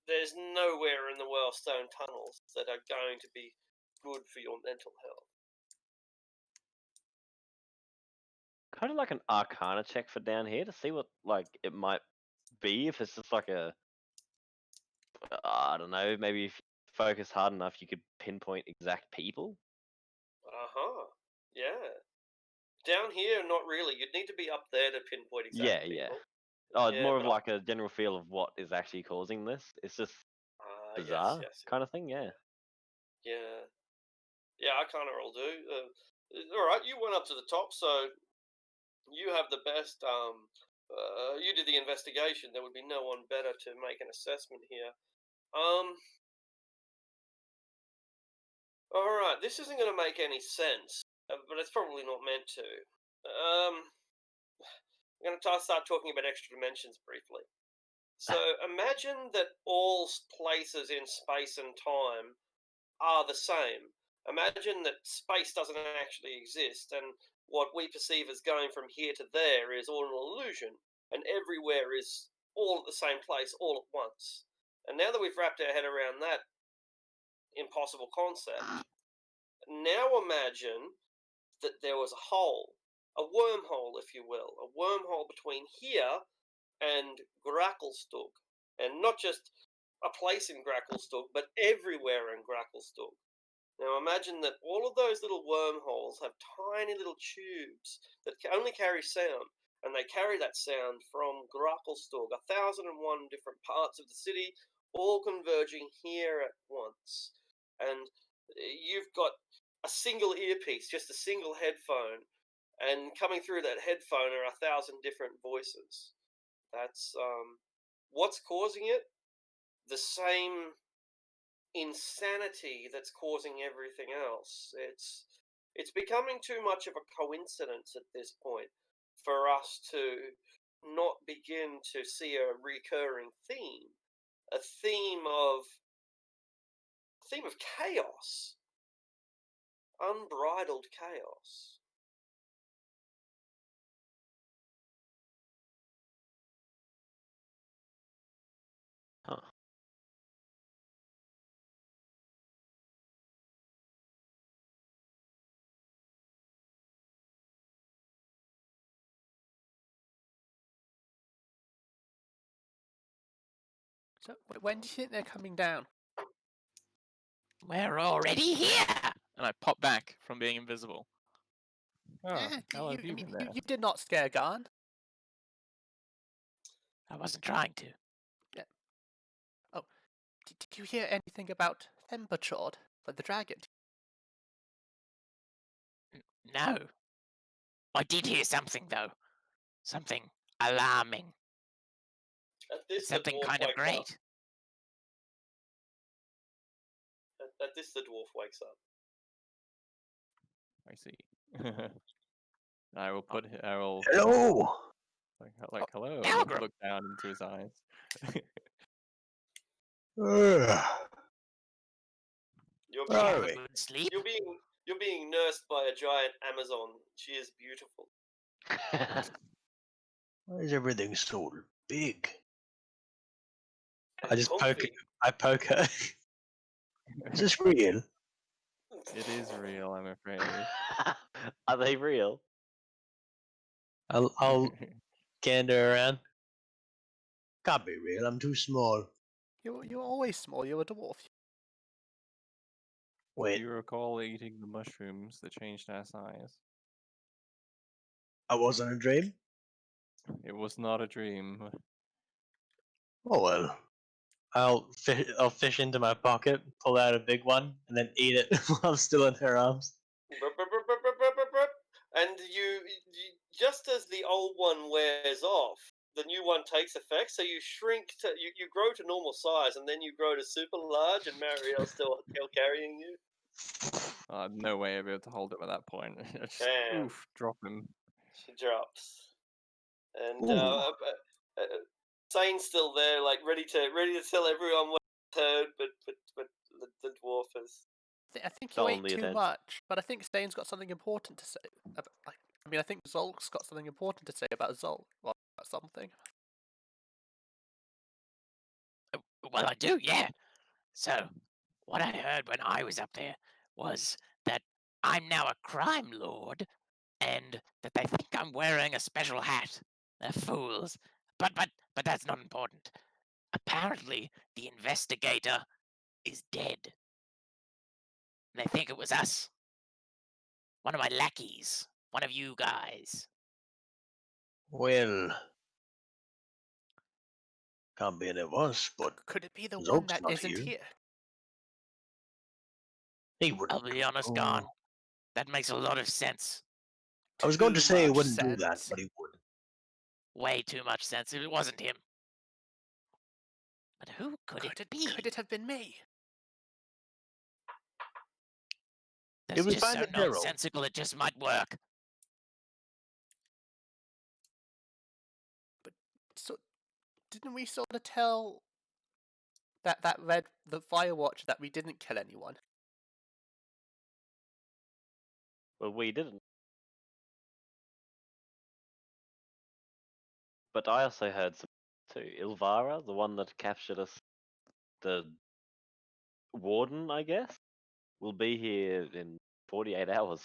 there's nowhere in the Wellstone tunnels that are going to be good for your mental health. Kind of like an Arcana check for down here to see what it might be. If it's just like a, I don't know, maybe if you focus hard enough, you could pinpoint exact people. Yeah. Down here, not really. You'd need to be up there to pinpoint exactly. Yeah. people. Oh, it's Yeah, more of but like a general feel of what is actually causing this. It's just bizarre yes. kind of thing. Yeah. Yeah, I kind of all do. All right, you went up to the top, so you have the best. You did the investigation. There would be no one better to make an assessment here. All right, this isn't going to make any sense, but it's probably not meant to. I'm going to start talking about extra dimensions briefly. So imagine that all places in space and time are the same. Imagine that space doesn't actually exist, and what we perceive as going from here to there is all an illusion, and everywhere is all at the same place all at once. And now that we've wrapped our head around that impossible concept, now imagine that there was a hole, a wormhole, if you will, a wormhole between here and Gracklestug, and not just a place in Gracklestug, but everywhere in Gracklestug. Now imagine that all of those little wormholes have tiny little tubes that only carry sound, and they carry that sound from Gracklestug, 1,001 different parts of the city, all converging here at once. And you've got a single earpiece, just a single headphone, and coming through that headphone are 1,000 different voices. That's what's causing it. The same insanity that's causing everything else. It's becoming too much of a coincidence at this point for us to not begin to see a recurring theme, a theme of chaos, unbridled chaos. Huh. So when do you think they're coming down? We're already here. And I pop back from being invisible. Oh, Eh, how have you been there? you did not scare Garn. I wasn't trying to. Did you hear anything about Themberchord, like the dragon? No. I did hear something, though. Something alarming. At this, Something the dwarf kind of wakes great. Up. At this, the dwarf wakes up. I see. I will put. I will Hello. like hello. Algrim. Look down into his eyes. Ugh. You're Where are being, we? Good sleep. you're being nursed by a giant Amazon. She is beautiful. Why is everything so big? And I just poke comfy. it. I poke her. Is this real? It is real, I'm afraid. Are they real? I'll gander around. Can't be real. I'm too small. You're always small. You're a dwarf. Do Wait, you recall eating the mushrooms that changed our size? I wasn't a dream. It was not a dream. Oh well. I'll fish into my pocket, pull out a big one, and then eat it while I'm still in her arms. Burp, burp, burp, burp, burp, burp, burp, burp. And you just as the old one wears off, the new one takes effect. So you shrink to you grow to normal size, and then you grow to super large, and Marielle's still carrying you. No way I'll be able to hold him at that point. Just, Damn. oof, drop him. She drops, and Ooh. Sane's still there, like ready to tell everyone what heard, but the dwarf is. I think Dull you ate the too attention. much, but I think Stain's got something important to say. I think Zolk's got something important to say about Zolk. Well, about something. Well, I do, yeah. So, what I heard when I was up there was that I'm now a crime lord, and that they think I'm wearing a special hat. They're fools. But that's not important. Apparently, the investigator is dead. They think it was us. One of my lackeys One of you guys. Well, can't be any of us, but Could it be the one Zog's that not isn't here. here? He wouldn't. I'll be honest, Oh, Garn. That makes a lot of sense. I was going to Too say he much wouldn't do that, sense. but he would. Way too much sense if it wasn't him. But who could it be? Could it have been me? That's we just find so the Darrow? nonsensical it just might work. So, didn't we sort of tell the Firewatch that we didn't kill anyone? Well, we didn't. But I also heard some too. Ilvara, the one that captured us, the warden, I guess, will be here in 48 hours.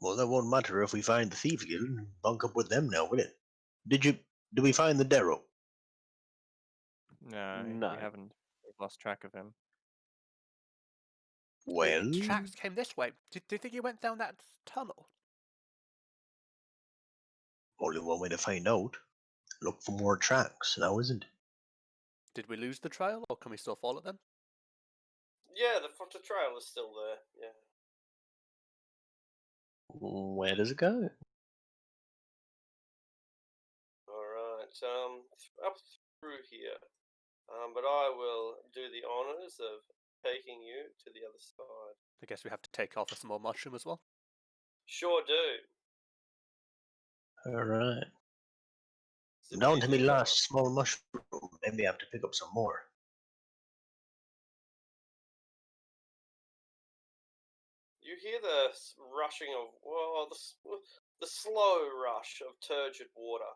Well, that won't matter if we find the Thieves Guild and bunk up with them now, will it? Do we find the Darrow? No, No. we haven't. We've lost track of him. Well, The tracks came this way. Do you think he went down that tunnel? only one way to find out. Look for more tracks, now isn't it? Did we lose the trail, or can we still follow them? Yeah, the trail is still there. Yeah. Where does it go? All right. Up through here. But I will do the honors of taking you to the other side. I guess we have to take off a small mushroom as well. Sure do. Alright. Zippity Down to me doo dah. last small mushroom. Maybe I have to pick up some more. You hear the rushing of, well, the slow rush of turgid water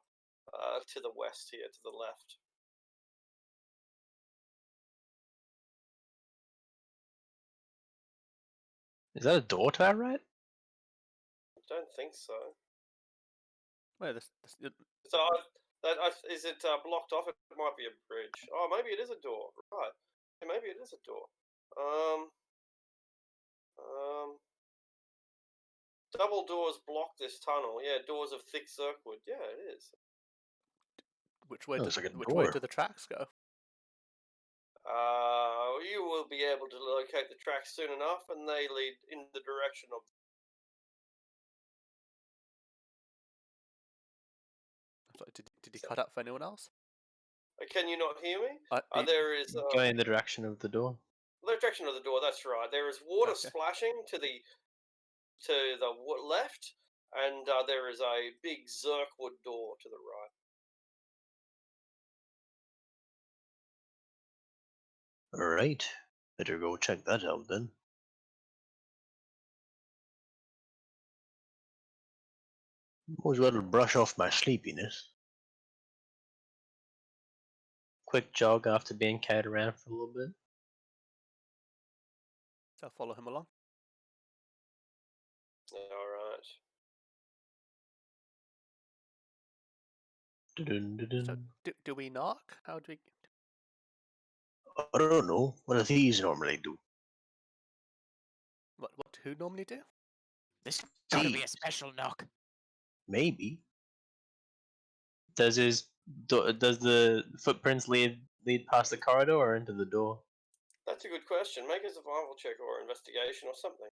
to the west here, to the left. Is that a door to our right? I don't think so. Wait, So, is it blocked off? It might be a bridge. Oh, maybe it is a door. Right. Yeah, maybe it is a door. Double doors block this tunnel. Yeah, doors of thick circwood. Yeah, it is. which way? Looks like a Which way door. do the tracks go? You will be able to locate the tracks soon enough, and they lead in the direction of. Sorry, did he cut out for anyone else? Can you not hear me? He- There is Going in the direction of the door. the direction of the door. That's right. There is water Okay. splashing to the left, and there is a big zirkwood door to the right. Alright. Better go check that out then. Might as well brush off my sleepiness. Quick jog after being carried around for a little bit. I'll follow him along. All right. Dun-dun-dun-dun. So, do we knock? How do we? I don't know. What do thieves normally do? What who normally do? This gotta be a Thieves. special knock. Maybe. Does the footprints lead past the corridor or into the door? That's a good question. Make a survival check or investigation or something.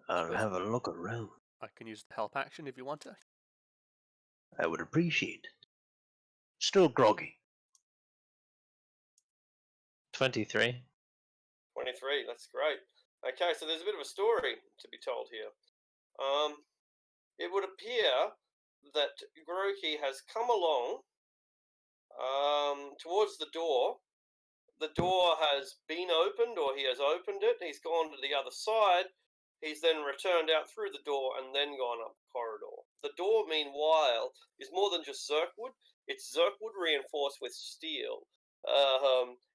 I'll have a look around. I can use the help action if you want to. I would appreciate it. Still groggy. 23. 23. That's great. Okay, so there's a bit of a story to be told here. It would appear that Groki has come along towards the door. The door has been opened, or he has opened it. He's gone to the other side. He's then returned out through the door and then gone up the corridor. The door, meanwhile, is more than just zirkwood. It's zirkwood reinforced with steel.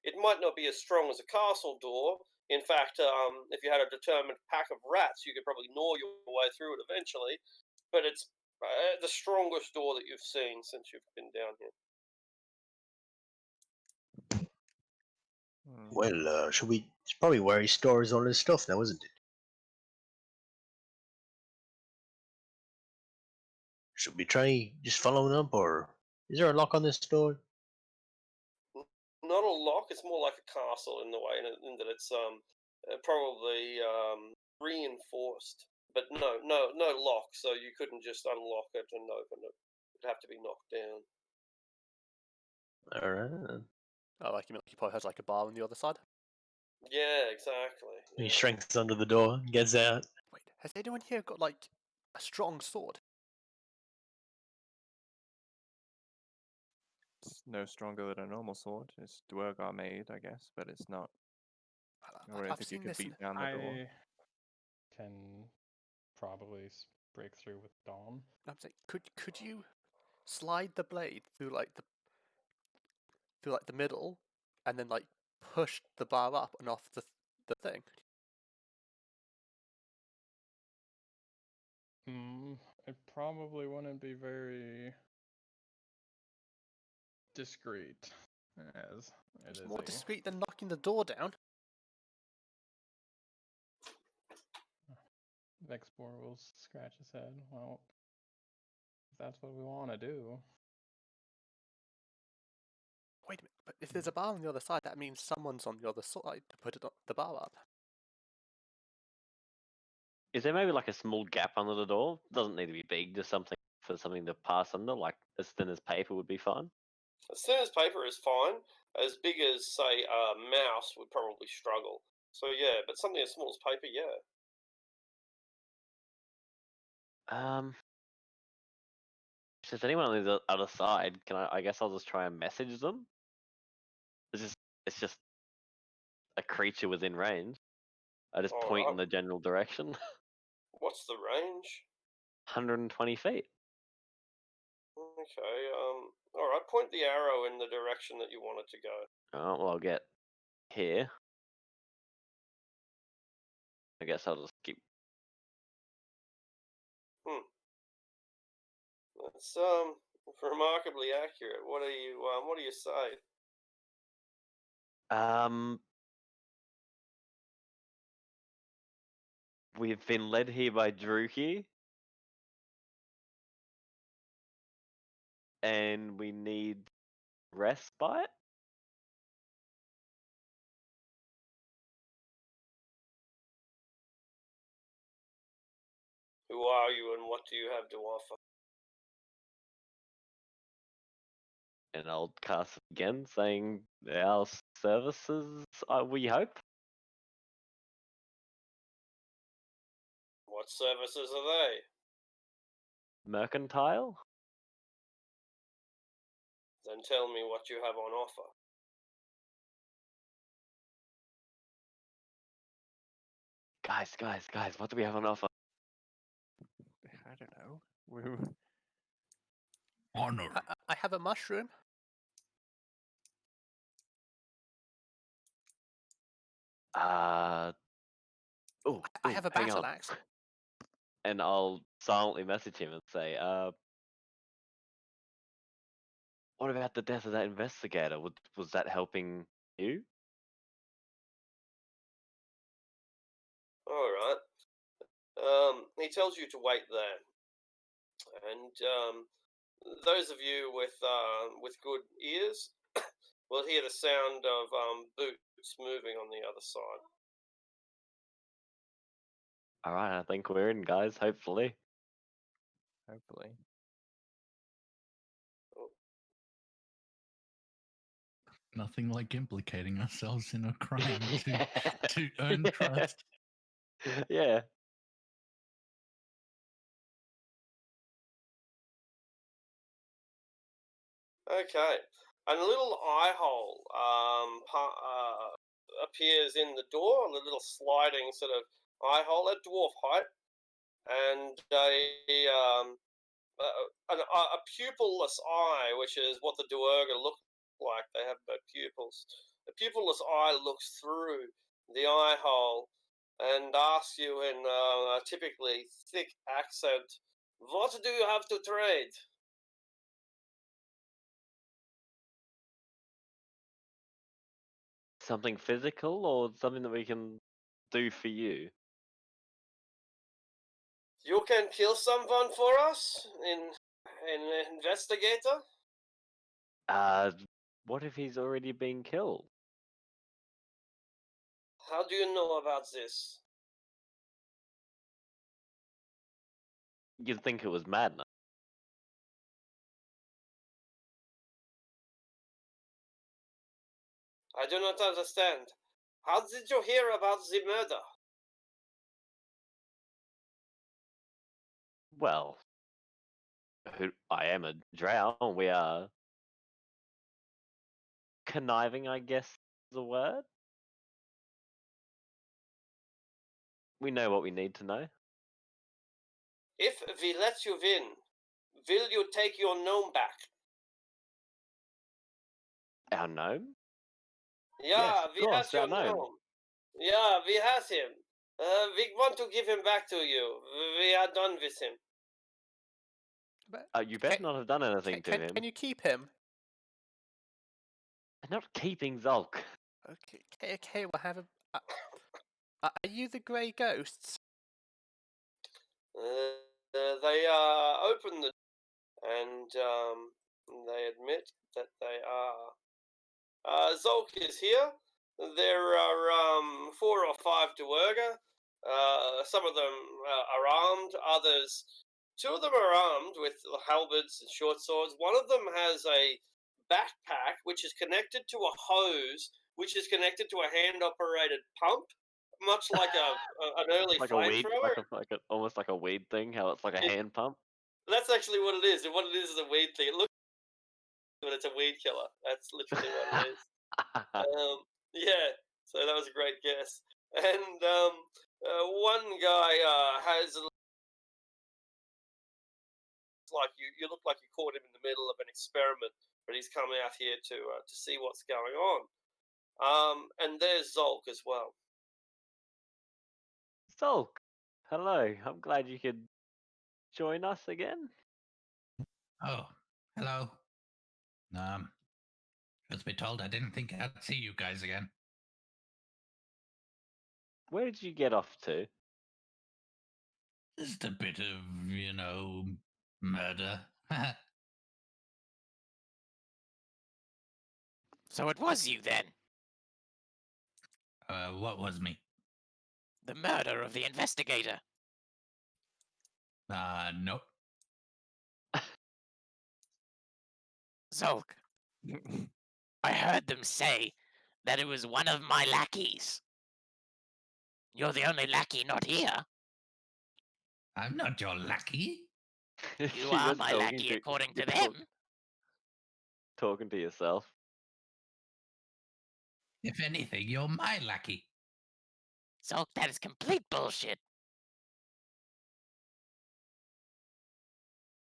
It might not be as strong as a castle door. In fact, if you had a determined pack of rats, you could probably gnaw your way through it eventually. But it's the strongest door that you've seen since you've been down here. Well, should we? It's probably where he stores all his stuff now, isn't it? Should we try just following up, or is there a lock on this door? Not a lock. It's more like a castle in the way, in that it's probably reinforced, but no lock. So you couldn't just unlock it and open it. It'd have to be knocked down. All right. Then. Oh, like he probably has like a bar on the other side. Yeah, exactly. He yeah. shrinks under the door, gets out. Wait, has anyone here got like a strong sword? It's no stronger than a normal sword. It's Dwergar made, I guess, but it's not. I don't I've think you seen could this. beat down the door. I can probably break through with Dom. I'm saying, could you slide the blade through like the middle, and then like push the bar up and off the thing? It probably wouldn't be very discreet, as it It's is more a discreet than knocking the door down. Vexpor will scratch his head. Well, if that's what we want to do. Wait a minute, but if there's a bar on the other side, that means someone's on the other side to put the bar up. Is there maybe like a small gap under the door? Doesn't need to be big, just something for something to pass under, like as thin as paper would be fine. As thin as paper is fine. As big as, say, a mouse would probably struggle. So yeah, but something as small as paper, yeah. If there's anyone on the other side, I guess I'll just try and message them. It's just a creature within range. I just point in the general direction. What's the range? 120 feet. Okay, alright, point the arrow in the direction that you want it to go. Oh, well, I'll get here. I guess I'll just keep. That's remarkably accurate. What do you say? We've been led here by Druki. And we need respite. Who are you and what do you have to offer? And I'll cast again, saying our services, we hope. What services are they? Mercantile. Then tell me what you have on offer. Guys, what do we have on offer? I don't know. Honor. I have a mushroom. I have a battle axe. And I'll silently message him and say, what about the death of that investigator? Was that helping you? Alright. He tells you to wait there. And those of you with good ears will hear the sound of boots moving on the other side. Alright, I think we're in, guys, hopefully. Hopefully. Nothing like implicating ourselves in a crime to earn trust. Yeah. Okay. And a little eye hole appears in the door, a little sliding sort of eye hole at dwarf height, and a pupilless eye, which is what the Duergar look like. They have no pupils. The pupilless eye looks through the eye hole and asks you in a typically thick accent, "What do you have to trade?" Something physical or something that we can do for you? You can kill someone for us in An investigator? What if he's already been killed? How do you know about this? You'd think it was madness. I do not understand. How did you hear about the murder? Well, I am a drow. We are conniving, I guess, is the word. We know what we need to know. If we let you in, will you take your gnome back? Our gnome? Yeah, Yes, of we course, has your our gnome. gnome. Yeah, we has him. We want to give him back to you. We are done with him. But You better not have done anything to him. Can you keep him? I'm not keeping Zulk. Okay, we'll have him. Are you the Grey Ghosts? They open the and they admit that they are. Zulk is here. There are 4 or 5 Duergar. Some of them are armed. Others, 2 of them are armed with halberds and short swords. One of them has a backpack which is connected to a hose, which is connected to a hand-operated pump, much like an early Like a weed, flamethrower. almost like a weed thing. How it's like a hand pump. That's actually what it is. And what it is a weed thing. It looks, but it's a weed killer. That's literally what it is. Yeah. So that was a great guess. And one guy has like you look like you caught him in the middle of an experiment, but he's come out here to see what's going on. And there's Zulk as well. Zulk, hello. I'm glad you could join us again. Oh, hello. Truth be told, I didn't think I'd see you guys again. Where did you get off to? Just a bit of, murder. So it was you then, What was me? the murder of the investigator. Nope. Zulk, I heard them say that it was one of my lackeys. You're the only lackey not here. I'm not your lackey. You are my lackey according to them. Talking to yourself. If anything, you're my lackey. Zulk, that is complete bullshit.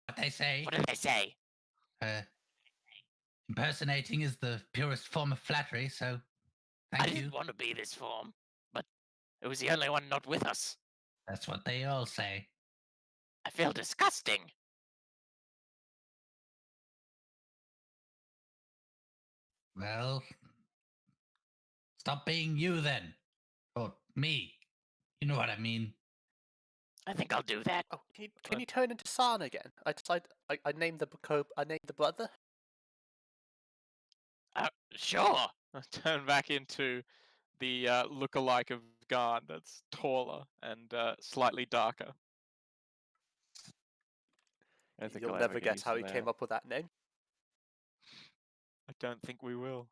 What they say. What did they say? Impersonating is the purest form of flattery, so I thank you. didn't want to be this form, but it was the only one not with us. That's what they all say. I feel disgusting. Well, stop being you then. Or me. You know what I mean. I think I'll do that. Oh, can you turn into San again? I named I named the brother. Sure. I turn back into the look-alike of Garn that's taller and slightly darker. I don't think You'll I'll ever never get guess used how to he that. came up with that name. I don't think we will.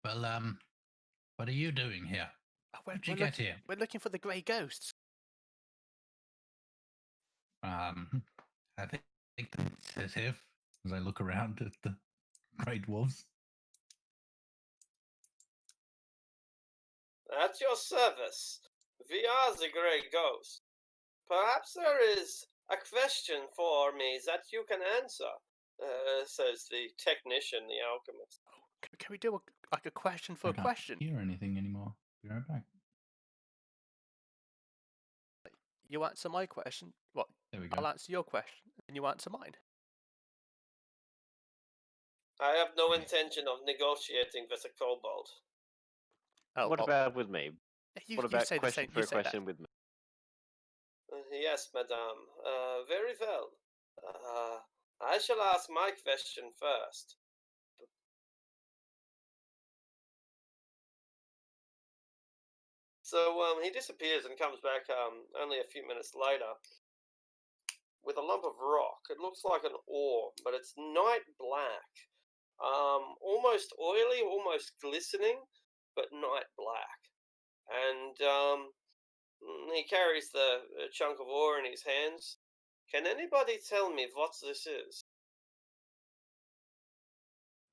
Well, what are you doing here? How'd you get here? We're looking for the Grey Ghosts. I think that's here. As I look around at the Grey Dwarves. At your service. We are the Grey Ghost. Perhaps there is a question for me that you can answer, says the technician, the alchemist. Can we do a question for a question? I can't hear anything anymore. Be right back. You answer my question. What? There we go. I'll answer your question, and you answer mine. I have no intention of negotiating with a kobold. What about with me? You, What you about say the question same. for You a say that. question with me? Yes, madame. Very well. I shall ask my question first. So he disappears and comes back only a few minutes later with a lump of rock. It looks like an ore, but it's night black. Almost oily, almost glistening, but night black. And he carries the chunk of ore in his hands. Can anybody tell me what this is?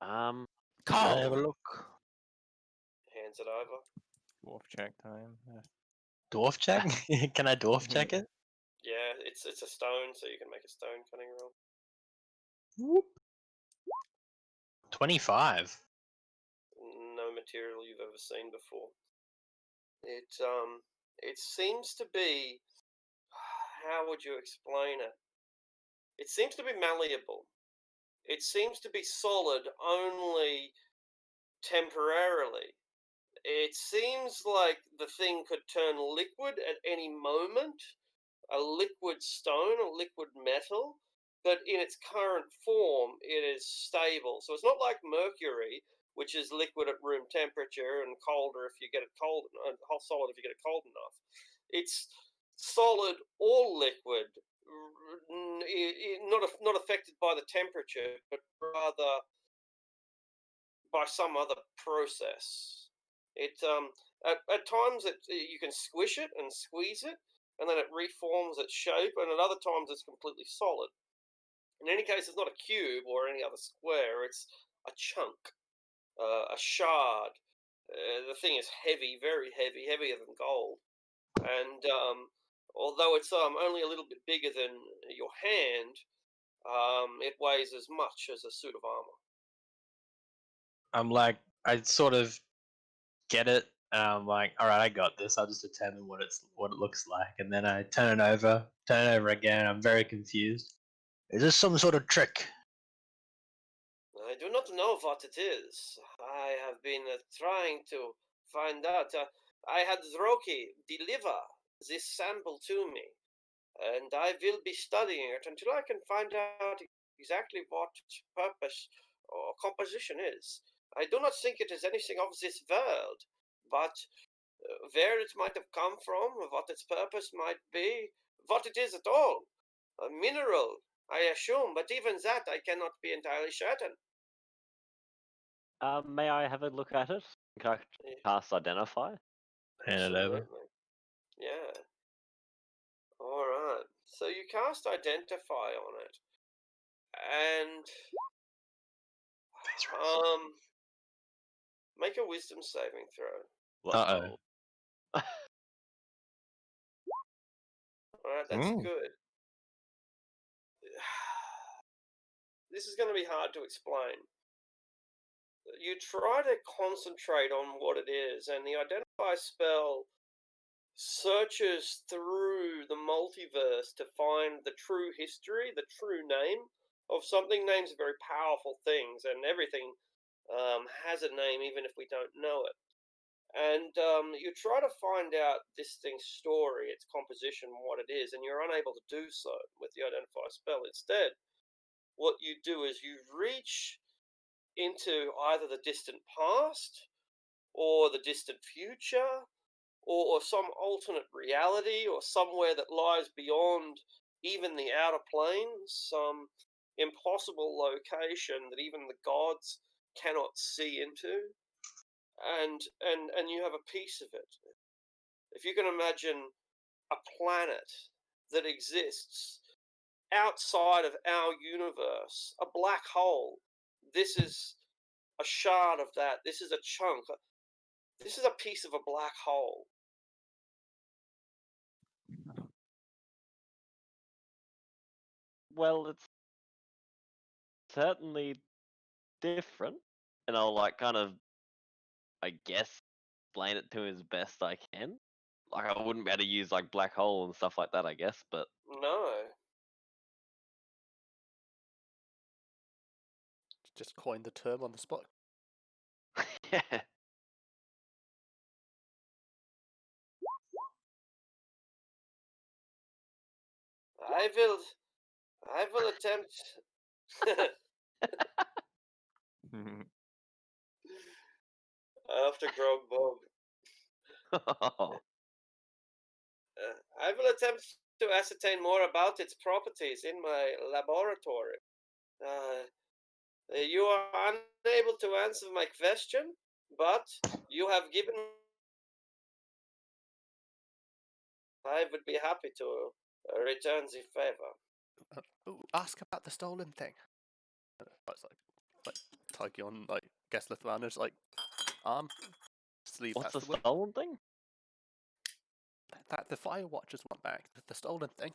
Can I have a Coal. look? Hands it over. Dwarf check time. Dwarf check? Can I dwarf check it? Yeah, it's a stone, so you can make a stone cutting roll. Whoop. 25. No material you've ever seen before. It seems to be. How would you explain it? It seems to be malleable. It seems to be solid only temporarily. It seems like the thing could turn liquid at any moment, a liquid stone, a liquid metal, but in its current form, it is stable. So it's not like mercury, which is liquid at room temperature and colder if you get it cold, solid if you get it cold enough. It's solid or liquid, not affected by the temperature, but rather by some other process. It at times you can squish it and squeeze it, and then it reforms its shape, and at other times it's completely solid. In any case, it's not a cube or any other square; it's a chunk, a shard. The thing is heavy, very heavy, heavier than gold, and although it's only a little bit bigger than your hand, it weighs as much as a suit of armor. I'm like, I sort of get it. And I'm like, all right, I got this. I'll just determine what it looks like, and then I turn it over again. I'm very confused. Is this some sort of trick? I do not know what it is. I have been trying to find out. I had Zroki deliver this sample to me, and I will be studying it until I can find out exactly what its purpose or composition is. I do not think it is anything of this world, but where it might have come from, what its purpose might be, what it is at all. A mineral, I assume, but even that I cannot be entirely certain. May I have a look at it? Can I cast identify? Hand it over. Absolutely. Yeah. All right. So you cast identify on it, and make a wisdom saving throw. Uh-oh. All right, that's Mm. good. This is going to be hard to explain. You try to concentrate on what it is, and the identify spell searches through the multiverse to find the true history, the true name of something. Names are very powerful things, and everything has a name, even if we don't know it. And you try to find out this thing's story, its composition, what it is, and you're unable to do so with the identify spell. Instead, what you do is you reach into either the distant past or the distant future or some alternate reality or somewhere that lies beyond even the outer planes, some impossible location that even the gods cannot see into, and you have a piece of it. If you can imagine a planet that exists outside of our universe, a black hole, this is a shard of that. This is a chunk. This is a piece of a black hole. Well, it's certainly different, and I'll like kind of, I guess, explain it to him as best I can. Like I wouldn't be able to use like black hole and stuff like that, I guess, but No. Just coined the term on the spot. yeah. I will attempt. After Grog Bob. I will attempt to ascertain more about its properties in my laboratory. You are unable to answer my question, but you have given. I would be happy to return the favor. Ooh, ask about the stolen thing. It's like tugging on like guess Lithuania's like arm sleeve. What's That's the the word. stolen thing? That the fire watchers want back. The stolen thing.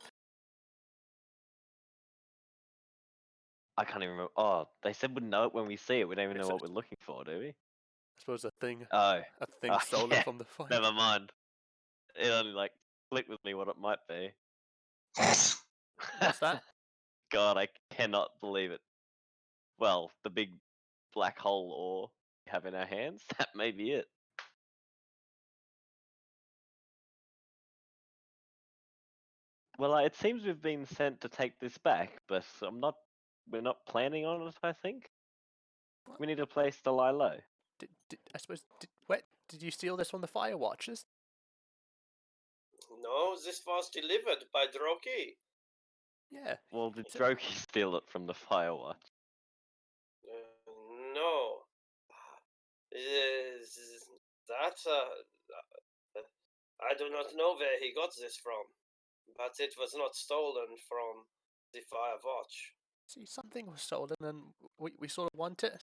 I can't even remember. Oh, they said we'd know it when we see it. We don't even know Except- what we're looking for, do we? I suppose a thing Oh, stolen yeah. from the fire. Never mind. It only like clicked with me what it might be. What's that? God, I cannot believe it. Well, the big black hole ore we have in our hands, that may be it. Well, it seems we've been sent to take this back, but we're not planning on it, I think. We need a place to lie low. I suppose. Did you steal this from the fire watchers? No, this was delivered by Droki. Yeah. Well, did Droki steal it from the Firewatch? No. That I do not know where he got this from, but it was not stolen from the Firewatch. See, something was stolen, and we sort of want it.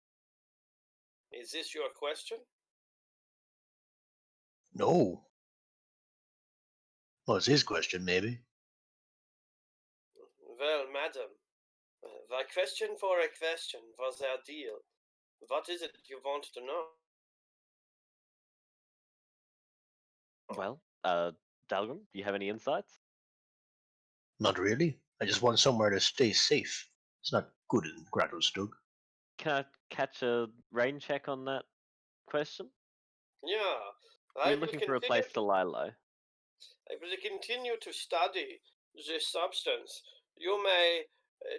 Is this your question? No. Well, it's his question, maybe. Well, madam, the question for a question was our deal. What is it you want to know? Well, Dalgrim, do you have any insights? Not really. I just want somewhere to stay safe. It's not good in Grattlestug. Can I catch a rain check on that question? Yeah, We're looking for a place to lie low. I will continue to study this substance. You may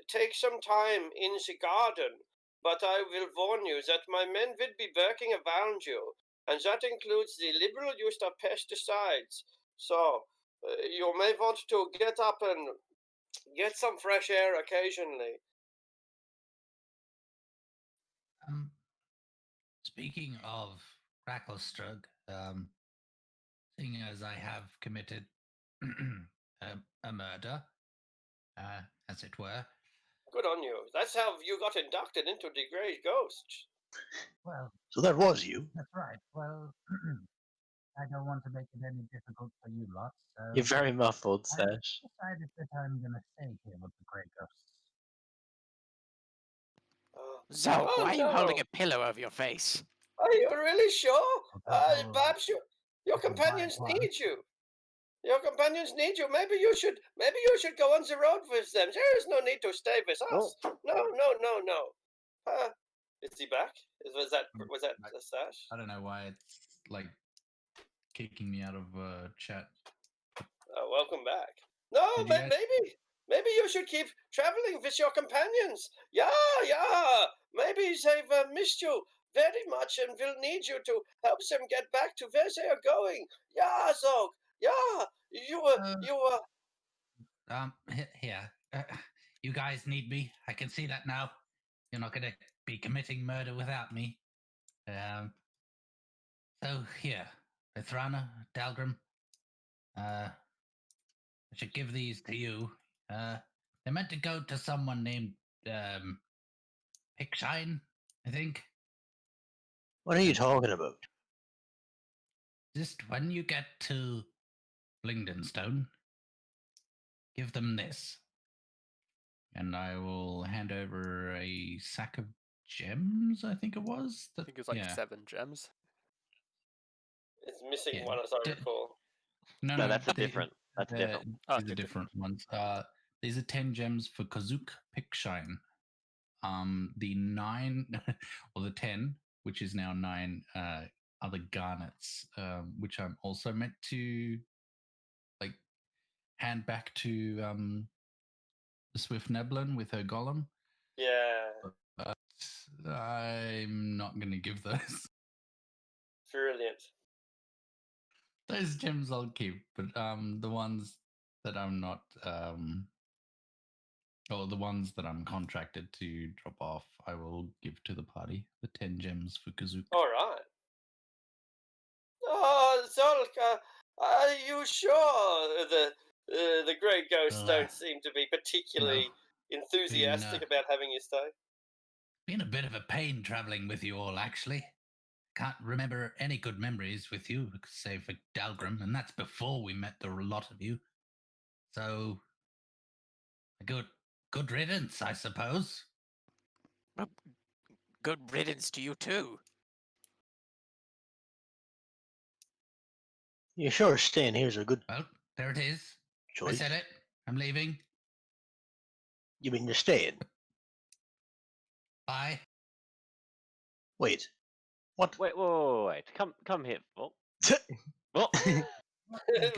take some time in the garden, but I will warn you that my men will be working around you, and that includes the liberal use of pesticides. So, you may want to get up and get some fresh air occasionally. Speaking of Cracklstrug, seeing as I have committed a murder, as it were. Good on you. That's how you got inducted into the Grey Ghosts. Well, So that was you. that's right. Well, I don't want to make it any difficult for you lot. So You're very muffled, I Sash. decided that I'm going to stay here with the Grey Ghosts. Zog, Oh, why are you holding no. a pillow over your face? Are you really sure? Okay, well, Perhaps your companions need you. Your companions need you. Maybe you should go on the road with them. There is no need to stay with us. No. Is he back? Was that the Sash? I don't know why it's like kicking me out of chat. Welcome back. No, Did you guys- maybe you should keep traveling with your companions. Yeah. Maybe they've missed you very much and will need you to help them get back to where they are going. Yeah, Zog. Yeah, you were. Here. You guys need me. I can see that now. You're not going to be committing murder without me. So here, Ithrana, Dalgrim. I should give these to you. They're meant to go to someone named Pickshine, I think. What are you talking about? Just when you get to Blingdenstone, give them this. And I will hand over a sack of gems, I think it was. I think it's like 7 gems. It's missing Yeah, one, as I recall. No, that's a different. That's different. These are different ones. These are 10 gems for Kazook Pickshine. The 9 or the 10, which is now 9 other garnets, which I'm also meant to like hand back to the Swift Neblin with her golem, Yeah, but I'm not going to give those. brilliant. Those gems I'll keep, but the ones that I'm not, or the ones that I'm contracted to drop off, I will give to the party. The 10 gems for Kazook. All right. Oh, Zolka, are you sure the Grey Ghosts don't seem to be particularly enthusiastic about having you stay? Been a bit of a pain traveling with you all, actually. Can't remember any good memories with you, save for Dalgrim, and that's before we met the lot of you. So, good riddance, I suppose. Well, good riddance to you too. You sure staying here's a good Well, there it is. choice. I said it. I'm leaving. You mean you're staying? Bye. Wait. What? Wait. Come here, Phil. Oh.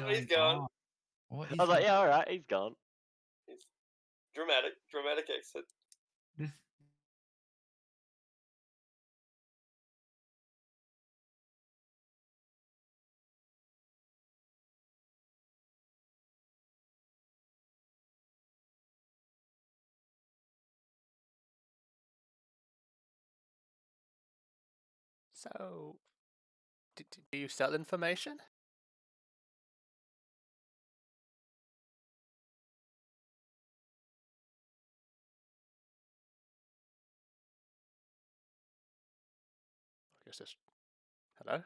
He's gone. What I was like, yeah, all right, he's gone. Dramatic exit. This So, do you sell information? I guess this. Hello?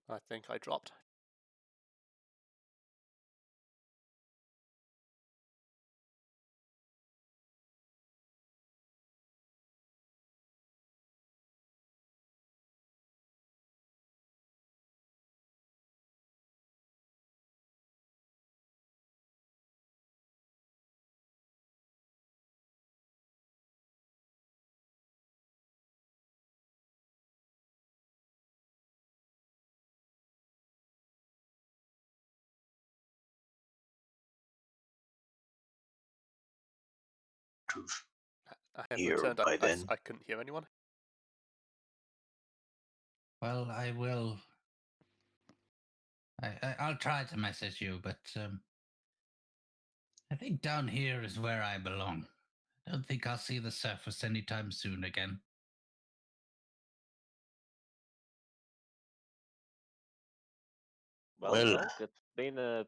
I think I dropped. I have Here returned. by then. I couldn't hear anyone. Well, I will. I'll try to message you, but I think down here is where I belong. I don't think I'll see the surface anytime soon again. Well, Well. Zolk, it's been a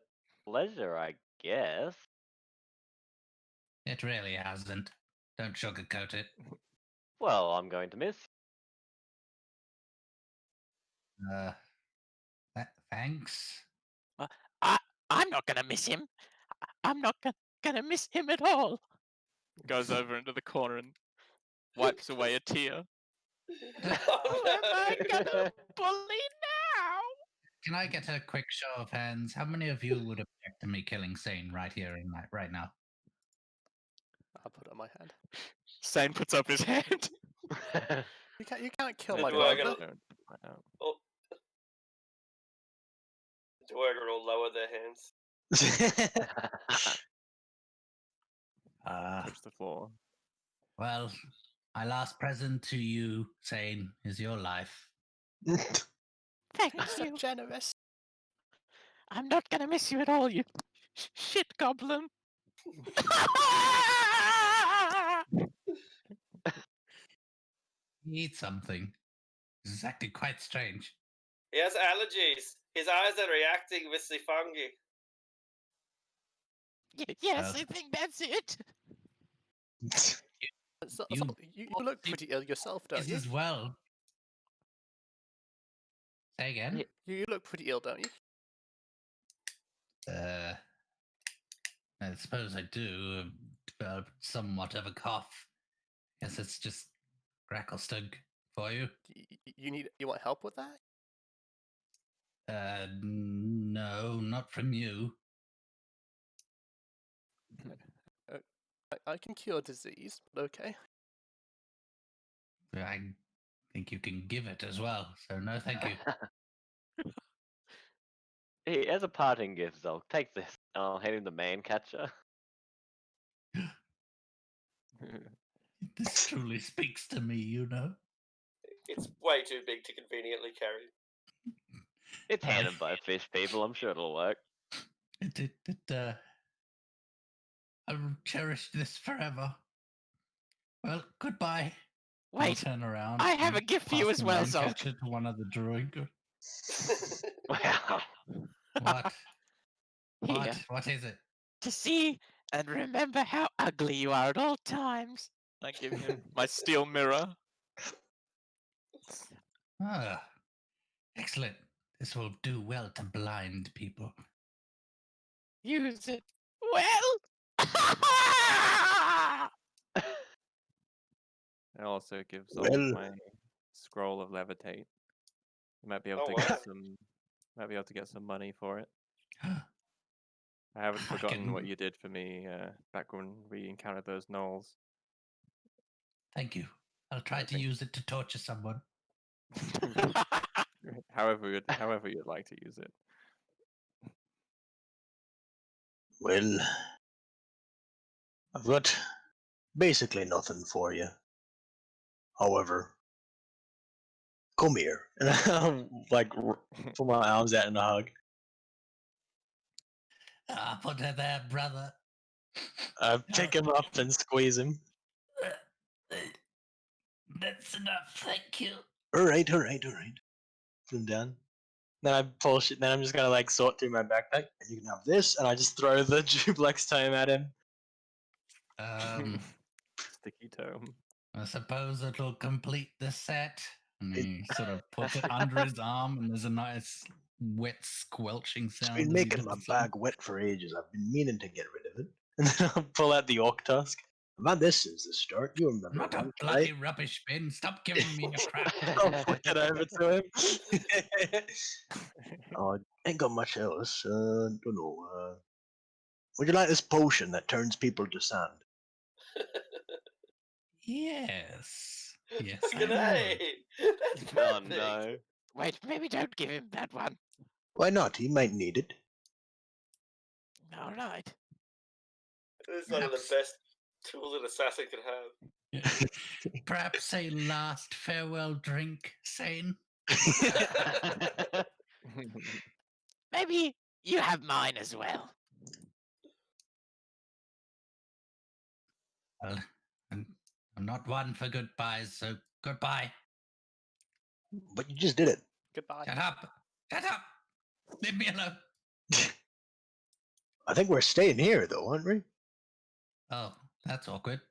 pleasure, I guess. It really hasn't. Don't sugarcoat it. Well, I'm going to miss. Thanks. I'm not gonna miss him. I'm not gonna miss him at all. Goes over into the corner and wipes away a tear. Who am I gonna bully now? Can I get a quick show of hands? How many of you would object to me killing Sane right here and right now? I'll put up my hand. Sane puts up his hand. You can't kill The my Dwargon- brother. Oh. The Dwargon will lower their hands. Touch the floor. Well, my last present to you, Sane, is your life. Thank So you. generous. I'm not gonna miss you at all, you shit goblin. Eat something. This is acting quite strange. He has allergies. His eyes are reacting with the fungi. Yes, I think that's it. You look pretty ill yourself, don't Is you? as well. Say again. You look pretty ill, don't you? I suppose I do. Develop somewhat of a cough. Guess it's just Gracklestug for you. You want help with that? No, not from you. I can cure disease, but okay. I think you can give it as well. So no, thank you. Hey, as a parting gift, Zolk, take this. And I'll hand him the man catcher. This truly speaks to me, you know. It's way too big to conveniently carry. It's handed by fish people. I'm sure it'll work. I'll cherish this forever. Well, goodbye. I'll Wait, turn around. I have and a gift for pass you as the well, man Zolk. catcher to one of the druid. Wow. What? Here, What is it? to see and remember how ugly you are at all times. I give him my steel mirror. Ah, excellent. This will do well to blind people. Use it well. It also gives Well- Zolk my scroll of levitate. You might be able Oh, to wow. get some. Might be able to get some money for it. I haven't I forgotten can- what you did for me back when we encountered those gnolls. Thank you. I'll try to Okay. use it to torture someone. however you'd like to use it. Well, I've got basically nothing for you. However, come here. And I'll like put my arms out in a hug. Ah, put her there, brother. I pick him up and squeeze him. That's enough, thank you. All right. Put him down. Then I pull shit. Then I'm just gonna like sort through my backpack, And you can have this. and I just throw the duplex tome at him. Sticky tome. I suppose it'll complete the set. And he sort of puts it under his arm, and there's a nice wet squelching It's sound. been as he making my does so. bag wet for ages. I've been meaning to get rid of it. And then I'll pull out the orc tusk. I've had this since the start. You remember Not a once, bloody right? rubbish bin. Stop giving me your crap. I'll flick it over to him. Oh, ain't got much else. Don't know. Would you like this potion that turns people to sand? Yes. Yes, I Good would. day. That's Oh perfect. no. Wait, maybe don't give him that one. Why not? He might need it. All right. It's one of the Perhaps- best tools an assassin could have. Perhaps a last farewell drink, Sane. Maybe you have mine as well. Well, I'm not one for goodbyes, so goodbye. But you just did it. Goodbye. Shut up. Shut up. Leave me alone. I think we're staying here, though, aren't we? Oh, that's awkward.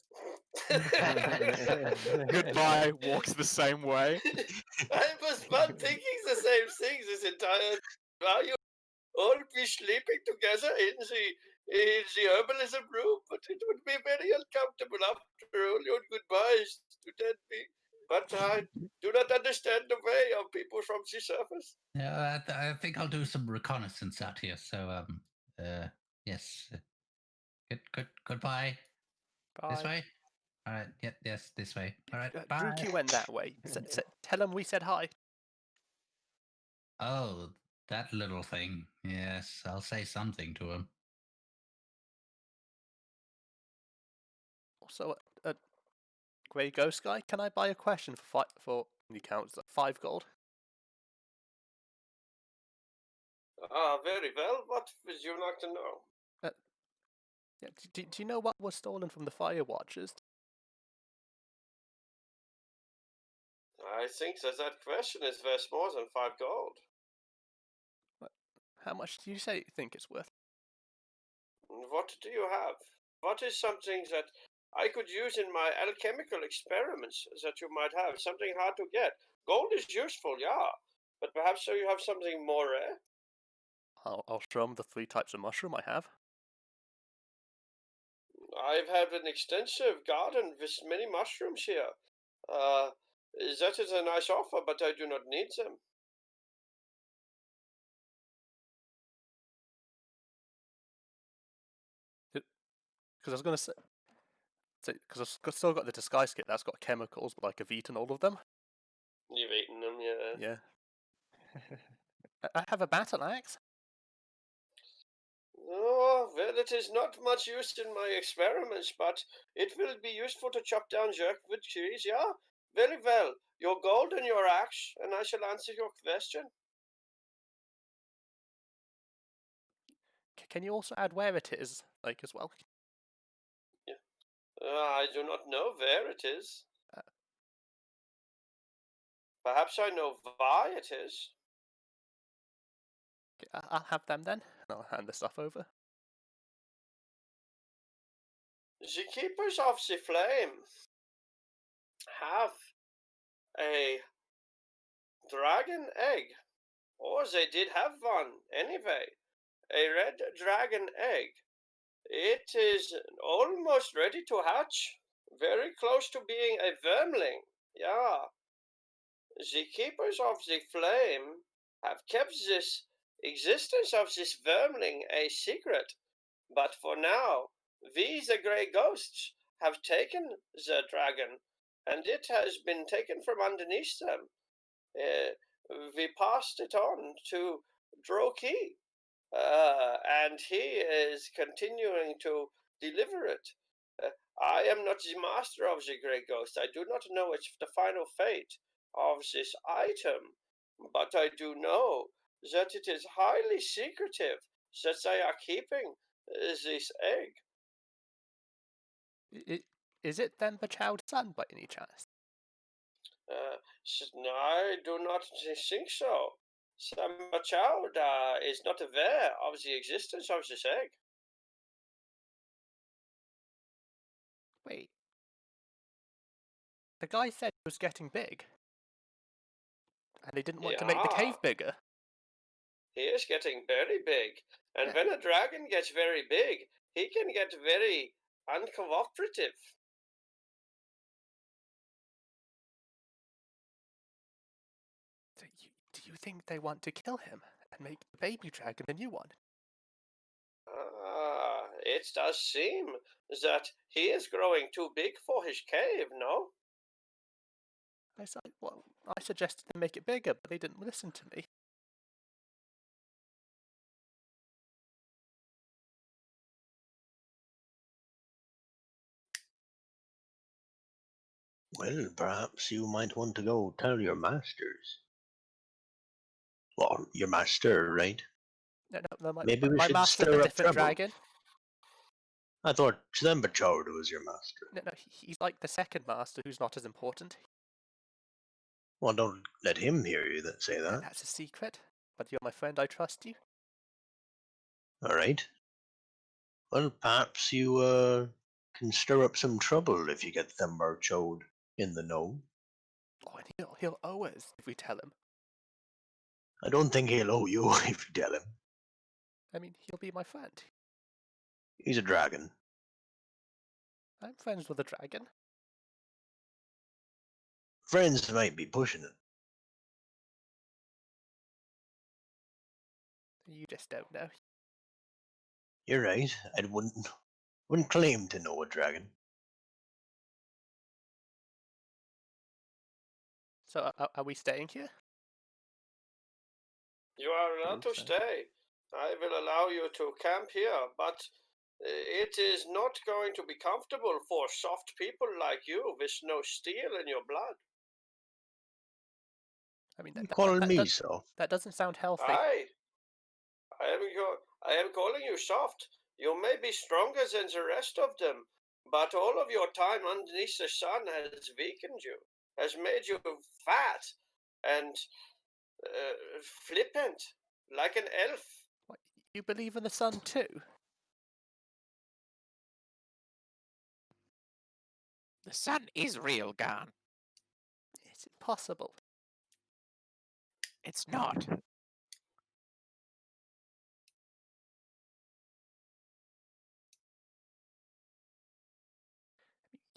Goodbye. Walks the same way. I was not thinking the same thing this entire time. You all be sleeping together in the herbalism room, but it would be very uncomfortable after all your goodbyes to dead me. But I do not understand the way of people from the surface. Yeah, I think I'll do some reconnaissance out here. So, yes. Goodbye. This Bye. way. All right. Yes, this way. All right. Drink, Bye. you went that way. Tell him we said hi. Oh, that little thing. Yes, I'll say something to him. Also, Grey Ghost Guy, can I buy a question for the counts 5 gold? Ah, very well. What would you like to know? Yeah, do you know what was stolen from the Fire Watchers? I think that question is worth more than 5 gold. How much do you think it's worth? What do you have? What is something that I could use in my alchemical experiments that you might have? Something hard to get. Gold is useful, yeah, but perhaps so you have something more rare? I'll show him the 3 types of mushroom I have. I've had an extensive garden with many mushrooms here. That is a nice offer, but I do not need them. Because I was going to say, because I've still got the disguise kit that's got chemicals, but like I've eaten all of them. You've eaten them, yeah. Yeah. I have a battle axe. Oh, well, it is not much use in my experiments, but it will be useful to chop down jerkwood trees, yeah? Very well. Your gold and your axe, and I shall answer your question. Can you also add where it is, like, as well? I do not know where it is. Uh. Perhaps I know why it is. Okay, I'll have them then, and I'll hand the stuff over. The Keepers of the Flame have a dragon egg, or they did have one anyway. A red dragon egg. It is almost ready to hatch, very close to being a wormling. Yeah. The Keepers of the Flame have kept this existence of this wormling a secret, but for now, we, the Grey Ghosts, have taken the dragon, and it has been taken from underneath them. We passed it on to Droki, and he is continuing to deliver it. I am not the master of the Grey Ghost. I do not know its the final fate of this item, but I do know that it is highly secretive that they are keeping this egg. Is it then the child's son by any chance? I do not think so. Some child is not aware of the existence of this egg. Wait. The guy said it was getting big. And they didn't want to make the cave bigger. He is getting very big. And when a dragon gets very big, he can get very uncooperative. Do you think they want to kill him and make the baby dragon the new one? It does seem that he is growing too big for his cave, no? I suggested they make it bigger, but they didn't listen to me. Well, perhaps you might want to go tell your masters. Well, your master, right? No, Maybe we my should master's stir a up different trouble. dragon. I thought Chidembachard was your master. No, he's like the second master who's not as important. Well, don't let him hear you say that. That's a secret. But you're my friend, I trust you. All right. Well, perhaps you can stir up some trouble if you get Thembarchode in the know. Oh, and he'll owe us if we tell him. I don't think he'll owe you if you tell him. I mean, he'll be my friend. He's a dragon. I'm friends with a dragon. Friends might be pushing it. You just don't know. You're right. I wouldn't claim to know a dragon. So, are we staying here? You are allowed to stay. I will allow you to camp here, but it is not going to be comfortable for soft people like you with no steel in your blood. I mean, that doesn't sound healthy. I am calling you soft. You may be stronger than the rest of them, but all of your time underneath the sun has weakened you, has made you fat and flippant, like an elf. What, you believe in the sun too? The sun is real, Garn. Is it possible? It's not.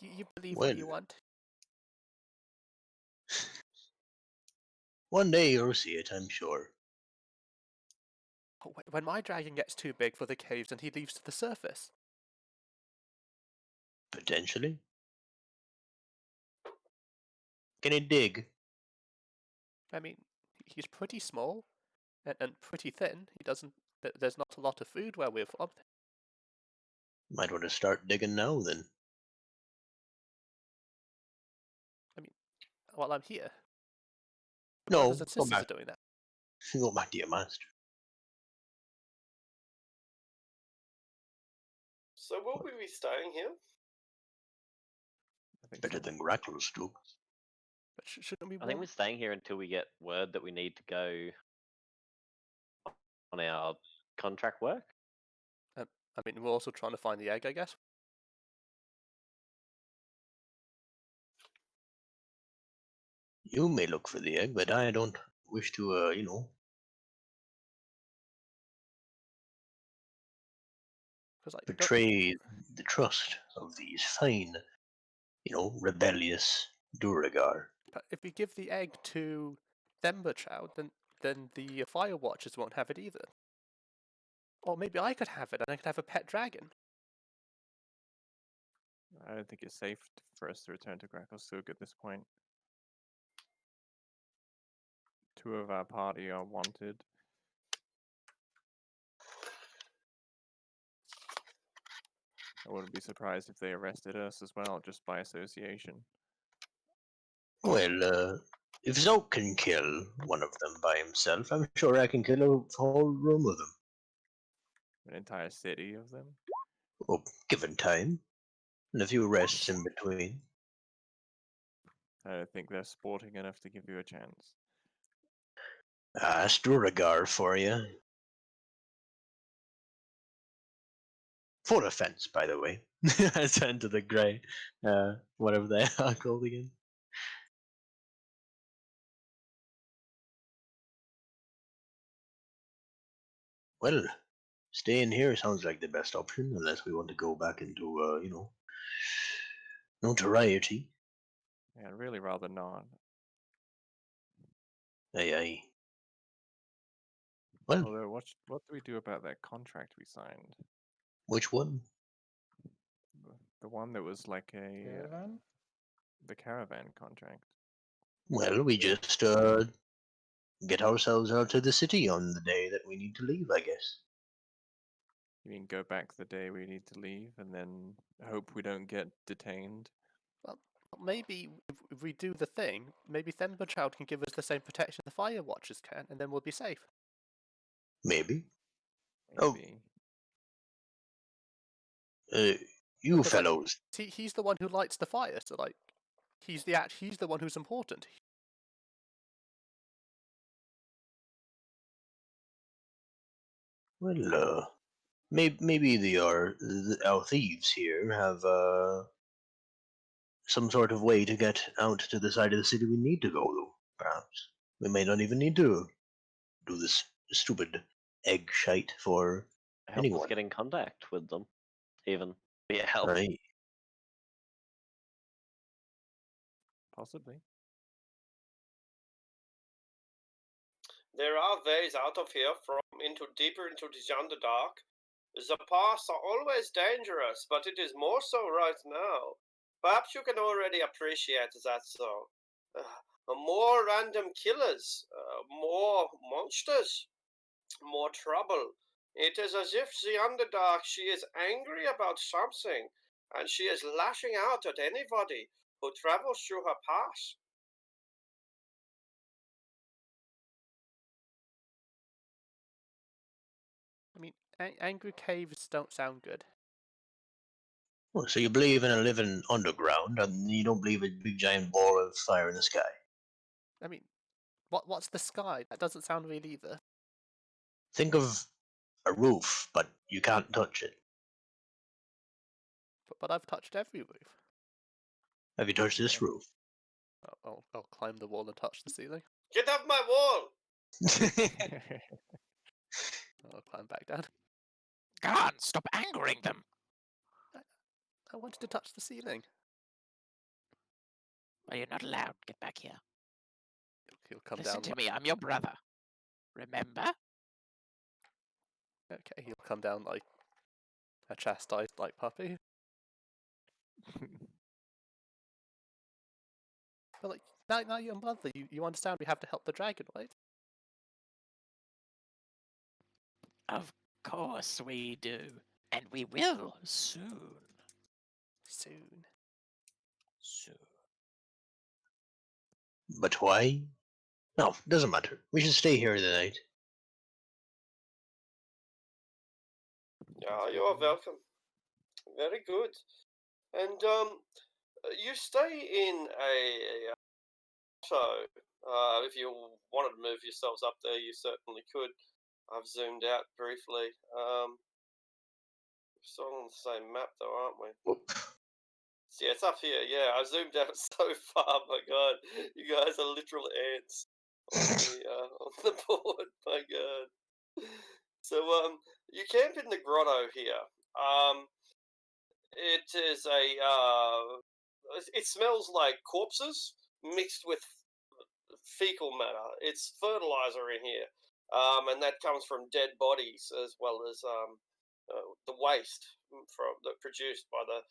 You believe what you want. One day you'll see it, I'm sure. Oh, when my dragon gets too big for the caves and he leaves to the surface. Potentially. Can it dig? I mean, he's pretty small and pretty thin. He doesn't. There's not a lot of food where we're from. Might want to start digging now then. I mean, while I'm here, No, brothers and go sisters back. are doing that. Go back to your master. So will we be staying here? I think Better so. than Gracklestug. But shouldn't we? I think we're staying here until we get word that we need to go on our contract work. I mean, we're also trying to find the egg, I guess. You may look for the egg, but I don't wish to, betray the trust of these fine, rebellious Duragar. But if we give the egg to Themberchild, then the Fire Watchers won't have it either. Or maybe I could have it, and I could have a pet dragon. I don't think it's safe for us to return to Gracklestug at this point. 2 of our party are wanted. I wouldn't be surprised if they arrested us as well, just by association. Well, if Zoke can kill one of them by himself, I'm sure I can kill a whole room of them. An entire city of them? Well, given time. And a few rests in between. I don't think they're sporting enough to give you a chance. Ah, Duragar for you. For offense, by the way. I turned to the grey, whatever they are called again. Well, staying here sounds like the best option, unless we want to go back into, notoriety. Yeah, I'd really rather not. Aye, aye. Well, although, what do we do about that contract we signed? Which one? The one that was like a Caravan? the caravan contract. Well, we just get ourselves out to the city on the day that we need to leave, I guess. You mean go back the day we need to leave and then hope we don't get detained? Well, maybe if we do the thing, maybe Themberchild can give us the same protection the Fire Watchers can, and then we'll be safe. Maybe. Maybe. You Because, like, fellows. he's the one who lights the fire, so like, he's the one who's important. Well, maybe our thieves here have some sort of way to get out to the side of the city we need to go, though. Perhaps we may not even need to do this stupid egg shite for Help anyone. us get in contact with them, even. Be a help. Right. Possibly. There are ways out of here deeper into the Underdark. The paths are always dangerous, but it is more so right now. Perhaps you can already appreciate that, though. More random killers, more monsters, more trouble. It is as if the Underdark, she is angry about something, and she is lashing out at anybody who travels through her path. I mean, angry caves don't sound good. Well, so you believe in a living underground, and you don't believe in a big giant ball of fire in the sky? I mean, what's the sky? That doesn't sound real either. Think of a roof, but you can't touch it. But I've touched every roof. Have you touched this roof? I'll climb the wall and touch the ceiling. Get off my wall! I'll climb back down. Garn, stop angering them. I wanted to touch the ceiling. Well, you're not allowed. Get back here. He'll come Listen down. to me. I'm your brother. Remember? Okay, he'll come down like a chastised like puppy. But like now you're a mother, you understand we have to help the dragon, right? Of course we do. And we will soon. Soon. Soon. But why? No, doesn't matter. We should stay here the night. You are welcome. Very good. And you stay in a auto. If you wanted to move yourselves up there, you certainly could. I've zoomed out briefly. We're still on the same map, though, aren't we? Whoop. So, yeah, it's up here. Yeah, I zoomed out so far. My God, you guys are literal ants on the board. My God. So, you camp in the grotto here. It is it smells like corpses mixed with fecal matter. It's fertilizer in here, and that comes from dead bodies as well as the waste that produced by the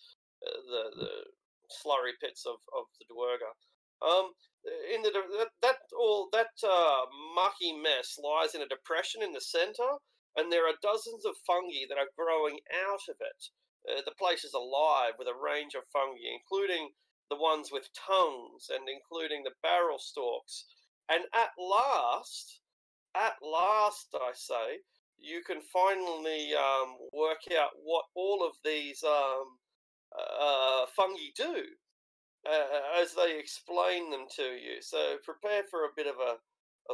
slurry pits of the Dwerga. In that mucky mess lies in a depression in the center, and there are dozens of fungi that are growing out of it. The place is alive with a range of fungi, including the ones with tongues and including the barrel stalks. And at last, I say, you can finally work out what all of these fungi do as they explain them to you. So prepare for a bit of a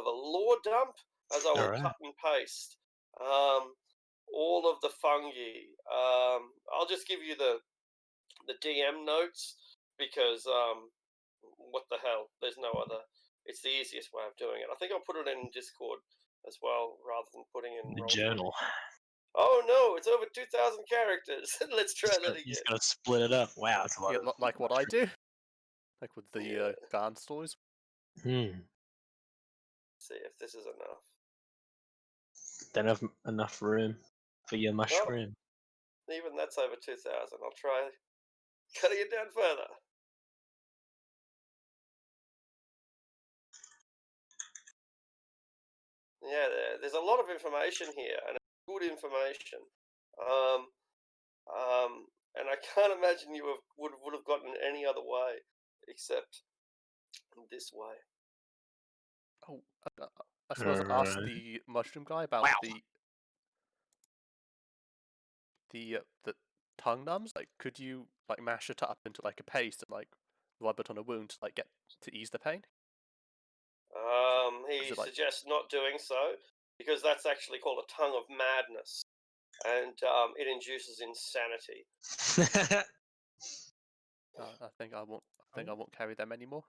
lore dump as I will Alright. cut and paste all of the fungi. I'll just give you the DM notes because what the hell? There's no other. It's the easiest way of doing it. I think I'll put it in Discord as well rather than putting in The Roll20. journal. Oh no, it's over 2,000 characters. Let's try that again. He's got to split it up. Wow, it's a lot Yeah, of. like what I do, like with the Garn stories. Hmm. See if this is enough. Don't have enough room for your mushroom. Even that's over 2,000. I'll try cutting it down further. Yeah, there's a lot of information here, and good information. And I can't imagine you would have gotten it any other way except this way. Oh, I suppose I asked Alright. the mushroom guy about Wow. the tongue numbs. Like, could you like mash it up into like a paste and like rub it on a wound to like get to ease the pain? He Is it like- suggests not doing so because that's actually called a tongue of madness, and it induces insanity. I think I won't carry them anymore.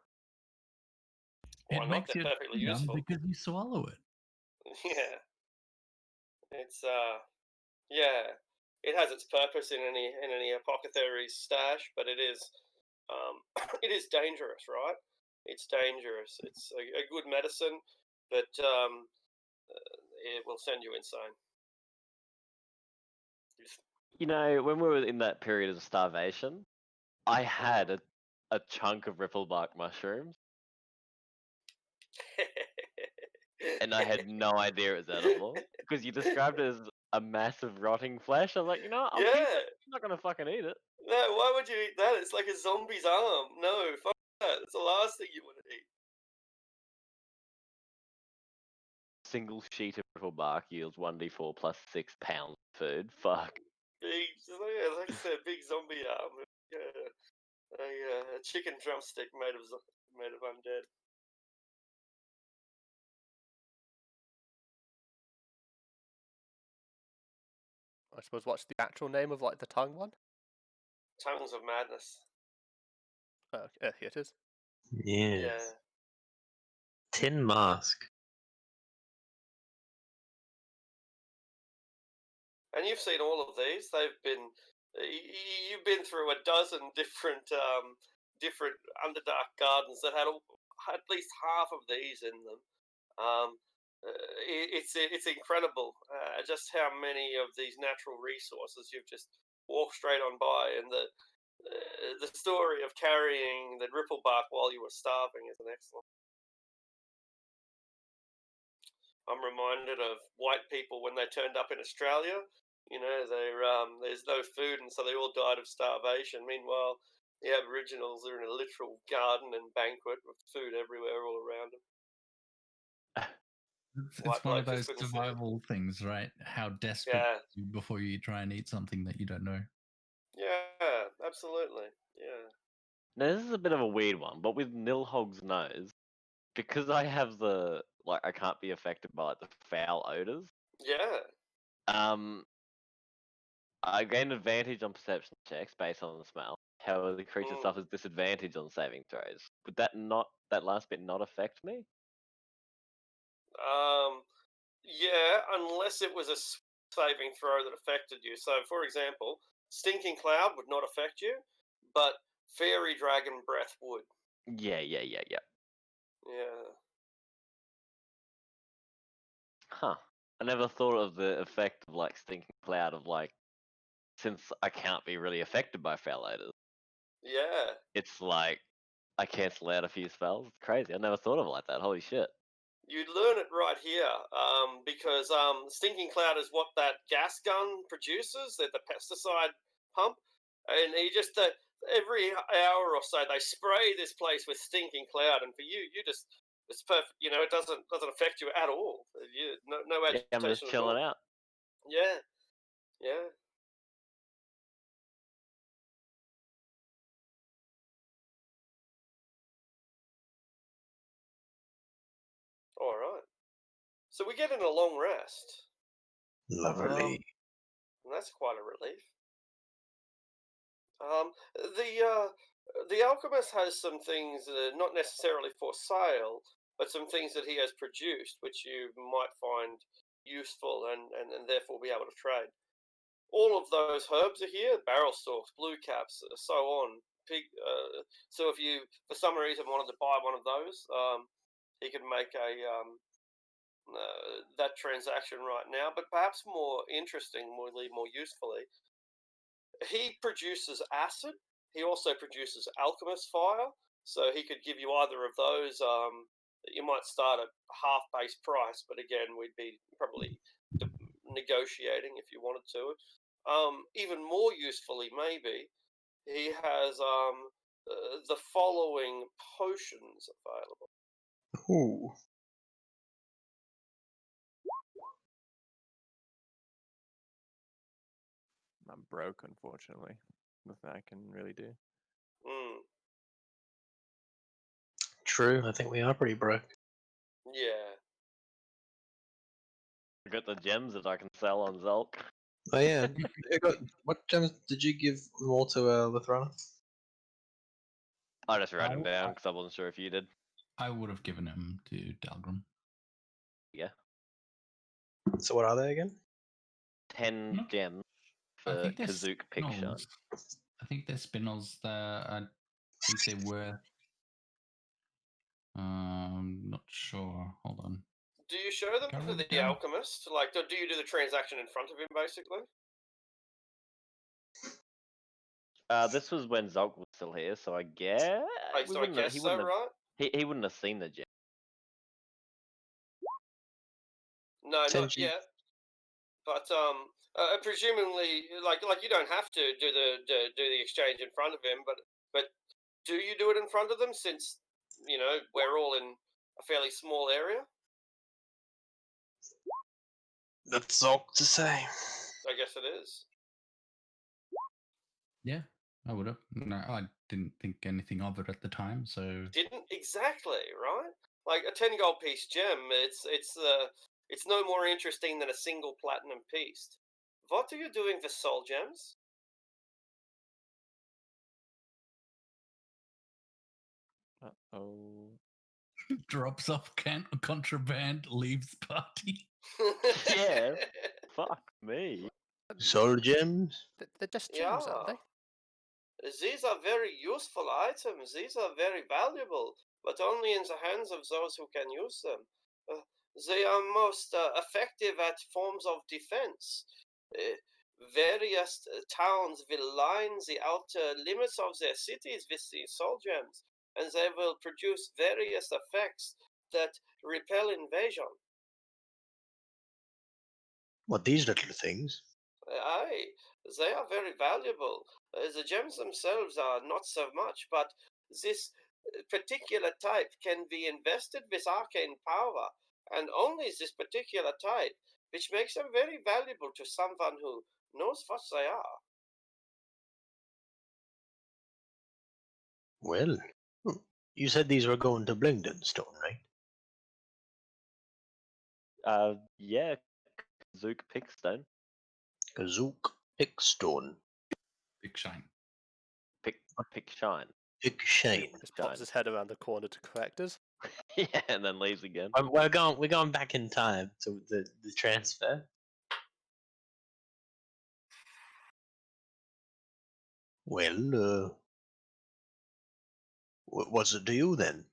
Why It not? makes They're you perfectly numb useful. because you swallow it. Yeah, it's yeah, it has its purpose in any apothecary's stash, but it is it is dangerous, right? It's dangerous. It's a good medicine, but it will send you insane. You know, when we were in that period of starvation, I had a chunk of ripplebark mushrooms, and I had no idea it was edible because you described it as a massive rotting flesh. I was like, you know what, I'll keep Yeah. it. I'm not gonna fucking eat it. No, why would you eat that? It's like a zombie's arm. No, fuck that. It's the last thing you want to eat. Single sheet of ripplebark yields 1d4 plus 6 pounds of food. Fuck. Big, yeah, like I said, big zombie arm. A chicken drumstick made of undead. I suppose what's the actual name of like the tongue one? Tongues of Madness. Here it is. Yes. Yeah. Tin mask. And you've seen all of these. They've been you've been through a dozen different different Underdark gardens that had at least half of these in them. It's incredible just how many of these natural resources you've just walked straight on by, and the story of carrying the ripple bark while you were starving is an excellent. I'm reminded of white people when they turned up in Australia. You know, there's no food, and so they all died of starvation. Meanwhile, the Aboriginals are in a literal garden and banquet with food everywhere all around them. It's one of those survival things, right? How desperate you before you try and eat something that you don't know. Yeah, absolutely. Yeah. Now this is a bit of a weird one, but with Nilhog's nose, because I have the I can't be affected by the foul odors. Yeah. I gain advantage on perception checks based on the smell. However, the creature suffers disadvantage on saving throws. Would that last bit not affect me? Yeah, unless it was a saving throw that affected you. So, for example, Stinking Cloud would not affect you, but Fairy Dragon Breath would. Yeah. Yeah. Huh. I never thought of the effect of Stinking Cloud of since I can't be really affected by foul odors. Yeah. It's I cancel out a few spells. It's crazy. I never thought of it like that. Holy shit. You'd learn it right here, because Stinking Cloud is what that gas gun produces, the pesticide pump, and he just every hour or so they spray this place with Stinking Cloud, and for you just it's perfect. You know, it doesn't affect you at all. No agitation. Yeah, I'm just chilling out. Yeah. All right. So we get in a long rest. Lovely. And that's quite a relief. The alchemist has some things not necessarily for sale, but some things that he has produced, which you might find useful and therefore be able to trade. All of those herbs are here: barrel stalks, blue caps, so on. So if you, for some reason, wanted to buy one of those, he could make that transaction right now. But perhaps more interestingly, more usefully, he produces acid. He also produces alchemist fire, so he could give you either of those. You might start at half base price, but again, we'd be probably negotiating if you wanted to. Even more usefully, maybe he has the following potions available. Ooh. I'm broke, unfortunately. Nothing I can really do. True, I think we are pretty broke. Yeah. I got the gems that I can sell on Zulk. Oh yeah. What gems did you give them all to Lathrana? I just wrote them down because I wasn't sure if you did. I would have given him to Dalgrim. Yeah. So what are they again? 10 gems for Kazook Picture. I think they're spinels. I think they were. Not sure. Hold on. Do you show them to the alchemist? Do you do the transaction in front of him, basically? This was when Zulk was still here, so I guess. So I guess so, right? He wouldn't have seen the gem. No, not yet. But presumably, you don't have to do the exchange in front of him, but do you do it in front of them since we're all in a fairly small area? That's all to say. I guess it is. Yeah, I would have. No, I didn't think anything of it at the time, so. Didn't exactly, right? Like a 10 gold piece gem, it's no more interesting than a single platinum piece. What are you doing with soul gems? Uh-oh. Drops off contraband, leaves party. Yeah. Fuck me. Soul gems? They're just gems, aren't they? These are very useful items. These are very valuable, but only in the hands of those who can use them. They are most effective at forms of defense. various towns will line the outer limits of their cities with these soul gems, and they will produce various effects that repel invasion. What, these little things? Aye, they are very valuable. The gems themselves are not so much, but this particular type can be invested with arcane power, and only this particular type, which makes them very valuable to someone who knows what they are. Well, you said these were going to Blingdenstone, right? Yeah, Zook Pickstone. Kazook Pickstone. Pickshine. Pickshine. Pickshine. Just pops his head around the corner to correct us. Yeah, and then leaves again. We're going back in time to the transfer. Well, what's it to you then?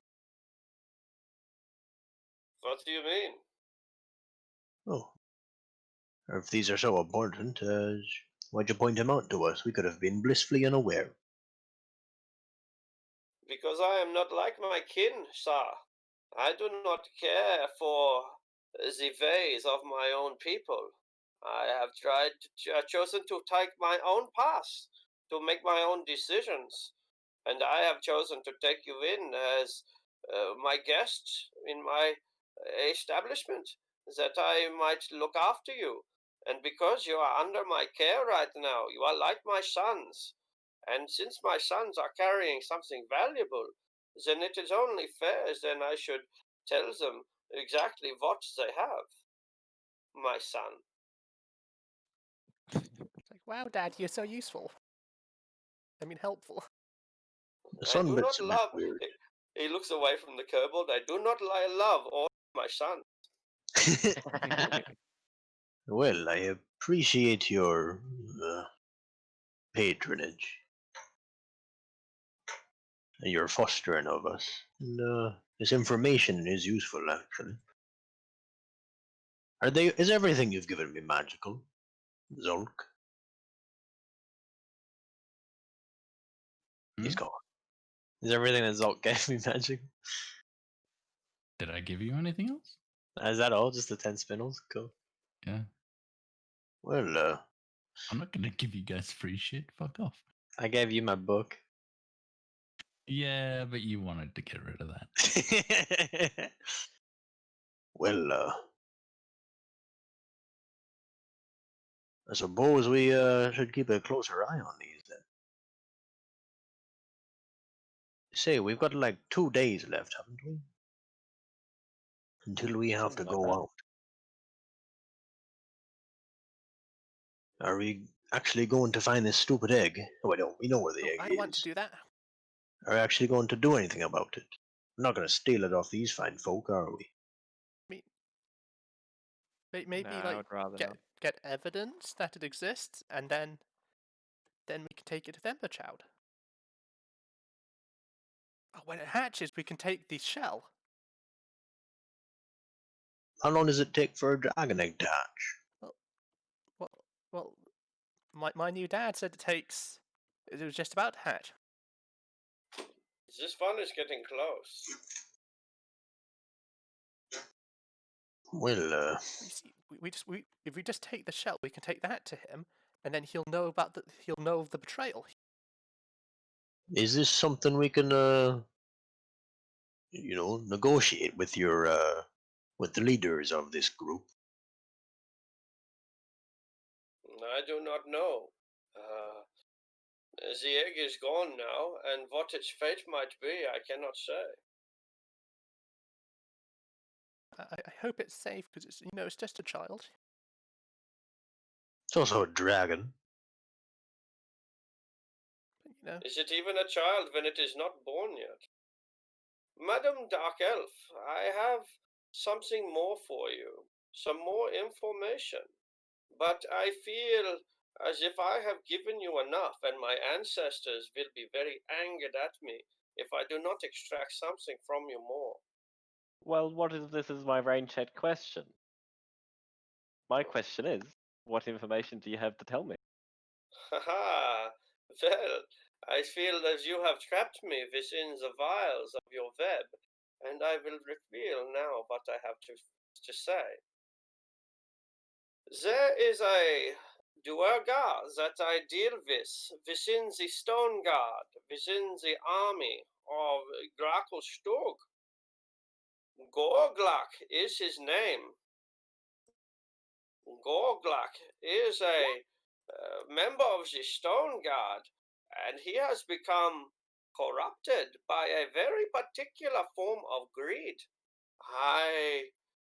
What do you mean? Oh, if these are so important, why'd you point them out to us? We could have been blissfully unaware. Because I am not like my kin, sir. I do not care for the ways of my own people. I have chosen to take my own path, to make my own decisions, and I have chosen to take you in as my guest in my establishment, that I might look after you. And because you are under my care right now, you are like my sons. And since my sons are carrying something valuable, then it is only fair then I should tell them exactly what they have, my son. It's like, wow, Dad, you're so useful. I mean, helpful. The I son do not bit's a bit love. weird. He looks away from the kobold. I do not love all my sons. Well, I appreciate your patronage and your fostering of us. And this information is useful, actually. Is everything you've given me magical, Zolk? He's gone. Is everything that Zolk gave me magic? Did I give you anything else? Is that all? Just the 10 spindles? Cool. Yeah. Well, I'm not gonna give you guys free shit. Fuck off. I gave you my book. Yeah, but you wanted to get rid of that. well, I suppose we should keep a closer eye on these then. Say, we've got like 2 days left, haven't we? Until we have to Something like go that. out. Are we actually going to find this stupid egg? Oh, I don't. We know where the egg I is. want to do that. Are we actually going to do anything about it? We're not going to steal it off these fine folk, are we? Maybe Nah, I like would rather not. get evidence that it exists, and then we can take it to the Ember Child. Oh, when it hatches, we can take the shell. How long does it take for a dragon egg to hatch? Well, my new dad said it takes. It was just about to hatch. This one is getting close. Well, You see, if we just take the shell, we can take that to him, and then he'll know about he'll know of the betrayal. is this something we can, negotiate with with the leaders of this group? I do not know. The egg is gone now, and what its fate might be, I cannot say. I hope it's safe because it's just a child. It's also a dragon. But, Is it even a child when it is not born yet? Madam Dark Elf, I have something more for you, some more information. But I feel as if I have given you enough, and my ancestors will be very angered at me if I do not extract something from you more. Well, what if this is my rain check question? My question is, What information do you have to tell me? Haha. Well, I feel as you have trapped me within the vials of your web, and I will reveal now what I have to say. There is a duergar that I deal with within the Stone Guard, within the army of Grakelstug. Gorglak is his name. Gorglak is a member of the Stone Guard, and he has become corrupted by a very particular form of greed. I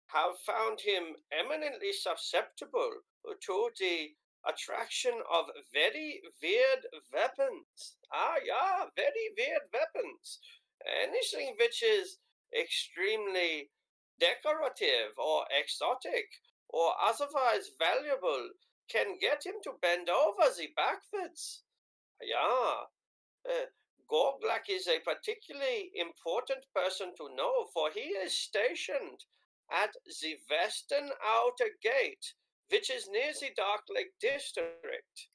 have found him eminently susceptible to the attraction of very weird weapons. Ah, yeah, very weird weapons. Anything which is extremely decorative or exotic or otherwise valuable can get him to bend over the backwards. Yeah, uh, Gorglak is a particularly important person to know, for he is stationed at the western outer gate, which is near the Dark Lake District.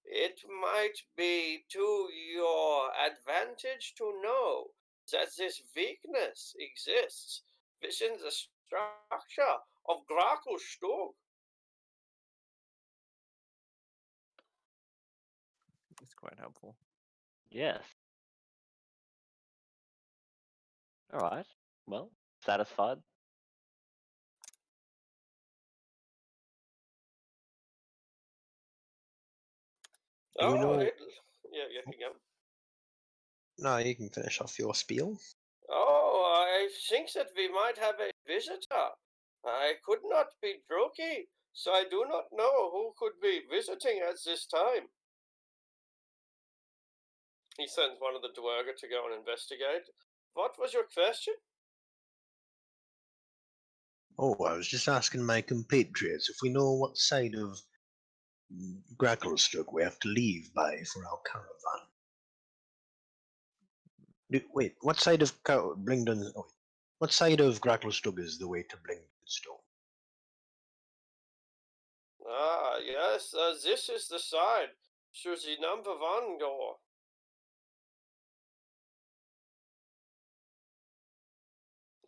It might be to your advantage to know that this weakness exists within the structure of Grakelstug. It's quite helpful. Yes. All right. Well, satisfied. Do you know? Yeah, you can go. No, you can finish off your spiel. Oh, I think that we might have a visitor. I could not be Droki, so I do not know who could be visiting at this time. He sends one of the Dwerga to go and investigate. What was your question? Oh, I was just asking my compatriots if we know what side of Gracklestug we have to leave by for our caravan. Wait, what side of Blingdon? Oh, wait. What side of Gracklestug is the way to Blingdenstone? Ah, yes, this is the side through the number one door.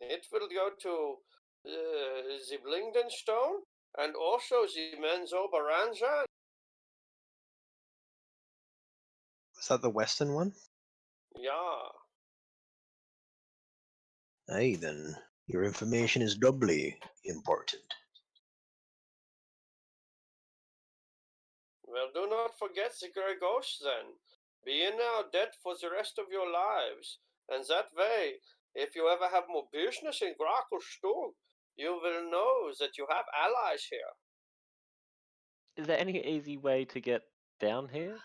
It will go to the Blingden Stone and also the Menzoberranzan. Is that the western one? Yeah. Aye, then your information is doubly important. Well, do not forget the Grey Ghost then. Be in our debt for the rest of your lives, and that way, if you ever have more business in Grakelstug, you will know that you have allies here. Is there any easy way to get down here?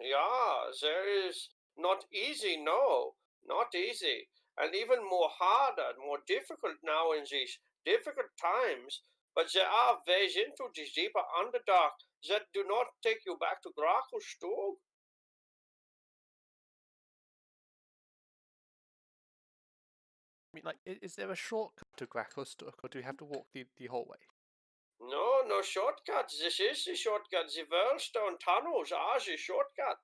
Yeah, there is not easy, no, not easy, and even more harder and more difficult now in these difficult times. But there are ways into this deeper Underdark that do not take you back to Grakelstug. I mean, like, is there a shortcut to Gracklestuck, or do we have to walk the whole way? No, no shortcut. This is the shortcut. The Whirlstone tunnels are the shortcut.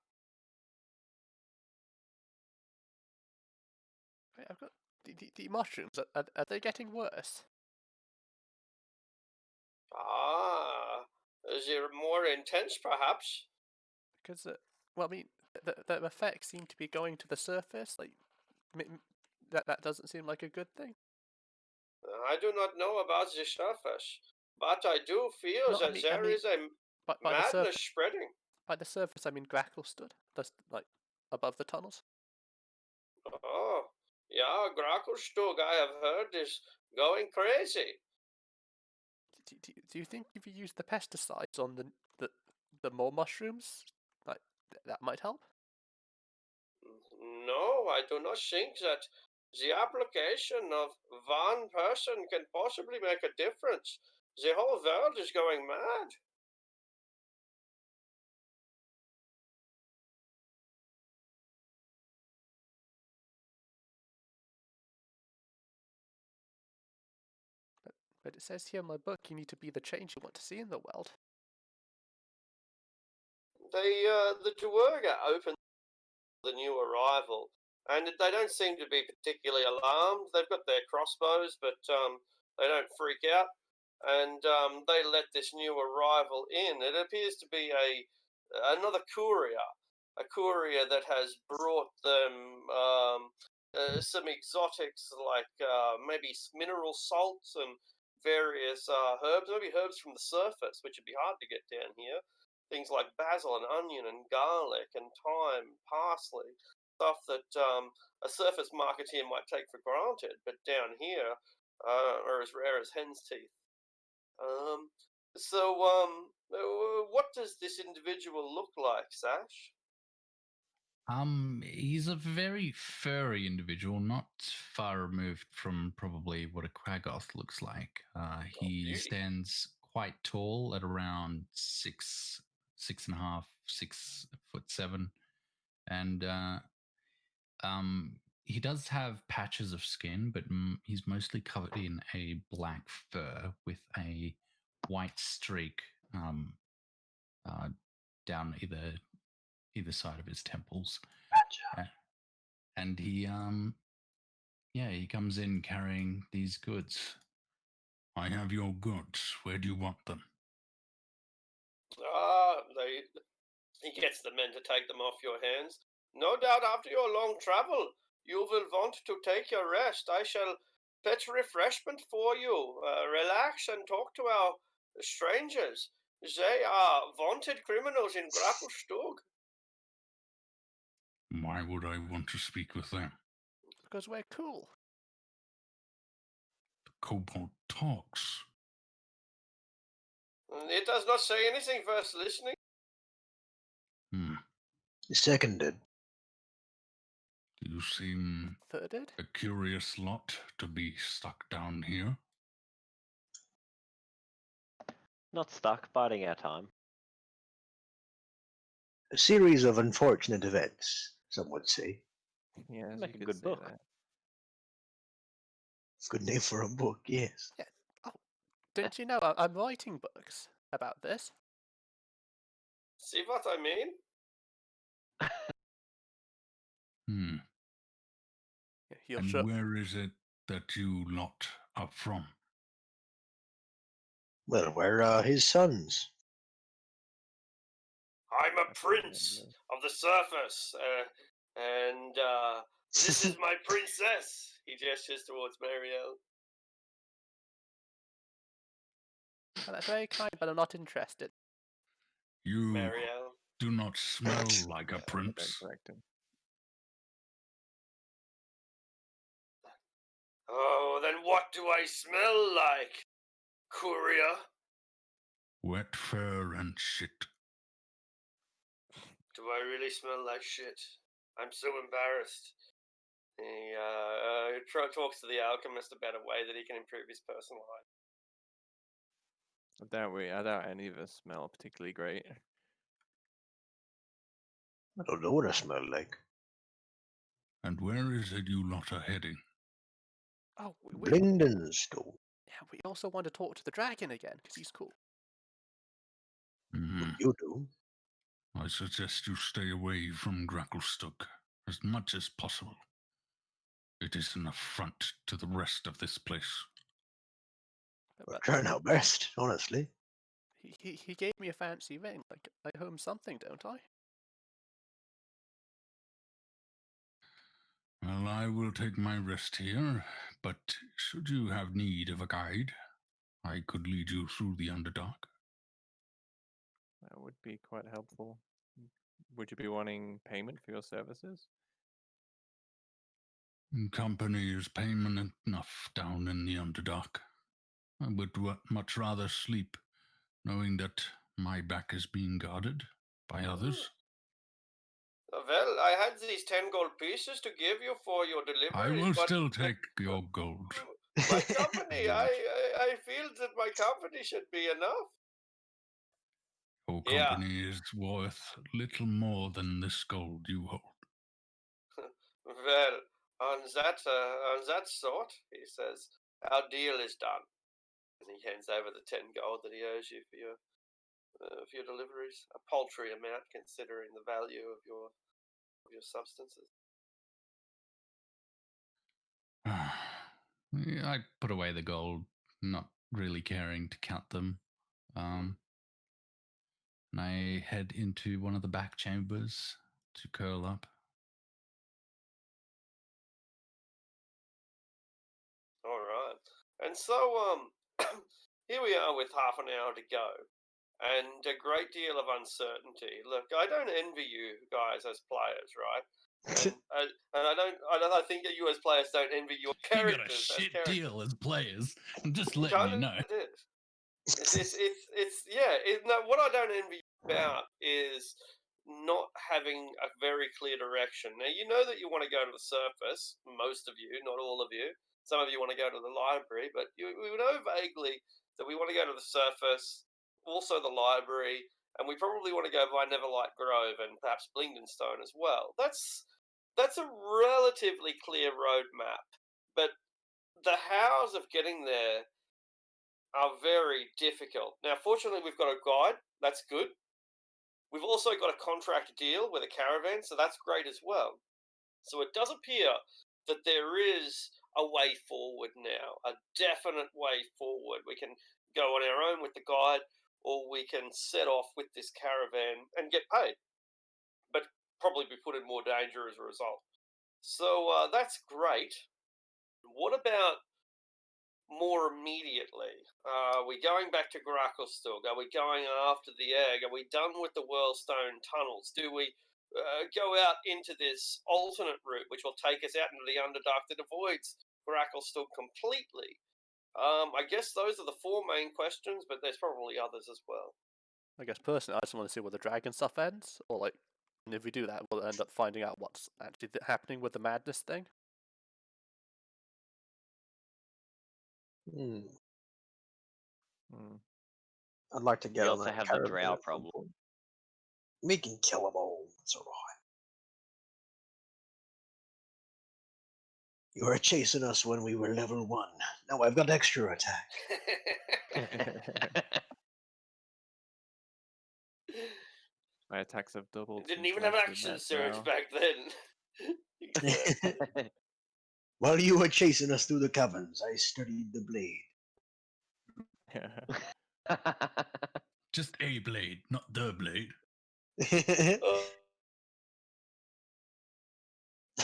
Wait, I've got the mushrooms. Are they getting worse? Ah, they're more intense, perhaps. Because, well, I mean, the effects seem to be going to the surface. Like, that doesn't seem like a good thing. I do not know about the surface, but I do feel No, I that mean- there is a By the madness surface, spreading. by the surface, I mean Gracklestug. That's like above the tunnels. Oh, yeah, Grakelstug, I have heard, is going crazy. Do you think if you use the pesticides on the more mushrooms, like that might help? No, I do not think that the application of one person can possibly make a difference. The whole world is going mad. But it says here in my book you need to be the change you want to see in the world. The Duergar open the new arrival, and they don't seem to be particularly alarmed. They've got their crossbows, but they don't freak out, and they let this new arrival in. It appears to be another courier, a courier that has brought them some exotics like maybe mineral salts and various herbs, maybe herbs from the surface, which would be hard to get down here. Things like basil and onion and garlic and thyme, parsley, stuff that a surface marketeer might take for granted, but down here are as rare as hen's teeth. What does this individual look like, Sash? He's a very furry individual, not far removed from probably what a Quaggoth looks like. He beauty. stands quite tall at around 6'5", 6'7", and he does have patches of skin, but he's mostly covered in a black fur with a white streak down either side of his temples. Gotcha. And he he comes in carrying these goods. I have your goods. Where do you want them? He gets the men to take them off your hands. No doubt after your long travel, you will want to take your rest. I shall fetch refreshment for you. Relax and talk to our strangers. They are wanted criminals in Grapplstug. Why would I want to speak with them? Because we're cool. The kobold talks. It does not say anything worth listening. Seconded. You seem Thirded? a curious lot to be stuck down here. Not stuck, biding our time. A series of unfortunate events, some would say. Yeah, Make you a could good say book. that. Good name for a book, yes. Yeah. Oh, didn't you know I'm writing books about this? See what I mean? Yeah, he'll And show. where is it that you lot are from? Well, we're his sons. I'm a prince of the surface, and this is my princess. He gestures towards Marielle. Well, that's very kind, but I'm not interested. You Marielle. do not smell like a prince. Correct him. Oh, then what do I smell like, courier? Wet fur and shit. Do I really smell like shit? I'm so embarrassed. He talks to the alchemist about a way that he can improve his personal life. I doubt any of us smell particularly great. I don't know what I smell like. And where is it you lot are heading? Oh, Blingdenstone. yeah, we also want to talk to the dragon again, because he's cool. You do. I suggest you stay away from Gracklestug as much as possible. It is an affront to the rest of this place. We're trying our best, honestly. He gave me a fancy ring. Like, I owe him something, don't I? Well, I will take my rest here, but should you have need of a guide, I could lead you through the Underdark. That would be quite helpful. Would you be wanting payment for your services? Company is payment enough down in the Underdark. I would much rather sleep knowing that my back is being guarded by others. Well, I had these 10 gold pieces to give you for your delivery. I will still take your gold. My company, I feel that my company should be enough. Your company is worth little more than this gold you hold. Well, on that sort, he says, our deal is done. And he hands over the 10 gold that he owes you for your deliveries. A paltry amount considering the value of your substances. Yeah, I put away the gold, not really caring to count them. And I head into one of the back chambers to curl up. All right. And so, here we are with half an hour to go, and a great deal of uncertainty. Look, I don't envy you guys as players, right? And I think that you as players don't envy your You got a characters as shit characters. deal as players. I'm just letting you know. It is. No, what I don't envy you about is not having a very clear direction. Now, you know that you want to go to the surface, most of you, not all of you. Some of you want to go to the library, but we know vaguely that we want to go to the surface, also the library, and we probably want to go by Neverlight Grove and perhaps Blingdenstone as well. That's a relatively clear roadmap, but the hows of getting there are very difficult. Now, fortunately, we've got a guide. That's good. We've also got a contract deal with a caravan, so that's great as well. So it does appear that there is a way forward now, a definite way forward. We can go on our own with the guide, or we can set off with this caravan and get paid, but probably be put in more danger as a result. So that's great. What about more immediately? Are we going back to Gracklstugh? Are we going after the egg? Are we done with the Whirlstone tunnels? Do we go out into this alternate route, which will take us out into the Underdark that avoids Gracklstugh completely? I guess those are the four main questions, but there's probably others as well. I guess personally, I just want to see where the dragon stuff ends, or like, and if we do that, we'll end up finding out what's actually happening with the madness thing. I'd like to get We on also that have the caravan drow at some problem. point. We can kill them all. It's alright. You were chasing us when we were level 1. Now I've got extra attack. My attacks have doubled. Didn't since even I have an did action that surge now. back then. While you were chasing us through the caverns, I studied the blade. Just a blade, not the blade.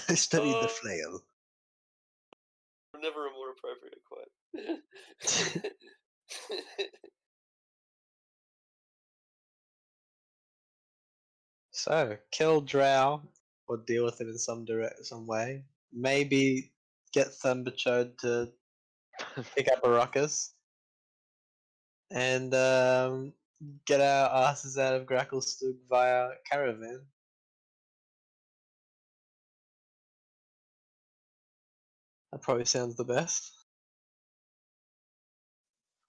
I studied the flail. Never a more appropriate quote. So, kill Drow or deal with it in some way. Maybe get Thunderchode to pick up a ruckus. And get our asses out of Gracklstugh via caravan. That probably sounds the best.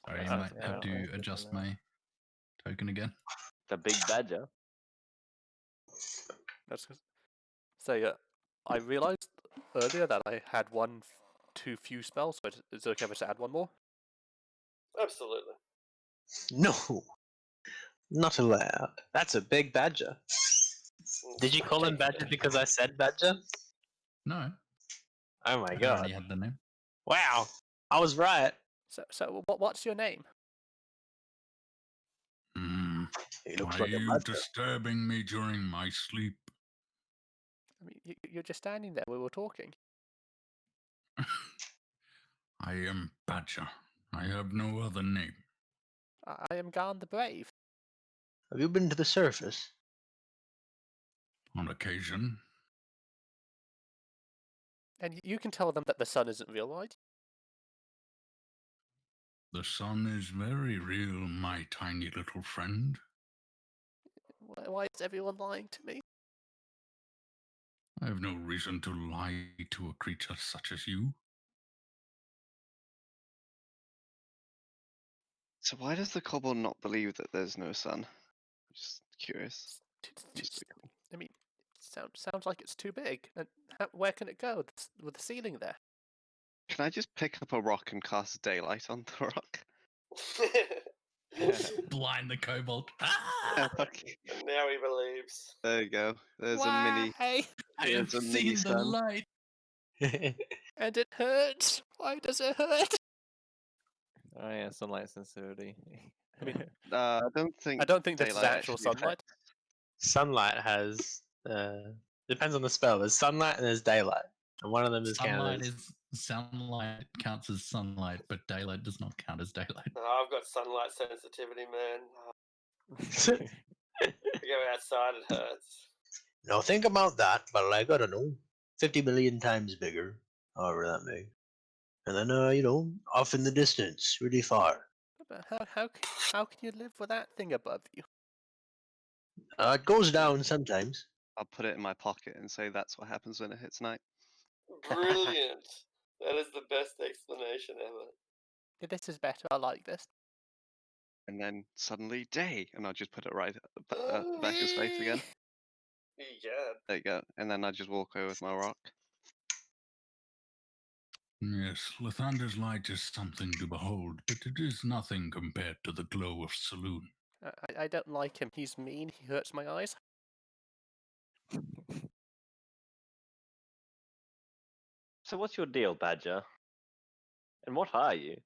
Sorry, I might have to adjust my token again. The big badger. That's say, I realized earlier that I had one too few spells, but is it okay if I just add one more? Absolutely. No, not allowed. That's a big badger. Did you call him badger because I said badger? No. Oh my I god. already had the name. Wow. I was right. So what's your name? He looks Why like are a you badger. disturbing me during my sleep? I mean, you're just standing there. We were talking. I am Badger. I have no other name. I am Garn the Brave. Have you been to the surface? On occasion. And you can tell them that the sun isn't real, right? The sun is very real, my tiny little friend. Why is everyone lying to me? I have no reason to lie to a creature such as you. So why does the kobold not believe that there's no sun? Just curious. I mean, sounds like it's too big. And where can it go with the ceiling there? Can I just pick up a rock and cast daylight on the rock? Blind the kobold. Yeah, Ah! fuck. And now he believes. There you go. There's a mini. Why? I have There's a mini seen the sun. light. And it hurts. Why does it hurt? Oh yeah, sunlight sensitivity. I mean, I don't think. I don't think this is daylight actual actually sunlight. Sunlight has depends on the spell. There's sunlight and there's daylight, and one of them is Sunlight counts as sunlight, but daylight does not count as daylight. Oh, I've got sunlight sensitivity, man. Oh, I go outside, it hurts. Now think about that, but like, I don't know, 50 million times bigger, however that may. And then, off in the distance, really far. But how can you live with that thing above you? It goes down sometimes. I'll put it in my pocket and say that's what happens when it hits night. Brilliant. That is the best explanation ever. Yeah, this is better. I like this. And then suddenly day, and I'll just put it right at the back of his face again. Yeah. There you go. And then I just walk away with my rock. Yes, Lathander's light is something to behold, but it is nothing compared to the glow of Saloon. I don't like him. He's mean. He hurts my eyes. So what's your deal, Badger? And what are you?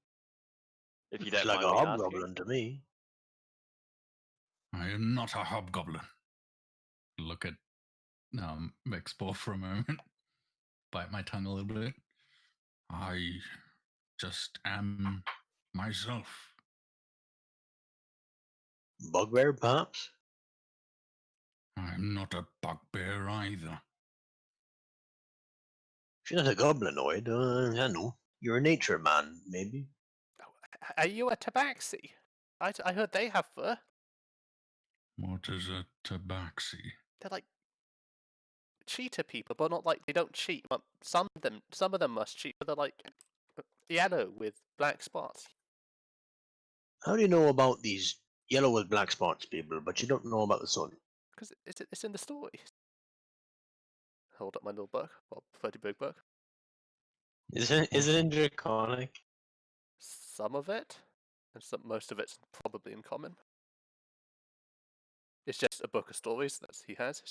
If you It's don't like mind a me asking. hobgoblin to me. I am not a hobgoblin. Look at Vexpor for a moment. Bite my tongue a little bit. I just am myself. Bugbear, perhaps? I'm not a bugbear either. If you're not a goblinoid, I know. You're a nature man, maybe. Are you a tabaxi? I heard they have fur. What is a tabaxi? They're like cheetah people, but not like they don't cheat. But some of them must cheat, but they're like yellow with black spots. How do you know about these yellow with black spots people, but you don't know about the sun? Because it's in the story. Hold up my little book, well, pretty big book. Is it in Draconic? Some of it, and most of it's probably in common. It's just a book of stories that he has.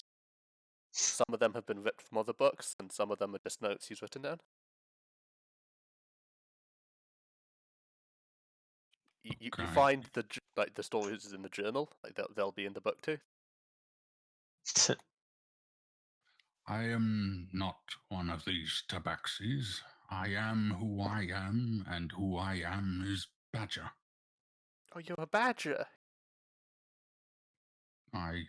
Some of them have been ripped from other books, and some of them are just notes he's written down. You find the stories in the journal, like they'll be in the book too. I am not one of these tabaxis. I am who I am, and who I am is Badger. Oh, you're a badger. That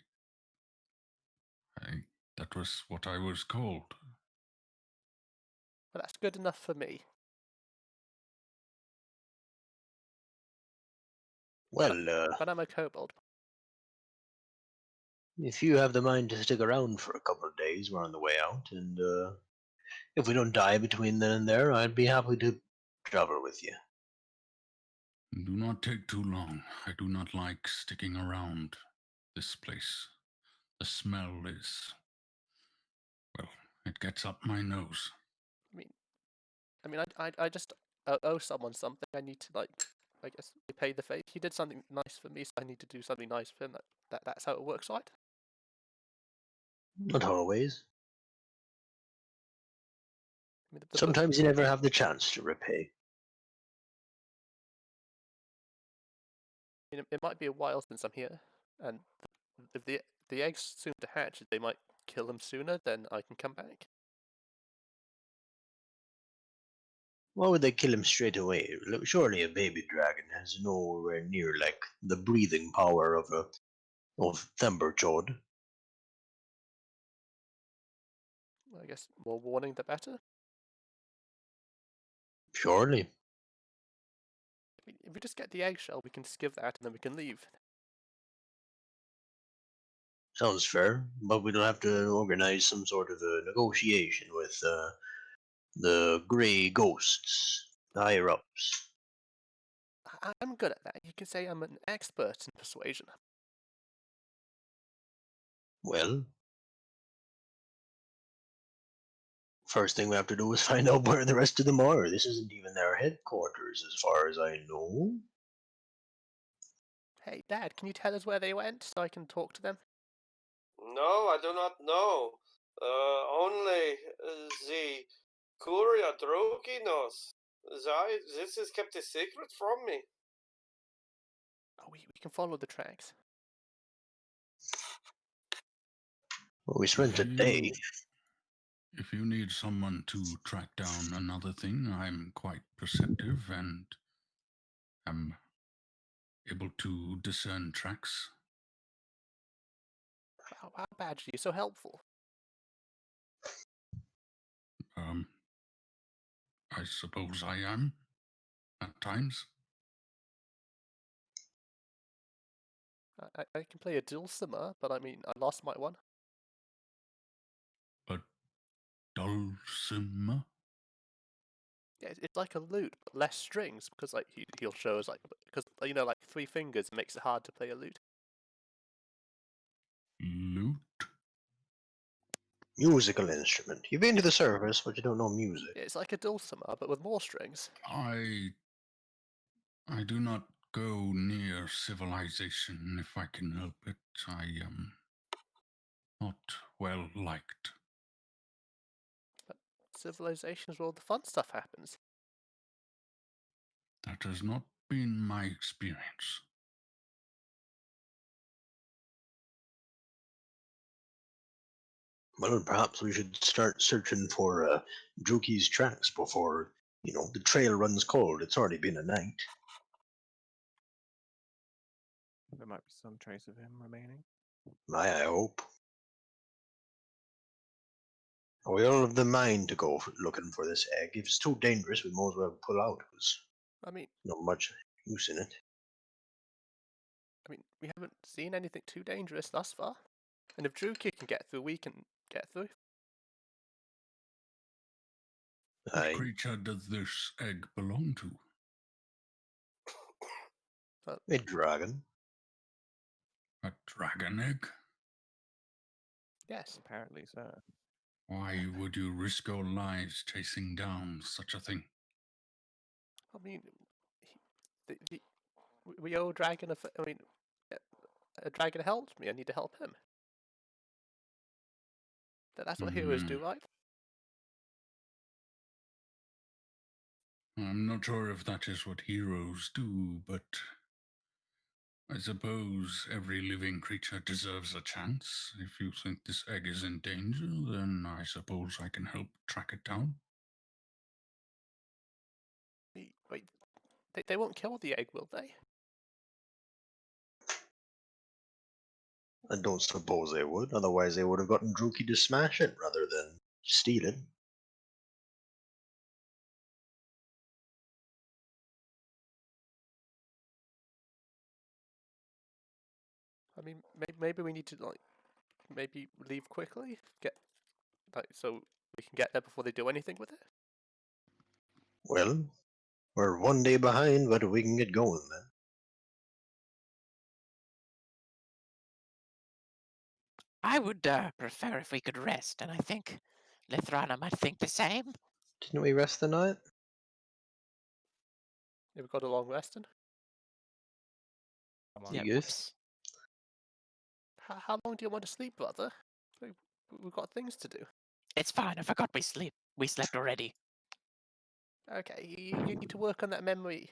was what I was called. Well, that's good enough for me. Well, but I'm a kobold. if you have the mind to stick around for a couple of days, we're on the way out, and if we don't die between then and there, I'd be happy to travel with you. Do not take too long. I do not like sticking around this place. The smell is... well, it gets up my nose. I just owe someone something. I need to, like, I guess, pay the fate. He did something nice for me, so I need to do something nice for him. That's how it works, right? Not always. I mean, Sometimes you never have the chance to repay. It might be a while since I'm here, and if the eggs soon to hatch, they might kill him sooner. Then I can come back. Why would they kill him straight away? Surely a baby dragon has nowhere near like the breathing power of Themberchord. I guess more warning the better. Surely. If we just get the eggshell, we can just give that, and then we can leave. Sounds fair, but we don't have to organize some sort of a negotiation with the grey ghosts, the higher ups. I'm good at that. You can say I'm an expert in persuasion. Well, first thing we have to do is find out where the rest of them are. This isn't even their headquarters, as far as I know. Hey, Dad, can you tell us where they went so I can talk to them? No, I do not know. Only the Curia Drogi knows. This is kept a secret from me. Oh, we can follow the tracks. Well, we spent a day. If you need someone to track down another thing, I'm quite perceptive and am able to discern tracks. How bad are you? So helpful. I suppose I am, at times. I can play a dulcimer, but I mean, I lost my one. A dulcimer? Yeah, it's like a lute, but less strings, because like he'll show us like, because you know, like 3 fingers makes it hard to play a lute. Lute? Musical instrument. You've been to the service, but you don't know music. Yeah, it's like a dulcimer, but with more strings. I do not go near civilization if I can help it. I am not well liked. But civilization is where all the fun stuff happens. That has not been my experience. Well, perhaps we should start searching for Druki's tracks before, the trail runs cold. It's already been a night. There might be some trace of him remaining. I hope. Are we all of the mind to go looking for this egg? If it's too dangerous, we might as well pull out, because I mean, not much use in it. We haven't seen anything too dangerous thus far. And if Druki can get through, we can get through. What creature does this egg belong to? A dragon. A dragon egg? Yes. Apparently so. Why would you risk your lives chasing down such a thing? I mean, we owe Dragon a dragon helped me. I need to help him. That's what heroes do, right? I'm not sure if that is what heroes do, but I suppose every living creature deserves a chance. If you think this egg is in danger, then I suppose I can help track it down. Wait, they won't kill the egg, will they? I don't suppose they would. Otherwise, they would have gotten Druki to smash it rather than steal it. I mean, maybe we need to maybe leave quickly, so we can get there before they do anything with it. Well, we're one day behind, but we can get going then. I would prefer if we could rest, and I think Lithrana might think the same. Didn't we rest the night? Yeah, we've got a long resting. Yeah, Yes. How long do you want to sleep, brother? We've got things to do. It's fine. I forgot we slept already. Okay, you need to work on that memory.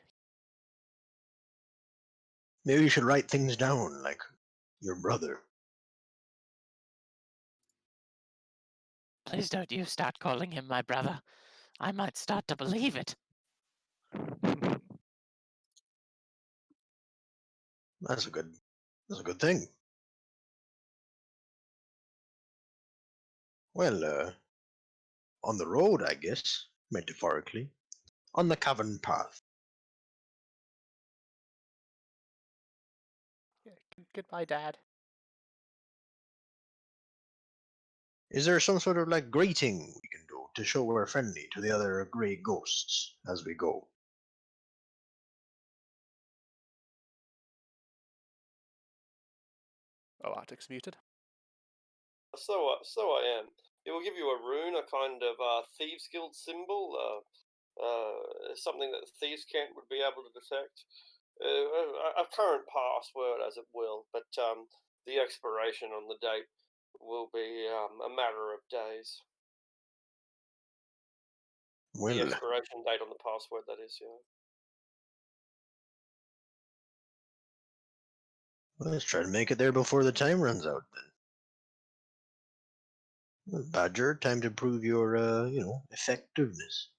Maybe you should write things down, like your brother. Please don't you start calling him my brother. I might start to believe it. That's a good thing. Well, on the road, I guess, metaphorically, on the cavern path. Yeah, goodbye, Dad. Is there some sort of greeting we can do to show we're friendly to the other grey ghosts as we go? Oh, Arctic's muted. So I am. It will give you a rune, a kind of thieves guild symbol, something that the thieves camp would be able to detect. a current password, as it will, but the expiration on the date will be a matter of days. Well, The expiration date on the password, that is, yeah. let's try to make it there before the time runs out then. Well, Badger, time to prove your, effectiveness.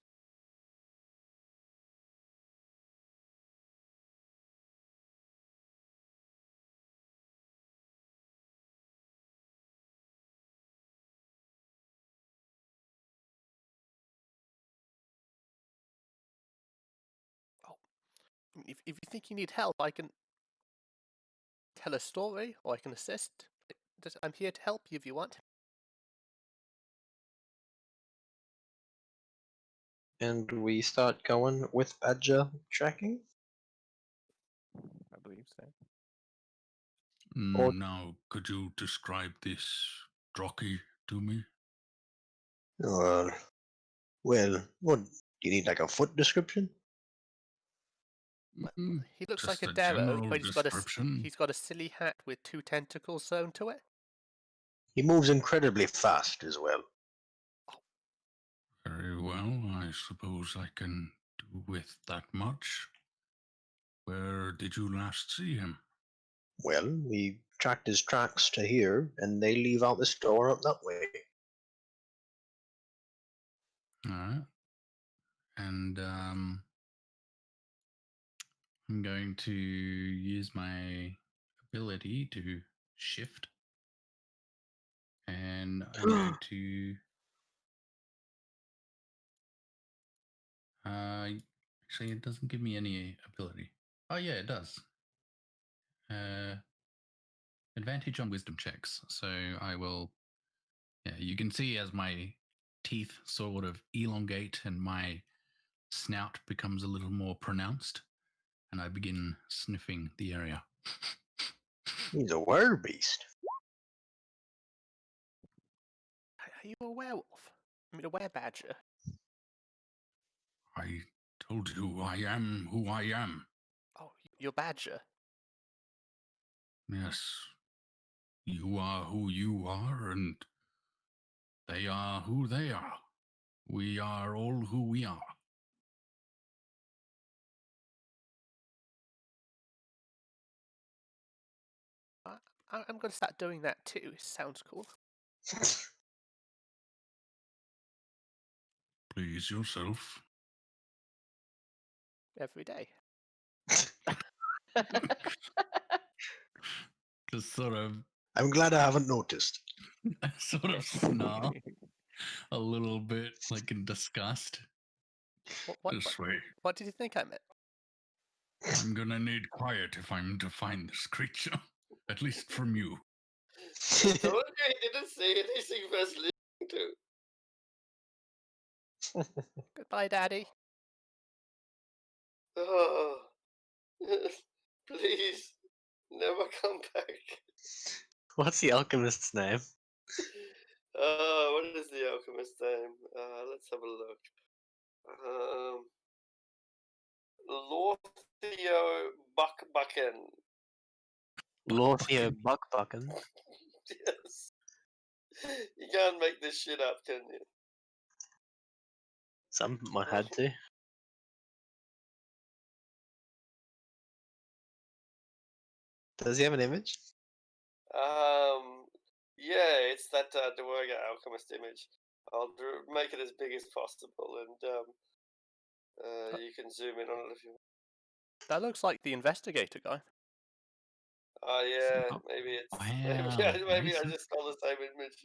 If you think you need help, I can tell a story or I can assist. I'm here to help you if you want. And we start going with Badger tracking? I believe so. Or- Now, could you describe this Drocky to me? Well, what? Do you need like a foot description? He looks like Just a a Darrow, general but description. he's got a silly hat with 2 tentacles sewn to it. He moves incredibly fast as well. Very well, I suppose I can do with that much. Where did you last see him? Well, we tracked his tracks to here, and they leave out the store up that way. Alright. And I'm going to use my ability to shift. And I'm going to actually it doesn't give me any ability. Oh yeah, it does. Advantage on wisdom checks. So I will, yeah, you can see as my teeth sort of elongate and my snout becomes a little more pronounced, and I begin sniffing the area. He's a werbeast. Are you a werewolf? I mean, a werebadger. I told you I am who I am. Oh, you're Badger. Yes. You are who you are, and they are who they are. We are all who we are. I'm going to start doing that too. It sounds cool. Please yourself. Every day. Just sort of I'm glad I haven't noticed. sort of snarl a little bit, like in disgust. This way. What did you think I meant? I'm gonna need quiet if I'm to find this creature. At least from you. I told you he didn't say anything worth listening to. Goodbye, Daddy. Oh, please, never come back. What's the alchemist's name? What is the alchemist's name? Let's have a look. Lorthio Buckbucken. Lorthia Buckbucken. Yes. You can't make this shit up, can you? Someone had to. Does he have an image? Yeah, it's that Dwerga alchemist image. I'll make it as big as possible, and you can zoom in on it if you want. That looks like the investigator guy. Oh yeah, maybe it's maybe I just saw the same image.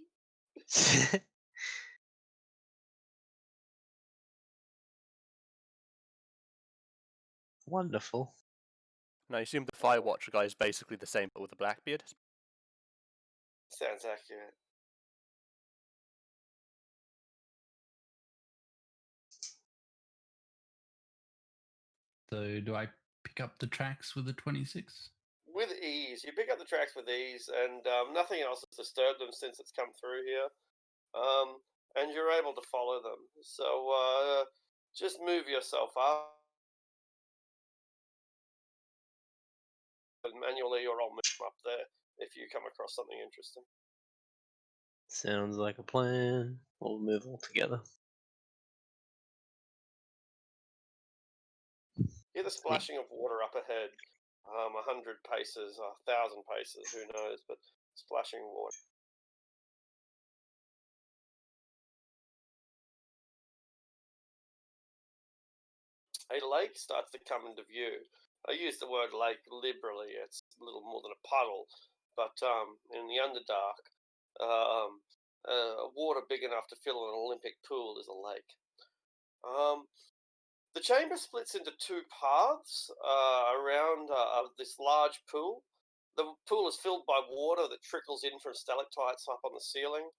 Wonderful. Now, I assume the Firewatcher guy is basically the same, but with a black beard. Sounds accurate. So do I pick up the tracks with the 26? With ease, you pick up the tracks with ease, and nothing else has disturbed them since it's come through here. And you're able to follow them. So just move yourself up. manually, or I'll move them up there if you come across something interesting. Sounds like a plan. We'll move all together. Hear the splashing of water up ahead, 100 paces, 1,000 paces, who knows, but splashing water. A lake starts to come into view. I use the word lake liberally. It's a little more than a puddle, but in the Underdark, water big enough to fill an Olympic pool is a lake. The chamber splits into two paths around this large pool. The pool is filled by water that trickles in from stalactites up on the ceiling.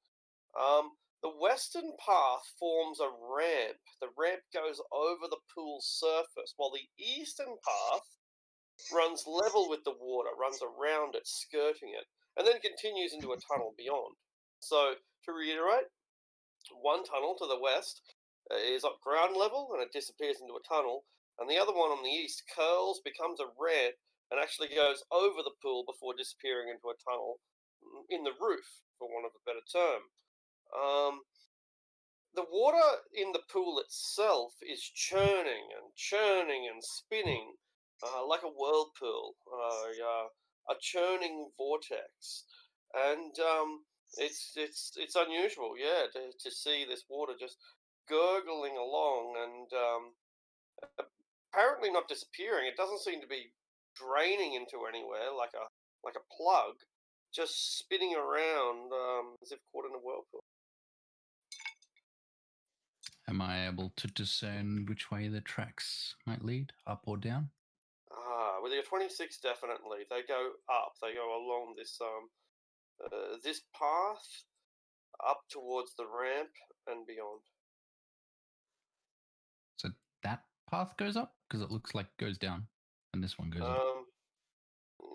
The western path forms a ramp. The ramp goes over the pool's surface, while the eastern path runs level with the water, runs around it, skirting it, and then continues into a tunnel beyond. So, to reiterate, one tunnel to the west is at ground level and it disappears into a tunnel, and the other one on the east curls, becomes a ramp, and actually goes over the pool before disappearing into a tunnel in the roof, for want of a better term. The water in the pool itself is churning and spinning like a whirlpool, a churning vortex, and it's unusual, yeah, to see this water just gurgling along and apparently not disappearing. It doesn't seem to be draining into anywhere like a plug, just spinning around as if caught in a whirlpool. Am I able to discern which way the tracks might lead, up or down? With your 26, definitely they go up. They go along this this path up towards the ramp and beyond. So that path goes up because it looks like it goes down, and this one goes up.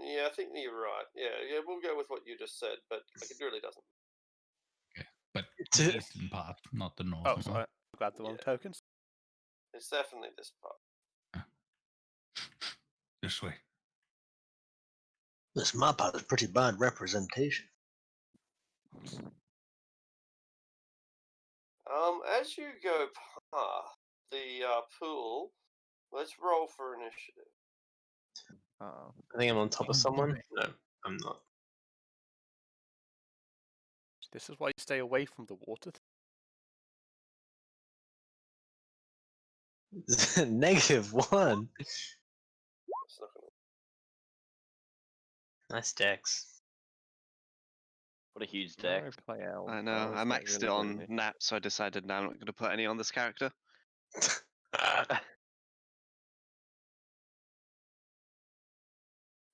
Yeah, I think you're right. Yeah, we'll go with what you just said, but like, it really doesn't. Okay, but the eastern path, not the northern. Oh, sorry, I grabbed the wrong tokens. It's definitely this path. This way. This map has pretty bad representation. As you go past the pool, let's roll for initiative. I think I'm on top of someone. No, I'm not. This is why you stay away from the water. -1. Nice decks. What a huge Whenever deck. I play elf, I know. I always get maxed really it good on initiative. Nap, so I decided now I'm not going to put any on this character.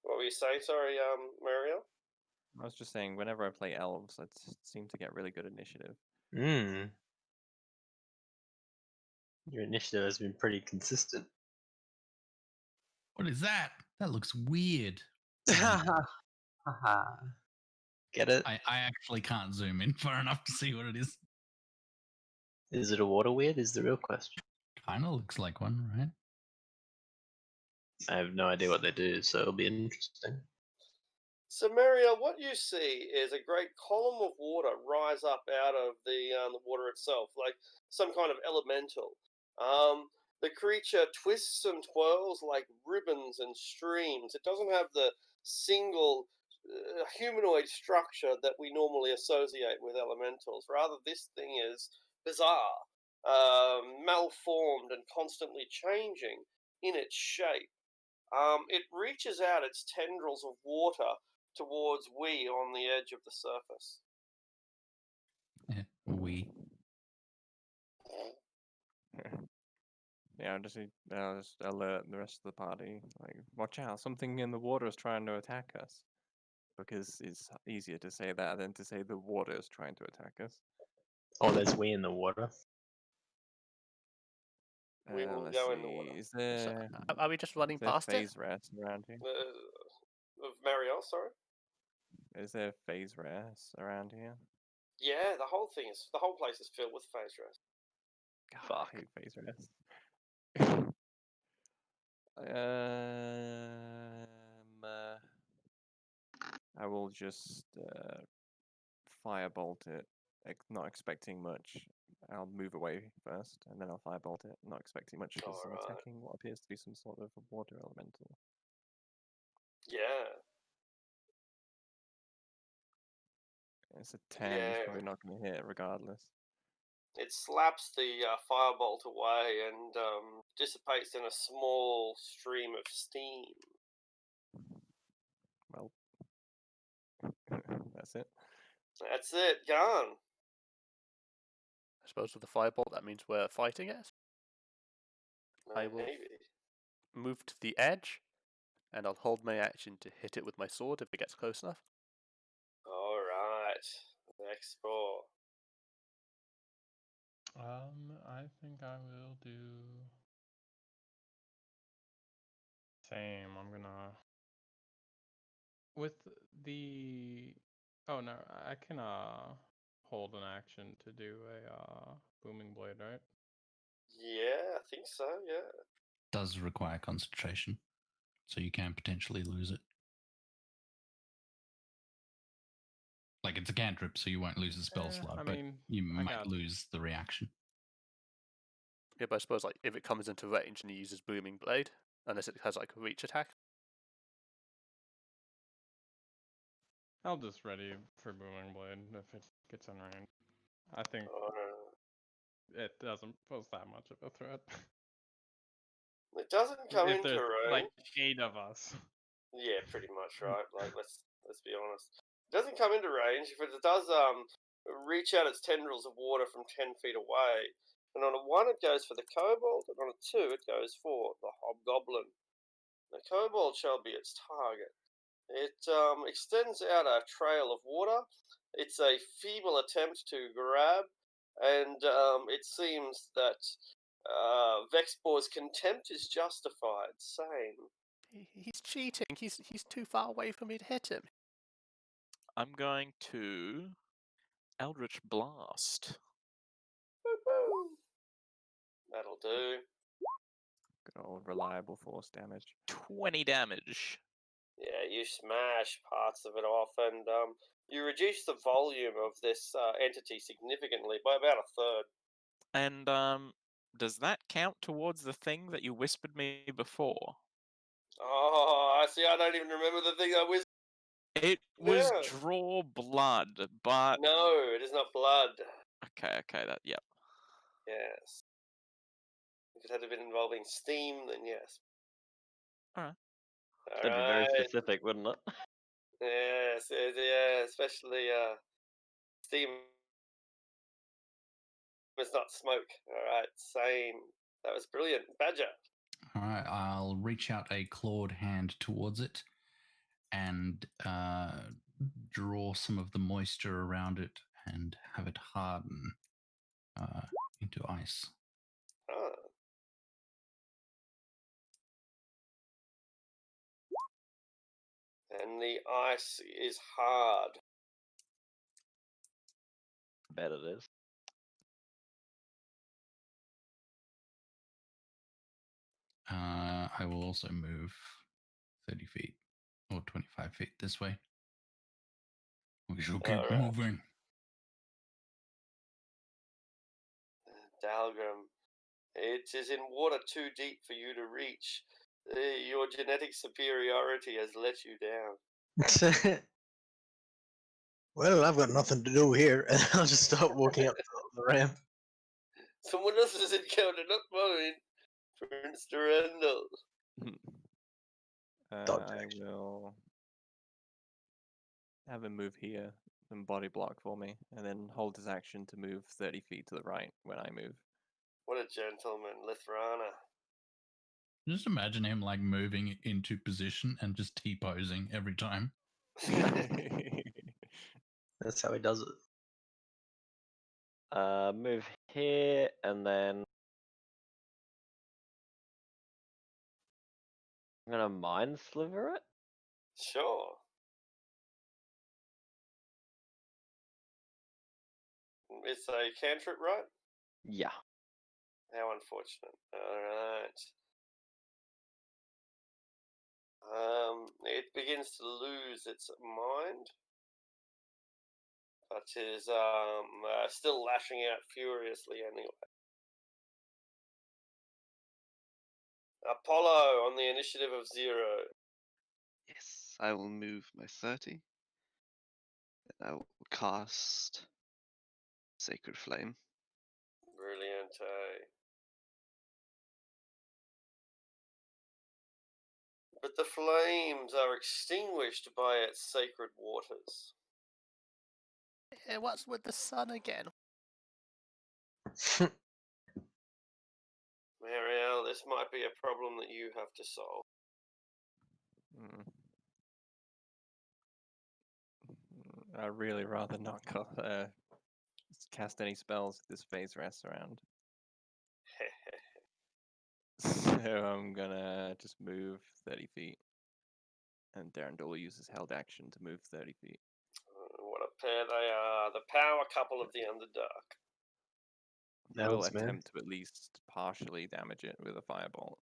What were you saying? Sorry, Mario? I was just saying, whenever I play elves, I seem to get really good initiative. Your initiative has been pretty consistent. What is that? That looks weird. Get it? I actually can't zoom in far enough to see what it is. Is it a water weird? Is the real question. Kind of looks like one, right? I have no idea what they do, so it'll be interesting. So, Mario, what you see is a great column of water rise up out of the water itself, like some kind of elemental. The creature twists and twirls like ribbons and streams. It doesn't have the single humanoid structure that we normally associate with elementals. Rather, this thing is bizarre, malformed, and constantly changing in its shape. It reaches out its tendrils of water towards we on the edge of the surface. Yeah, we. Yeah, I'll just alert the rest of the party. Like, watch out, something in the water is trying to attack us. Because it's easier to say that than to say the water is trying to attack us. Oh, there's we in the water. We will Let's go see. in the water. Is there? Are we just running is there past it? phase rest around here? Of Mario, sorry? Is there phase rest around here? Yeah, the whole place is filled with phase rest. God, Fuck. I hate phase rest. I will just firebolt it, not expecting much. I'll move away first, and then I'll firebolt it, not expecting much because I'm Alright. attacking what appears to be some sort of water elemental. Yeah. It's a 10, it's Yeah. probably not going to hit regardless. It slaps the firebolt away and dissipates in a small stream of steam. Well, that's it. That's it, gone. I suppose with the firebolt, that means we're fighting it. I will Maybe. move to the edge, and I'll hold my action to hit it with my sword if it gets close enough. Alright. Next score. I think I will do same. I'm gonna with the oh no, I can hold an action to do a booming blade, right? Yeah, I think so, yeah. Does require concentration, so you can potentially lose it. Like it's a cantrip, so you won't lose the spell slot, I but mean, you I might got- lose the reaction. Yeah, but I suppose like if it comes into range and he uses booming blade, unless it has like a reach attack. I'll just ready for booming blade if it gets in range. I think it doesn't pose that much of a threat. It doesn't come if into there's range. like 8 of us. Yeah, pretty much, right? Like, let's be honest. It doesn't come into range. If it does reach out its tendrils of water from 10 feet away, and on a 1 it goes for the kobold, and on a 2 it goes for the hobgoblin. The kobold shall be its target. It extends out a trail of water. It's a feeble attempt to grab, and it seems that Vexbor's contempt is justified. Same. He's cheating. He's too far away for me to hit him. I'm going to Eldritch Blast. That'll do. Good old reliable force damage. 20 damage. Yeah, you smash parts of it off, and you reduce the volume of this entity significantly by about a third. And does that count towards the thing that you whispered me before? Oh, I see. I don't even remember the thing I was. It was Yeah. draw blood, but No, it is not blood. okay, that yep. Yes. If it had been involving steam, then yes. Alright. That'd be very specific, wouldn't it? Yes, yeah, especially steam. It's not smoke. All right, same. That was brilliant, Badger. All right, I'll reach out a clawed hand towards it and draw some of the moisture around it and have it harden into ice. Oh. And the ice is hard. Bet it is. I will also move 30 feet or 25 feet this way. We shall keep Alright. moving. Dalgrim, it is in water too deep for you to reach. Your genetic superiority has let you down. Well, I've got nothing to do here, and I'll just start walking up the ramp. Someone else has encountered, not mine. Prince Durandal. Dodge I will have him move here and body block for me, and then hold his action to move 30 feet to the right when I move. What a gentleman, Lithrana. Just imagine him like moving into position and just T-posing every time. That's how he does it. Move here and then I'm gonna mind sliver it. Sure. It's a cantrip, right? Yeah. How unfortunate. Alright. It begins to lose its mind, but is still lashing out furiously anyway. Apollo on the initiative of 0. Yes, I will move my 30. And I will cast Sacred Flame. Brilliant. But the flames are extinguished by its sacred waters. What's with the sun again? Marielle, this might be a problem that you have to solve. I'd really rather not cast any spells if this phase rests around. So I'm gonna just move 30 feet. And Darendor will use his held action to move 30 feet. What a pair they are. The power couple of the Underdark. We'll Nails, man. attempt to at least partially damage it with a firebolt.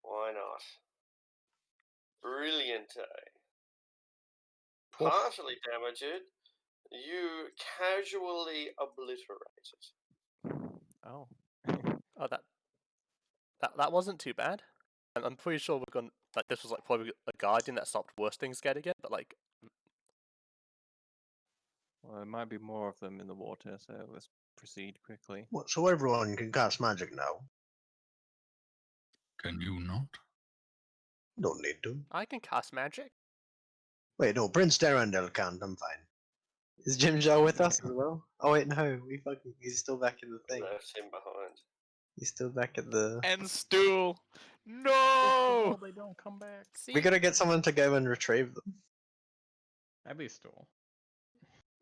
Why not? Brilliant. Oof. Partially damage it. You casually obliterate it. Oh. Oh, that wasn't too bad. And I'm pretty sure we're going like this was like probably a guardian that stopped worse things getting it, but like Well, there might be more of them in the water, so let's proceed quickly. What, so everyone can cast magic now? Can you not? Don't need to. I can cast magic. Wait, no, Prince Darendel can't. I'm fine. Is Jim Jar with us as well? Oh wait, no, he's still back in the thing. Left him behind. He's still back at the. And stool. No. They don't come back. See, We gotta get someone to go and retrieve them. At least stool.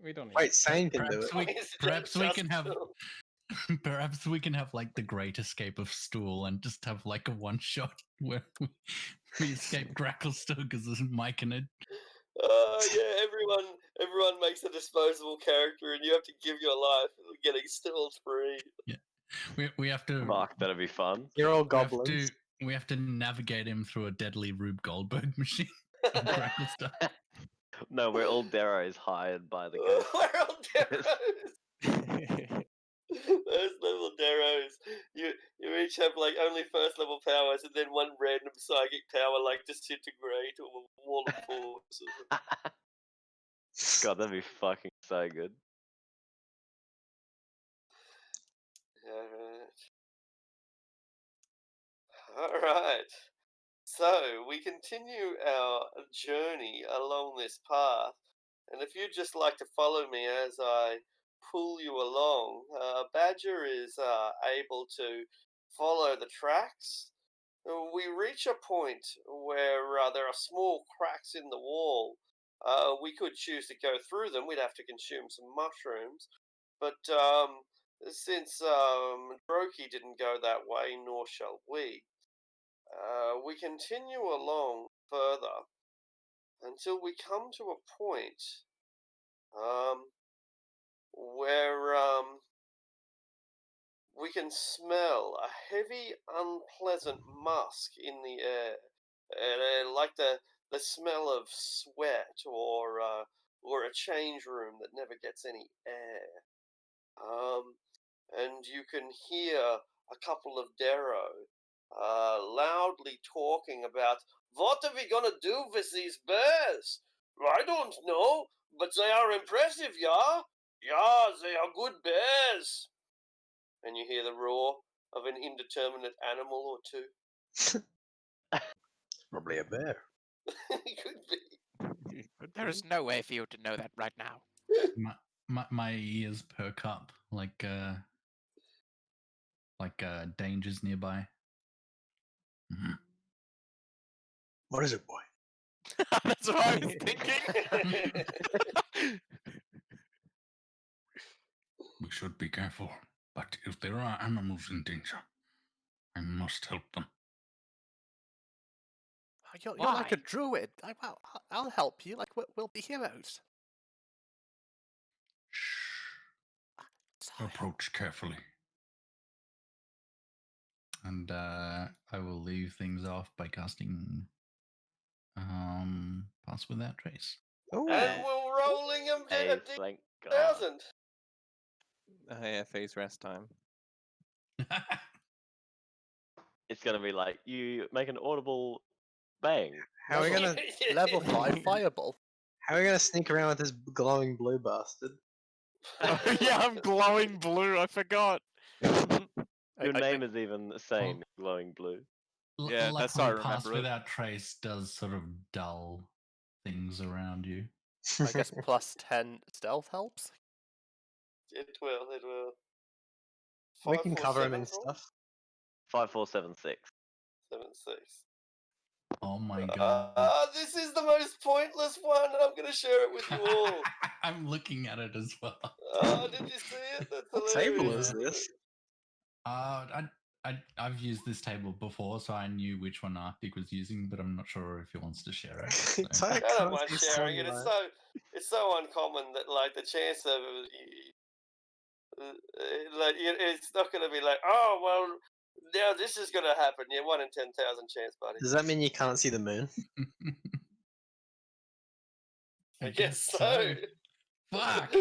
We don't need. Wait, Sane can do Perhaps it. perhaps we can have perhaps we can have like the great escape of Stool and just have like a one shot where we escape Gracklestug as Mike and it. Yeah, everyone makes a disposable character, and you have to give your life getting stilled free. Yeah, we have to. Mark, that'd be fun. You're all We have goblins. we have to navigate him through a deadly Rube Goldberg machine. on Gracklestug. No, we're all Darrows hired by the ghost. We're all Darrows. First level Darrows. You each have like only first level powers, and then one random psychic power like disintegrate or wall of force. God, that'd be fucking so good. Alright. So, we continue our journey along this path, and if you'd just like to follow me as I pull you along, Badger is able to follow the tracks. We reach a point where there are small cracks in the wall. We could choose to go through them, we'd have to consume some mushrooms, but since Droki didn't go that way, nor shall we. We continue along further until we come to a point where we can smell a heavy, unpleasant musk in the air, like the smell of sweat or a change room that never gets any air. And you can hear a couple of Darrow loudly talking about what are we gonna do with these bears? I don't know, but they are impressive, yeah? Yeah, they are good bears. And you hear the roar of an indeterminate animal or two. Probably a bear. It could be. There is no way for you to know that right now. My ears perk up like dangers nearby. Mhm. What is it, boy? That's what I was thinking. We should be careful, but if there are animals in danger, I must help them. You're like a Why? druid. I'll help you. Like we'll be heroes. Shh. Approach carefully. And I will leave things off by casting Pass without trace. Oh, And we're rolling him to Hey, a thank God. 1,000. Yeah, phase rest time. It's gonna be like you make an audible bang. How are we gonna Level 5 fireball. how are we gonna sneak around with this glowing blue bastard? Oh, yeah, I'm glowing blue. I forgot. Your I name think- is even the same, glowing blue. Yeah, that's how I Luckily, pass remember it. without trace does sort of dull things around you. I guess plus 10 stealth helps. It will, it will. We 5, can 4, cover him 7 and roll? stuff. 5476. 7, 6. Oh my god. This is the most pointless one, and I'm going to share it with you all. I'm looking at it as well. Did you see it? That's What table hilarious. is this? I've used this table before, so I knew which one Arctic was using, but I'm not sure if he wants to share it. so. I don't mind sharing it. It's so uncommon that like the chance of it's not going to be like, oh well, now this is going to happen. Yeah, 1 in 10,000 chance, buddy. Does that mean you can't see the moon? I guess so. Fuck.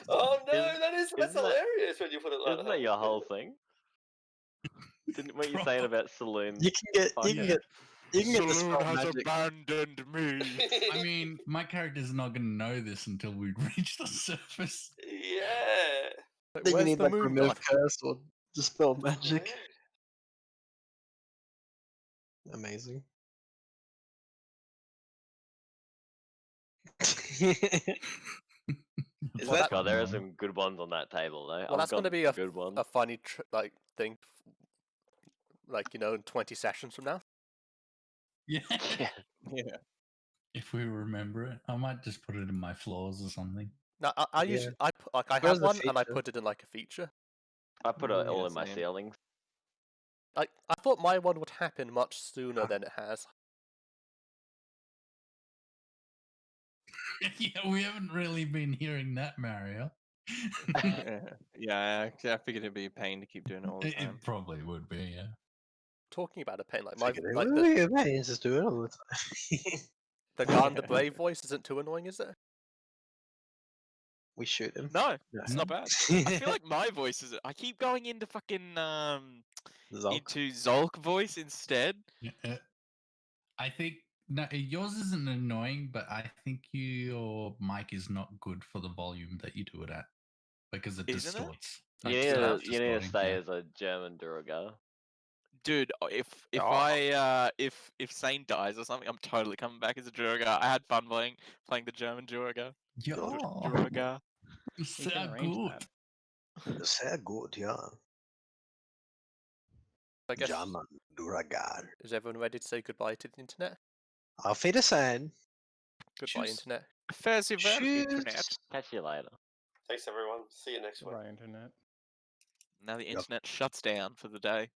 Oh no, that's isn't that- hilarious when you put it like Isn't that your whole thing? Didn't what you saying about saloons? You can get the Saloon spell has magic. abandoned me. I mean, my character's not going to know this until we reach the surface. Yeah. Like, Then you where's need the like moon remove gone? curse or dispel magic. Amazing. Is Well, that God, there are some good ones on that table, though. Well, that's going to be a, good one. a funny thing, like, you know, in 20 sessions from now. Yeah. Yeah. Yeah. If we remember it, I might just put it in my floors or something. No, I Yeah. usually I Where's have the one and I feature? put it in like a feature. I put it all Yeah, in my same. ceilings. Like I thought my one would happen much sooner than it has. Yeah, we haven't really been hearing that, Mario. Yeah, I figured it'd be a pain to keep doing it all the It time. probably would be, yeah. Talking about a pain, like my Figured it like would be a pain, just do it all the time. the Garn the Brave voice isn't too annoying, is it? We shoot him. No, it's not No. bad. I feel like my voice is. I keep going into fucking Zolk. into Zolk voice instead. Yeah, I think no, yours isn't annoying, but I think your mic is not good for the volume that you do it at because it Isn't it? distorts. You Like, need so to, it's you need to distorting, stay yeah. as a German Duragar. Dude, if if Sane dies or something, I'm totally coming back as a Duragar. I had fun playing the German Duragar. Yeah, Duragar. so can arrange good. Sehr gut, ja. I guess German Duragar. is everyone ready to say goodbye to the internet? Auf Wiedersehen. Goodbye, Tschüss. internet. Fairs you well, internet. Tschüss. Catch you later. Thanks everyone. See you next week. Right, internet. Now the internet shuts down for the day.